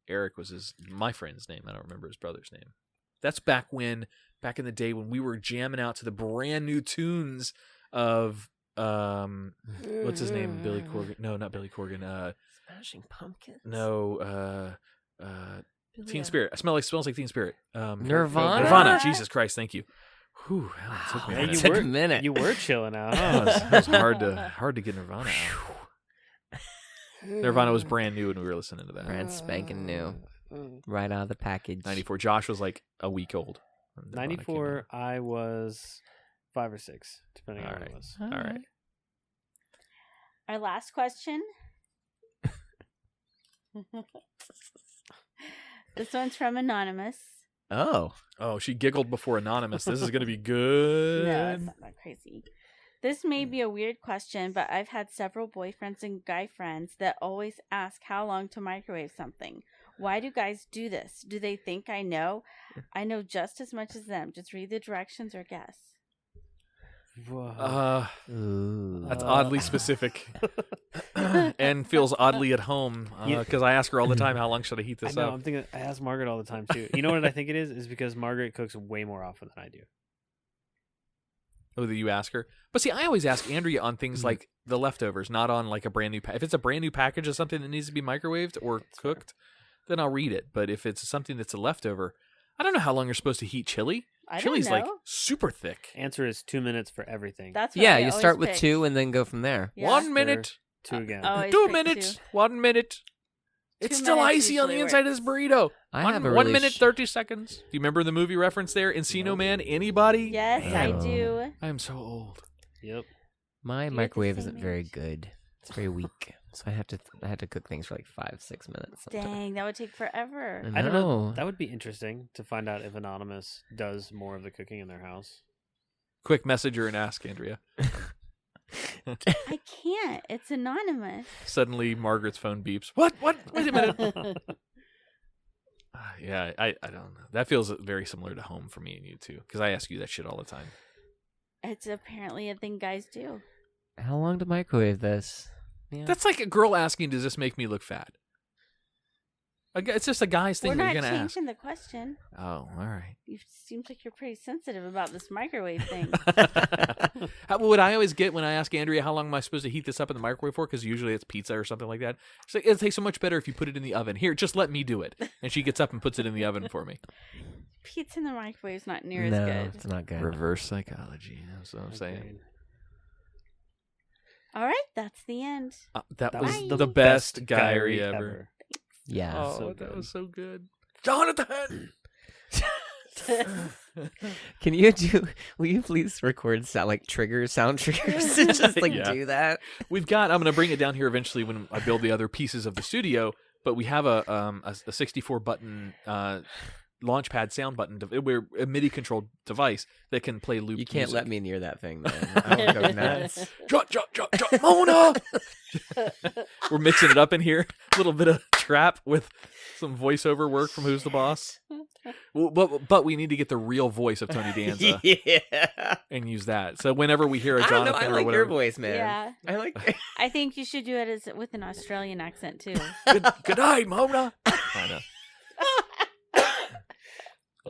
Eric was my friend's name. I don't remember his brother's name. That's back in the day when we were jamming out to the brand new tunes of what's his name? Billy Corgan. No, not Billy Corgan. Smashing Pumpkins. No, Teen Spirit. Smells like Teen Spirit. Nirvana? Nirvana. Jesus Christ, thank you. Whew, that took me a Hey, minute. Took a minute. You were chilling out. That was hard to get Nirvana out. Nirvana was brand new when we were listening to that. Brand spanking new. Right out of the package. 94. Josh was like a week old. when Nirvana came 94, I was 5 or 6, depending on All what right. it was. out. All right. Our last question. This one's from Anonymous. Oh. Oh, she giggled before Anonymous. This is going to be good. No, it's not that crazy. This may be a weird question, but I've had several boyfriends and guy friends that always ask how long to microwave something. Why do guys do this? Do they think I know? I know just as much as them. Just read the directions or guess. Ooh. That's oddly specific and feels oddly at home because I ask her all the time, how long should I heat I this know, up? I'm thinking, I ask Margaret all the time, too. You know what I think it is? Is because Margaret cooks way more often than I do. Oh, that you ask her? But see, I always ask Andrea on things like the leftovers, not on like a brand new if it's a brand new package of something that needs to be microwaved or cooked, then I'll read it. But if it's something that's a leftover, I don't know how long you're supposed to heat chili. I don't Chili's like know. super thick. Answer is 2 minutes for everything. That's what Yeah, I you always start with pick. 2 and then go from there. Yeah. 1 minute. 2 again. always 2 pick minutes. 2. 1 minute. It's 2 still minutes icy on the usually inside of this burrito. I One- have a 1 really minute 30 seconds. Do you remember the movie reference there? Encino Man. Anybody? Yes, I Man. do. I am so old. Yep. My You're the microwave same isn't very age. good. It's very weak. So I had to cook things for like 5-6 minutes. sometimes. Dang, that would take forever. I I don't know. know. That would be interesting to find out if Anonymous does more of the cooking in their house. Quick messenger and ask, Andrea. I can't. It's anonymous. Suddenly, Margaret's phone beeps. What? Wait a minute. Yeah, I don't know. That feels very similar to home for me and you, too. Because I ask you that shit all the time. It's apparently a thing guys do. How long to microwave this? Yeah. That's like a girl asking, does this make me look fat? It's just a guy's thing We're that not you're going to ask. changing the question. Oh, all right. You seems like you're pretty sensitive about this microwave thing. What I always get when I ask Andrea, how long am I supposed to heat this up in the microwave for? Because usually it's pizza or something like that. She's like, it'll taste so much better if you put it in the oven. Here, just let me do it. And she gets up and puts it in the oven for me. Pizza in the microwave is not near no, as good. it's not good. Reverse psychology. That's what I'm saying. Agreed. All right, that's the end. That That was was the best Guy-a-ry ever. Yeah. Oh, So that good. was so good. Jonathan! Can you will you please record sound triggers and just Yeah. do that? I'm going to bring it down here eventually when I build the other pieces of the studio, but we have a 64 button launchpad sound button. We're a MIDI controlled device that can play loop. You can't music. let me near that thing, man. I will go nuts. Jot, Mona! We're mixing it up in here. A little bit of trap with some voiceover work from Who's the Boss. Well, but we need to get the real voice of Tony Danza Yeah. and use that. So whenever we hear a I don't know. Jonathan I or like whatever, your voice, man. Yeah. I like. I think you should do it as with an Australian accent too. good night, Mona. I know.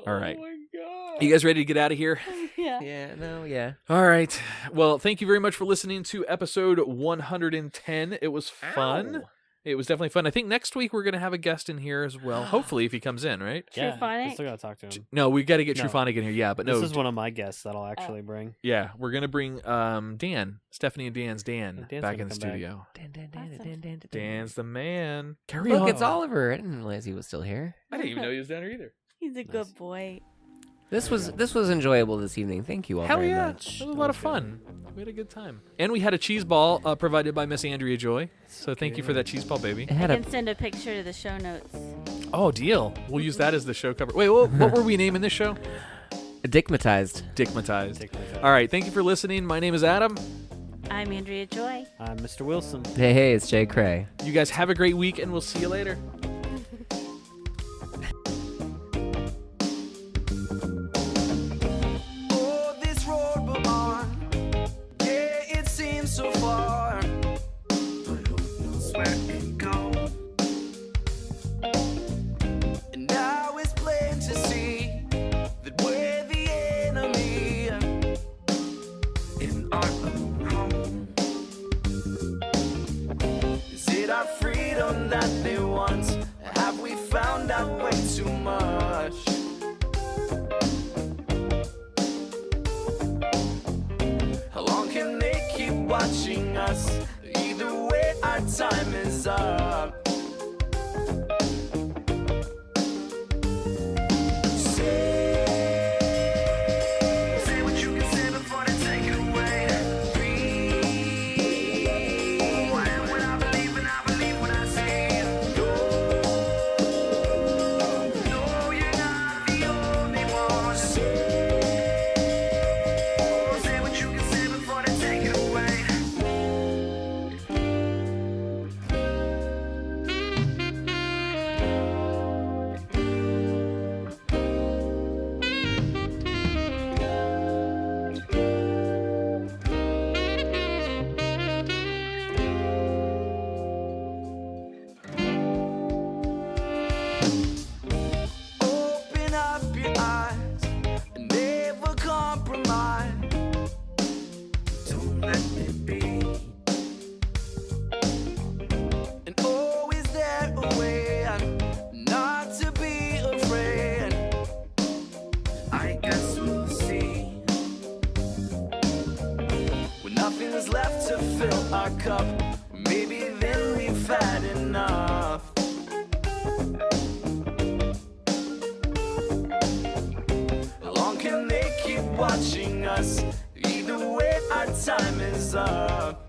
All right. Oh my god. You guys ready to get out of here? Yeah. Yeah. No. Yeah. All right. Well, thank you very much for listening to episode 110. It was fun. Ow. It was definitely fun. I think next week we're going to have a guest in here as well. Hopefully, if he comes in, right? Yeah, Truphonic? we still gotta talk to him. No, we got to get No. Truphonic in here. Yeah, but This no. is one of my guests that I'll actually bring. Yeah, we're going to bring Dan, Stephanie and Dan's Dan, Dan's back gonna in the come back. studio. Awesome. Dan's the man. Carry Look, on. it's Oliver. I didn't realize he was still here. I didn't even know he was down here either. He's a good boy. This was enjoyable this evening. Thank you all Hell very yeah. much. It was a lot of fun. We had a good time. And we had a cheese ball provided by Miss Andrea Joy. So thank you for that cheese ball, baby. It I had can a send a picture to the show notes. Oh, deal. We'll use that as the show cover. Wait, what were we naming this show? Dickmatized. Dickmatized. All right. Thank you for listening. My name is Adam. I'm Andrea Joy. I'm Mr. Wilson. Hey, it's JayCray. You guys have a great week, and we'll see you later. Oh, this road we're on, yeah, it seems so far, but who knows where it goes? And now it's plain to see that we're the enemy in our own home. Is it our freedom that they want? Have we found out way too much? How long can they keep watching us? Either way, our time is up. Say what you can say before they take it away. Breathe. When I believe when I see it. No, you're not the only one. Say what you can say before they take it away. Open up your eyes and never compromise. Don't let it be. And always there a way not to be afraid. I guess we'll see. When nothing's left to fill our cup, maybe then we've had enough. How long can they keep watching us? Either way, our time is up.